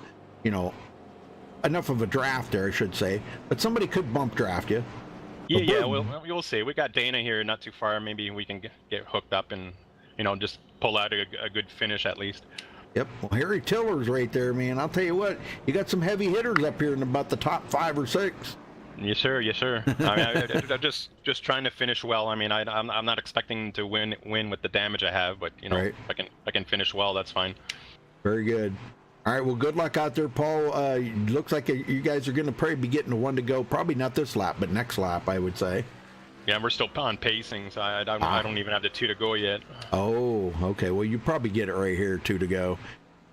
[SPEAKER 1] enough of a draft there, I should say. But somebody could bump draft you.
[SPEAKER 13] Yeah, we'll see. We got Dana here not too far. Maybe we can get hooked up and, just pull out a good finish at least.
[SPEAKER 1] Yep. Well, Harry Tiller's right there, man. I'll tell you what, you got some heavy hitters up here in about the top 5 or 6.
[SPEAKER 13] Yes, sir. I mean, I'm just trying to finish well. I mean, I'm not expecting to win with the damage I have, but
[SPEAKER 1] right.
[SPEAKER 13] if I can finish well, that's fine.
[SPEAKER 1] Very good. All right. Well, good luck out there, Paul. Looks like you guys are going to probably be getting a 1 to go. Probably not this lap, but next lap, I would say.
[SPEAKER 13] Yeah, we're still on pacing, so I don't even have the 2 to go yet.
[SPEAKER 1] Oh, okay. Well, you probably get it right here, 2 to go.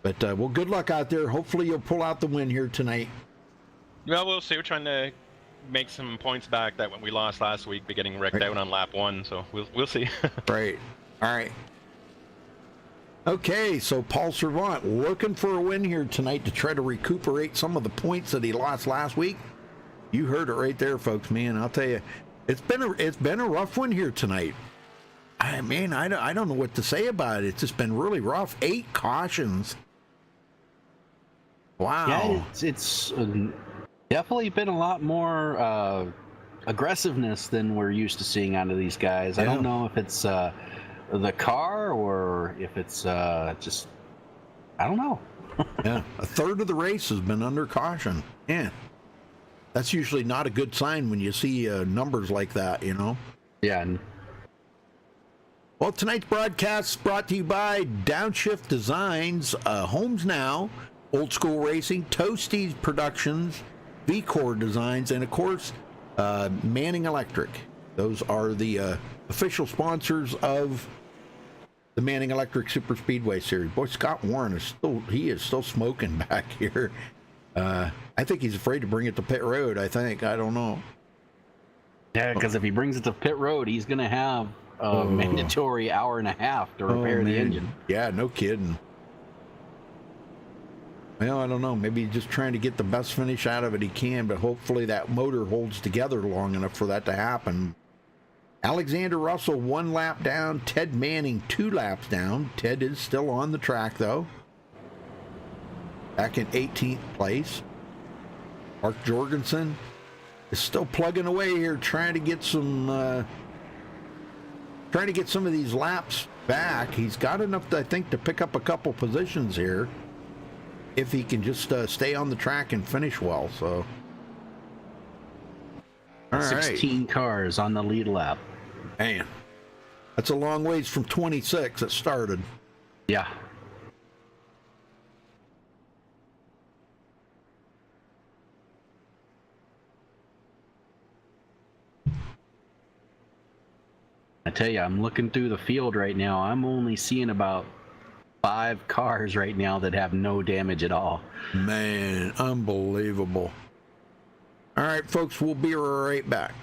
[SPEAKER 1] But well, good luck out there. Hopefully, you'll pull out the win here tonight.
[SPEAKER 13] Well, we'll see. We're trying to make some points back that when we lost last week by getting wrecked out on lap 1, so we'll see.
[SPEAKER 1] Right. All right. Okay, so Paul Servant looking for a win here tonight to try to recuperate some of the points that he lost last week. You heard it right there, folks. Man, I'll tell you, it's been a rough one here tonight. I don't know what to say about it. It's just been really rough. 8 cautions. Wow.
[SPEAKER 2] Yeah, it's definitely been a lot more aggressiveness than we're used to seeing out of these guys. Yeah. I don't know if it's the car or if it's just, I don't know.
[SPEAKER 1] Yeah, a third of the race has been under caution. Yeah, that's usually not a good sign when you see numbers like that,
[SPEAKER 2] Yeah.
[SPEAKER 1] Well, tonight's broadcast is brought to you by Downshift Designs, Homes Now, Old School Racing, Toasties Productions, V-Core Designs, and of course, Manning Electric. Those are the official sponsors of the Manning Electric Super Speedway Series. Boy, Scott Warren is still smoking back here. I think he's afraid to bring it to pit road. I don't know.
[SPEAKER 2] Yeah, because if he brings it to pit road, he's going to have a mandatory hour and a half to repair the engine.
[SPEAKER 1] Yeah, no kidding. Well, I don't know. Maybe he's just trying to get the best finish out of it he can, but hopefully that motor holds together long enough for that to happen. Alexander Russell 1 lap down. Ted Manning 2 laps down. Ted is still on the track, though. Back in 18th place. Mark Jorgensen is still plugging away here, trying to get some of these laps back. He's got enough, I think, to pick up a couple positions here if he can just stay on the track and finish well. So, all
[SPEAKER 2] 16
[SPEAKER 1] right.
[SPEAKER 2] cars on the lead lap.
[SPEAKER 1] Man, that's a long ways from 26 that started.
[SPEAKER 2] Yeah. I tell you, I'm looking through the field right now. I'm only seeing about 5 cars right now that have no damage at all.
[SPEAKER 1] Man, unbelievable. All right, folks, we'll be right back.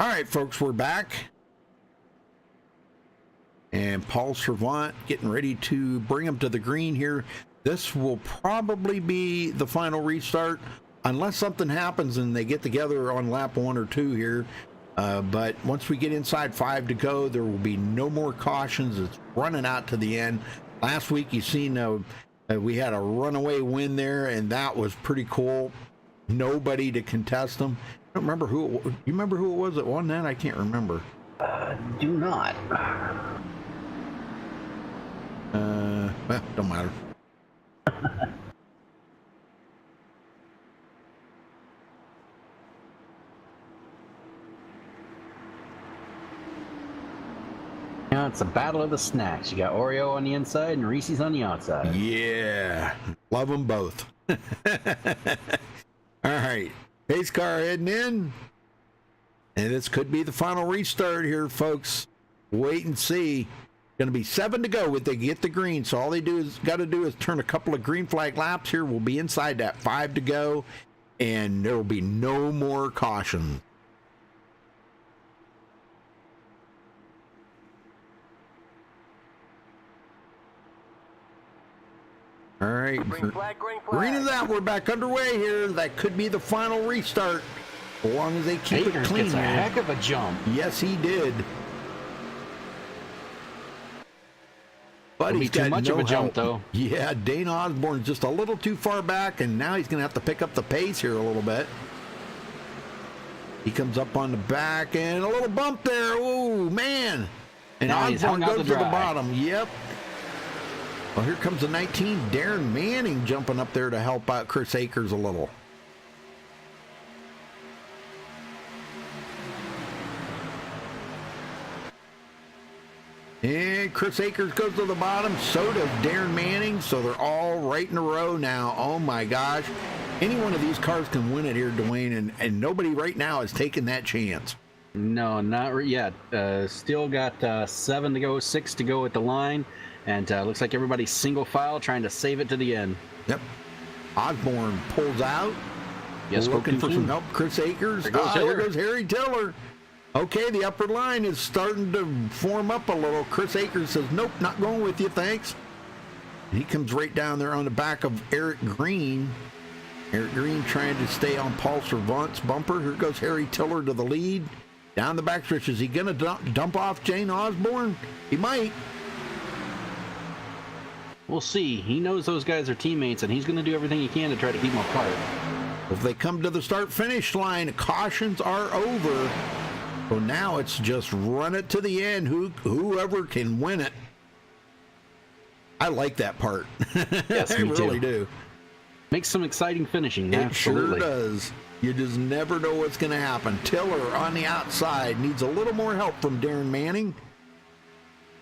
[SPEAKER 1] All right, folks, we're back. And Paul Servant getting ready to bring him to the green here. This will probably be the final restart, unless something happens and they get together on lap 1 or 2 here. But once we get inside 5 to go, there will be no more cautions. It's running out to the end. Last week, you seen we had a runaway win there, and that was pretty cool. Nobody to contest them. I don't remember who. You remember who it was that won that? I can't remember.
[SPEAKER 2] Do not.
[SPEAKER 1] Well, don't matter.
[SPEAKER 2] Now it's a battle of the snacks. You got Oreo on the inside and Reese's on the outside.
[SPEAKER 1] Yeah, love them both. All right, pace car heading in, and this could be the final restart here, folks. Wait and see. Going to be 7 to go if they get the green. So all they got to do is turn a couple of green flag laps here. We'll be inside that 5 to go, and there will be no more caution. All right,
[SPEAKER 4] Green flag.
[SPEAKER 1] green is out. We're back underway here. That could be the final restart, as long as they keep it clean.
[SPEAKER 2] Gets a heck of a jump.
[SPEAKER 1] Yes, he did. But he's got
[SPEAKER 2] too much of a jump, though.
[SPEAKER 1] Yeah, Dane Osborne's just a little too far back, and now he's going to have to pick up the pace here a little bit. He comes up on the back, and a little bump there. Oh, man. And Osborne goes to the bottom. Yep. Well, here comes the 19, Darren Manning, jumping up there to help out Chris Akers a little. And Chris Akers goes to the bottom. So does Darren Manning. So they're all right in a row now. Oh, my gosh. Any one of these cars can win it here, Dwayne, and nobody right now is taking that chance.
[SPEAKER 2] No, not yet. Still got 7 to go, 6 to go at the line. And looks like everybody's single file trying to save it to the end.
[SPEAKER 1] Yep. Osborne pulls out.
[SPEAKER 2] Yes,
[SPEAKER 1] looking for some help. Chris Akers. There goes Harry Tiller. Okay, the upper line is starting to form up a little. Chris Akers says, nope, not going with you, thanks. And he comes right down there on the back of Eric Green. Eric Green trying to stay on Paul Servant's bumper. Here goes Harry Tiller to the lead. Down the backstretch. Is he going to dump off Jane Osborne? He might.
[SPEAKER 2] We'll see. He knows those guys are teammates, and he's going to do everything he can to try to keep them apart.
[SPEAKER 1] If they come to the start-finish line, cautions are over. So now it's just run it to the end. Whoever can win it. I like that part.
[SPEAKER 2] Yes,
[SPEAKER 1] I really do.
[SPEAKER 2] Makes some exciting finishing.
[SPEAKER 1] It
[SPEAKER 2] Absolutely.
[SPEAKER 1] sure does. You just never know what's going to happen. Tiller on the outside needs a little more help from Darren Manning.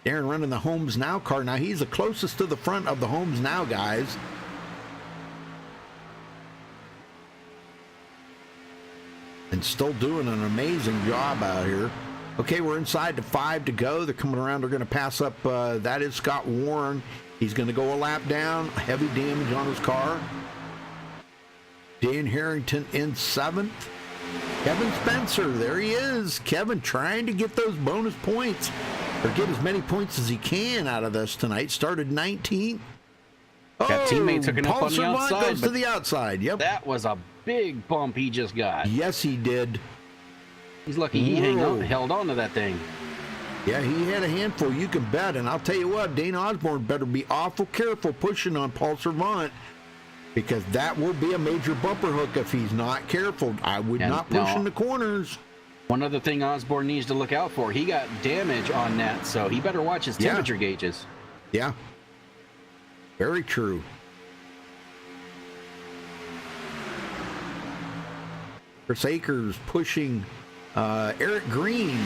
[SPEAKER 1] Darren running the Homes Now car. Now he's the closest to the front of the Homes Now guys. And still doing an amazing job out here. Okay, we're inside the 5 to go. They're coming around. They're going to pass up. That is Scott Warren. He's going to go a lap down. Heavy damage on his car. Dan Harrington in 7th. Kevin Spencer, there he is. Kevin trying to get those bonus points, or get as many points as he can out of this tonight. Started 19th.
[SPEAKER 2] Got teammates hooking up on the
[SPEAKER 1] Servant
[SPEAKER 2] outside.
[SPEAKER 1] goes to the outside. Yep.
[SPEAKER 2] That was a big bump he just got.
[SPEAKER 1] Yes, he did.
[SPEAKER 2] He's lucky he held on to that thing.
[SPEAKER 1] Yeah, he had a handful, you can bet. And I'll tell you what, Dane Osborne better be awful careful pushing on Paul Servant, because that will be a major bumper hook if he's not careful. I would not push in the corners.
[SPEAKER 2] One other thing Osborne needs to look out for, he got damage on that, so he better watch his temperature gauges.
[SPEAKER 1] Yeah. Very true. Chris Akers pushing Eric Green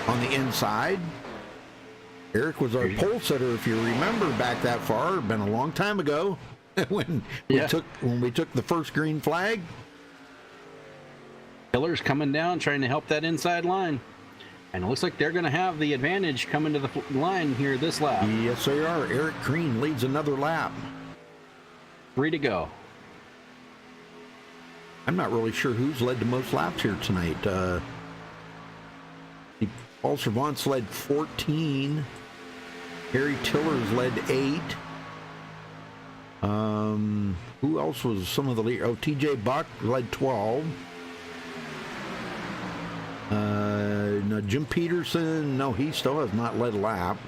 [SPEAKER 1] on the inside. Eric was our pole sitter, if you remember back that far. Been a long time ago when we took the first green flag.
[SPEAKER 2] Tiller's coming down, trying to help that inside line. And it looks like they're going to have the advantage coming to the line here this lap.
[SPEAKER 1] Yes, they are. Eric Green leads another lap.
[SPEAKER 2] 3 to go.
[SPEAKER 1] I'm not really sure who's led the most laps here tonight. Paul Servant's led 14. Harry Tiller's led 8. Who else was some of the leaders? Oh, TJ Buck led 12. No, Jim Peterson, no, he still has not led a lap.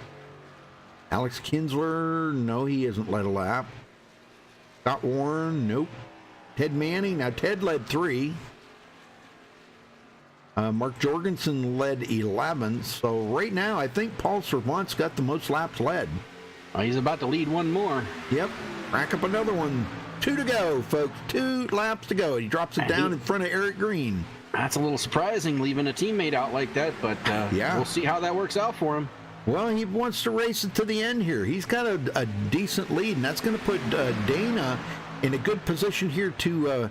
[SPEAKER 1] Alex Kinsler, no, he hasn't led a lap. Scott Warren, nope. Ted Manning, now Ted led 3. Mark Jorgensen led 11. So right now, I think Paul Servant's got the most laps led.
[SPEAKER 2] He's about to lead one more.
[SPEAKER 1] Yep. Rack up another one. 2 to go, folks. 2 laps to go. He drops it down in front of Eric Green.
[SPEAKER 2] That's a little surprising, leaving a teammate out like that, but
[SPEAKER 1] yeah,
[SPEAKER 2] we'll see how that works out for him.
[SPEAKER 1] Well, he wants to race it to the end here. He's got a decent lead, and that's going to put Dana in a good position here to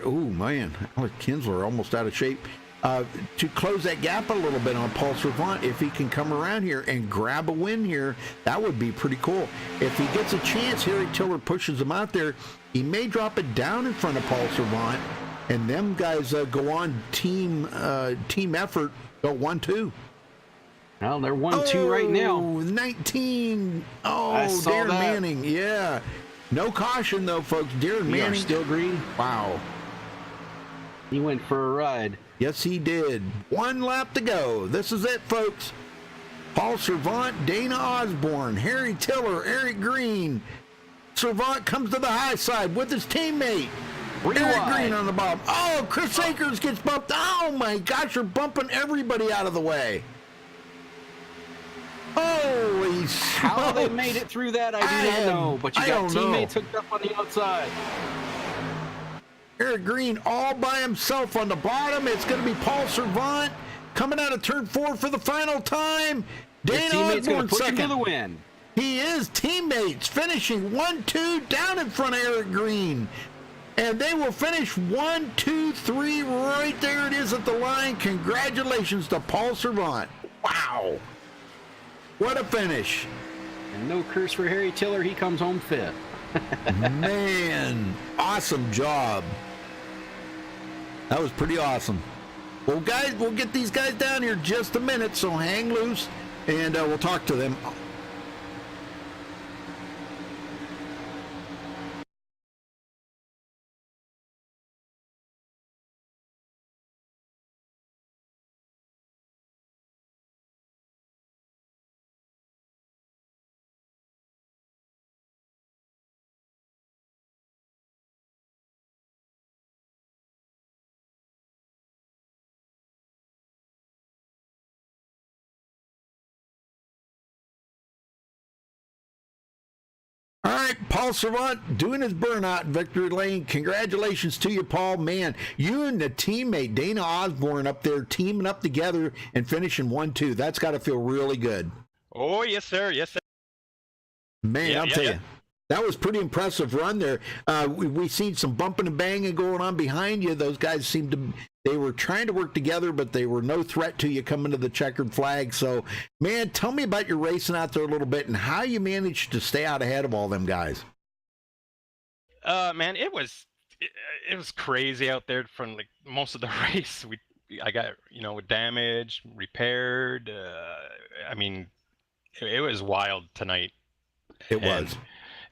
[SPEAKER 1] oh, man. Alex Kinsler almost out of shape. To close that gap a little bit on Paul Servant. If he can come around here and grab a win here, that would be pretty cool. If he gets a chance, Harry Tiller pushes him out there, he may drop it down in front of Paul Servant, and them guys go on team effort, go 1-2.
[SPEAKER 2] Well, they're 1-2 right now.
[SPEAKER 1] 19. Oh,
[SPEAKER 2] I saw
[SPEAKER 1] Darren
[SPEAKER 2] that.
[SPEAKER 1] Manning, yeah. No caution, though, folks. Darren
[SPEAKER 2] We
[SPEAKER 1] Manning.
[SPEAKER 2] are still green.
[SPEAKER 1] Wow.
[SPEAKER 2] He went for a ride.
[SPEAKER 1] Yes, he did. 1 lap to go. This is it, folks. Paul Servant, Dana Osborne, Harry Tiller, Eric Green. Servant comes to the high side with his teammate. Eric Green on the bottom. Oh, Chris Akers gets bumped. Oh, my gosh, you're bumping everybody out of the way. Holy smokes.
[SPEAKER 2] How they made it through that, I do not know. But you got teammates hooked up on the outside.
[SPEAKER 1] Eric Green all by himself on the bottom. It's going to be Paul Servant coming out of turn 4 for the final time. Dana Osborne second.
[SPEAKER 2] For the win.
[SPEAKER 1] He is. Teammates finishing 1-2 down in front of Eric Green. And they will finish 1, 2, 3 right there it is at the line. Congratulations to Paul Servant. Wow. What a finish.
[SPEAKER 2] And no curse for Harry Tiller. He comes home fifth.
[SPEAKER 1] Man, awesome job. That was pretty awesome. Well, guys, we'll get these guys down here just a minute, so hang loose, and we'll talk to them. All right, Paul Servant doing his burnout in victory lane. Congratulations to you, Paul. Man, you and the teammate Dana Osborne up there teaming up together and finishing 1-2. That's got to feel really good.
[SPEAKER 13] Oh, yes, sir. Yes, sir.
[SPEAKER 1] Man, I'll tell you. That was pretty impressive run there. We seen some bumping and banging going on behind you. Those guys seemed to, they were trying to work together, but they were no threat to you coming to the checkered flag. So, man, tell me about your racing out there a little bit and how you managed to stay out ahead of all them guys.
[SPEAKER 13] Man, it was crazy out there from like most of the race. I got, damaged, repaired. I mean, it was wild tonight.
[SPEAKER 1] It was.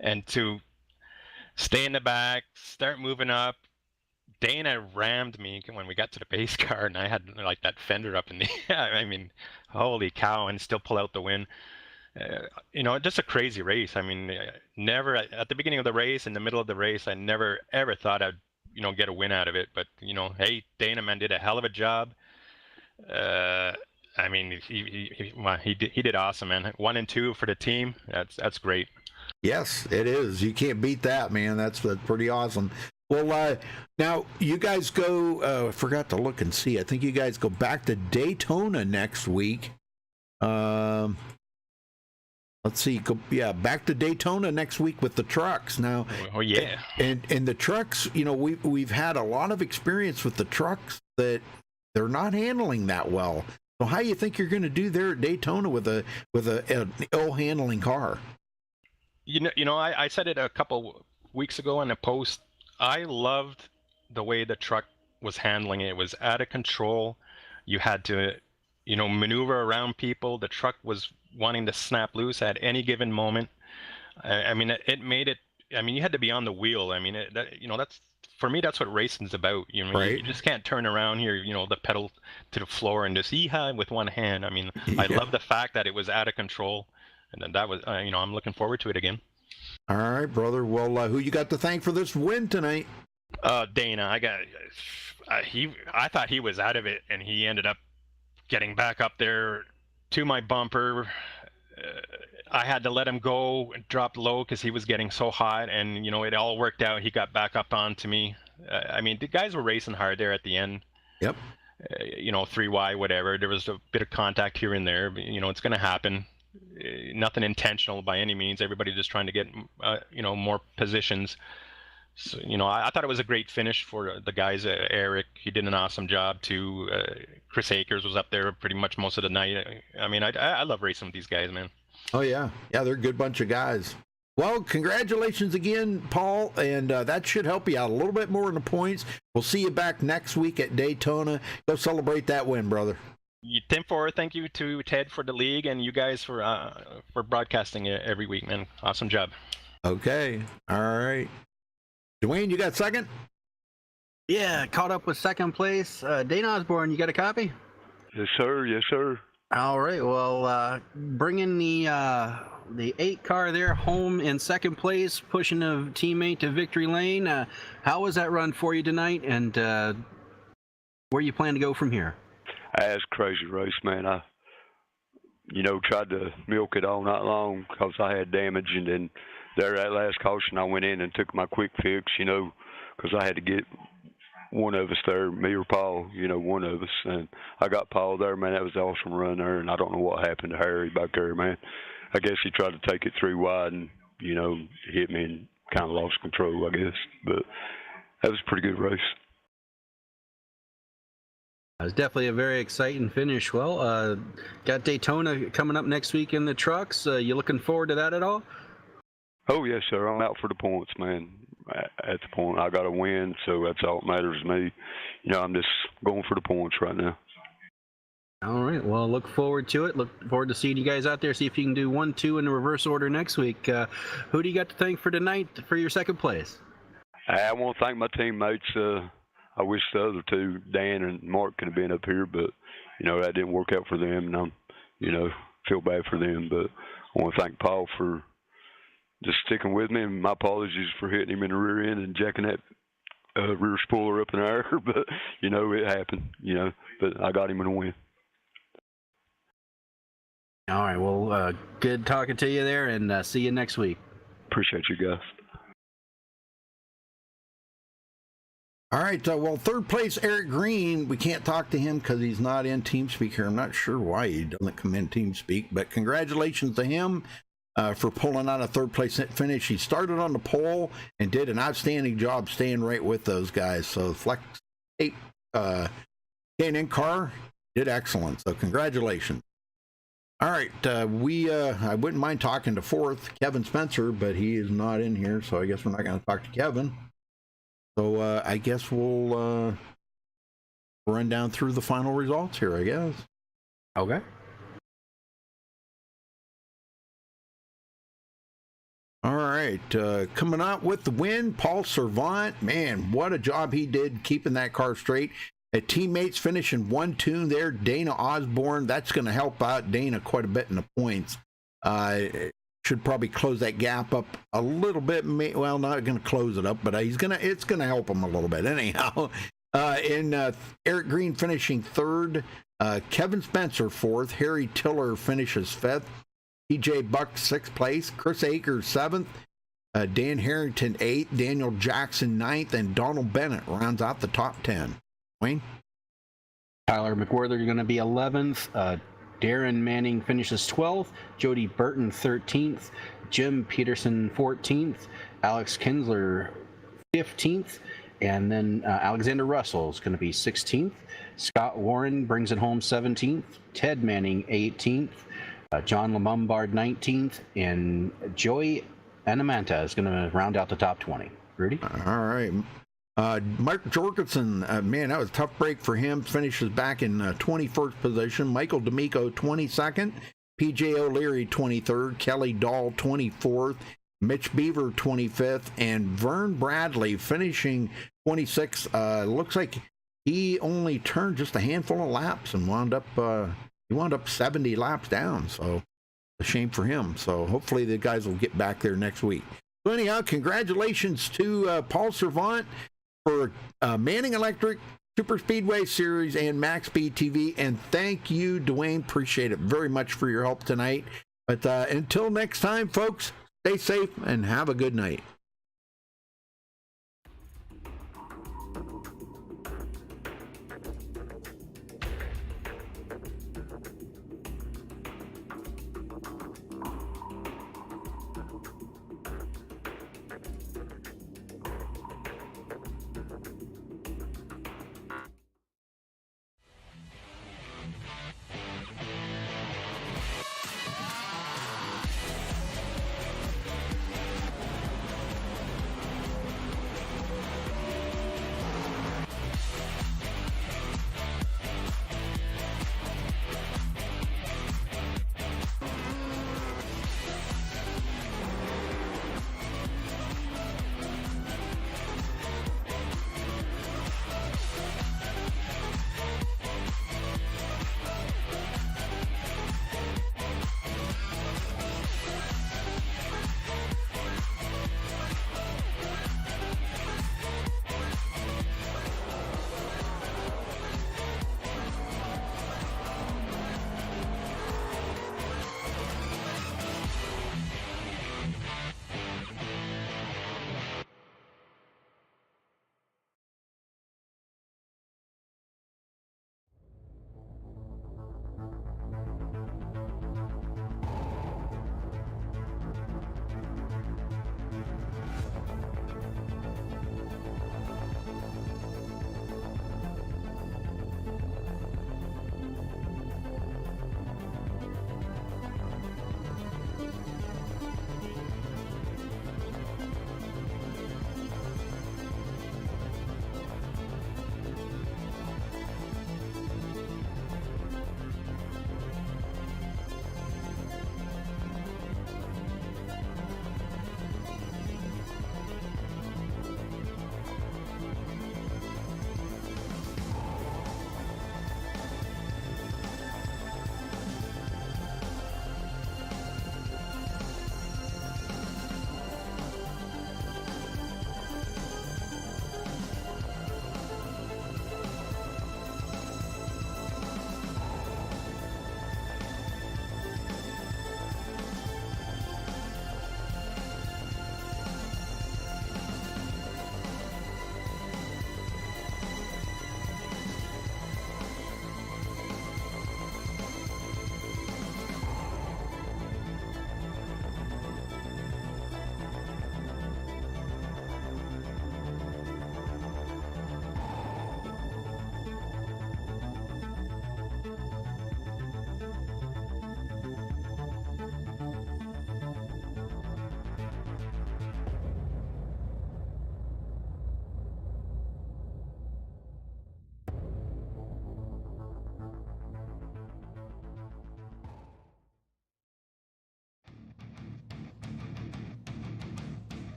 [SPEAKER 13] And to stay in the back, start moving up. Dana rammed me when we got to the base car, and I had like that fender up in the I mean, holy cow, and still pull out the win. Just a crazy race. I mean, never at the beginning of the race, in the middle of the race, I never ever thought I'd get a win out of it. But hey, Dana man did a hell of a job. I mean, he did awesome, man. 1 and 2 for the team. That's great.
[SPEAKER 1] Yes, it is. You can't beat that, man. That's pretty awesome. Well, now you guys go, I forgot to look and see. I think you guys go back to Daytona next week. Let's see. Back to Daytona next week with the trucks. Now,
[SPEAKER 13] oh yeah.
[SPEAKER 1] And the trucks, we've had a lot of experience with the trucks that they're not handling that well. So how you think you're going to do there at Daytona with an ill handling car?
[SPEAKER 13] I said it a couple weeks ago in a post. I loved the way the truck was handling it. It was out of control. You had to, maneuver around people. The truck was wanting to snap loose at any given moment. I mean, it made it. I mean, you had to be on the wheel. I mean, that's for me. That's what racing's about. You just can't turn around here. The pedal to the floor and just yee-haw with one hand. I mean, I love the fact that it was out of control, and then that was. I'm looking forward to it again.
[SPEAKER 1] All right, brother. Well, who you got to thank for this win tonight?
[SPEAKER 13] Dana. I thought he was out of it, and he ended up getting back up there to my bumper. I had to let him go and drop low because he was getting so hot, and it all worked out. He got back up onto me. I mean, the guys were racing hard there at the end.
[SPEAKER 1] Yep.
[SPEAKER 13] 3Y, whatever. There was a bit of contact here and there, but it's going to happen. Nothing intentional by any means. Everybody just trying to get more positions. So, I thought it was a great finish for the guys. Eric, he did an awesome job too. Chris Akers was up there pretty much most of the night. I mean, I love racing with these guys, man.
[SPEAKER 1] Oh, yeah. Yeah, they're a good bunch of guys. Well, congratulations again, Paul, and that should help you out a little bit more in the points. We'll see you back next week at Daytona. Go celebrate that win, brother.
[SPEAKER 13] 10-4, thank you to Ted for the league and you guys for broadcasting it every week, man. Awesome job.
[SPEAKER 1] Okay. All right. Dwayne, you got second?
[SPEAKER 2] Yeah, caught up with second place. Dana Osborne, you got a copy?
[SPEAKER 14] Yes, sir. Yes, sir.
[SPEAKER 2] All right. Well, bringing the 8 car there home in second place, pushing a teammate to victory lane. How was that run for you tonight, and where you plan to go from here?
[SPEAKER 14] That's a crazy race, man. I, tried to milk it all night long because I had damage, and then there at last caution, I went in and took my quick fix, because I had to get one of us there, me or Paul, one of us. And I got Paul there, man. That was an awesome run there, and I don't know what happened to Harry back there, man. I guess he tried to take it 3 wide and, hit me and kind of lost control, I guess. But that was a pretty good race.
[SPEAKER 2] It was definitely a very exciting finish. Well, got Daytona coming up next week in the trucks. You looking forward to that at all?
[SPEAKER 14] Oh, yes, sir. I'm out for the points, man. At the point, I got to win, so that's all that matters to me. I'm just going for the points right now.
[SPEAKER 2] All right. Well, look forward to it. Look forward to seeing you guys out there. See if you can do 1, 2 in the reverse order next week. Who do you got to thank for tonight for your second place?
[SPEAKER 14] I want to thank my teammates. I wish the other 2, Dan and Mark, could have been up here, but, that didn't work out for them, and I'm, feel bad for them. But I want to thank Paul for just sticking with me, and my apologies for hitting him in the rear end and jacking that rear spoiler up in the air, but, it happened, but I got him in a win.
[SPEAKER 2] All right. Well, good talking to you there, and see you next week.
[SPEAKER 14] Appreciate you guys.
[SPEAKER 1] All right. Well, third place, Eric Green. We can't talk to him because he's not in TeamSpeak here. I'm not sure why he doesn't come in TeamSpeak, but congratulations to him for pulling out a third place finish. He started on the pole and did an outstanding job staying right with those guys. So Flex 8 K&N car did excellent. So congratulations. All right. I wouldn't mind talking to fourth, Kevin Spencer, but he is not in here. So I guess we're not going to talk to Kevin. So I guess we'll run down through the final results here, I guess.
[SPEAKER 2] Okay.
[SPEAKER 1] All right. Coming out with the win, Paul Servant. Man, what a job he did keeping that car straight. Teammates finishing 1-2 there. Dana Osborne, that's going to help out Dana quite a bit in the points. Should probably close that gap up a little bit. Well, not going to close it up, but it's going to help him a little bit anyhow. Eric Green finishing third, Kevin Spencer fourth, Harry Tiller finishes fifth, TJ Buck sixth place, Chris Akers seventh, Dan Harrington eighth, Daniel Jackson ninth, and Donald Bennett rounds out the top 10. Wayne?
[SPEAKER 2] Tyler McWhirter going to be 11th. Darren Manning finishes 12th, Jody Burton 13th, Jim Peterson 14th, Alex Kinsler 15th, and then Alexander Russell is going to be 16th. Scott Warren brings it home 17th, Ted Manning 18th, John Lombard 19th, and Joey Anamanta is going to round out the top 20. Rudy?
[SPEAKER 1] All right. Mark Jorgensen, man, that was a tough break for him. Finishes back in 21st position. Michael D'Amico, 22nd. PJ O'Leary, 23rd. Kelly Dahl, 24th. Mitch Beaver, 25th. And Vern Bradley finishing 26th. Looks like he only turned just a handful of laps and wound up 70 laps down. So a shame for him. So hopefully the guys will get back there next week. So anyhow, congratulations to Paul Servant for Manning Electric, Super Speedway Series, and MaxSpeedTV. And thank you, Dwayne. Appreciate it very much for your help tonight. But until next time, folks, stay safe and have a good night.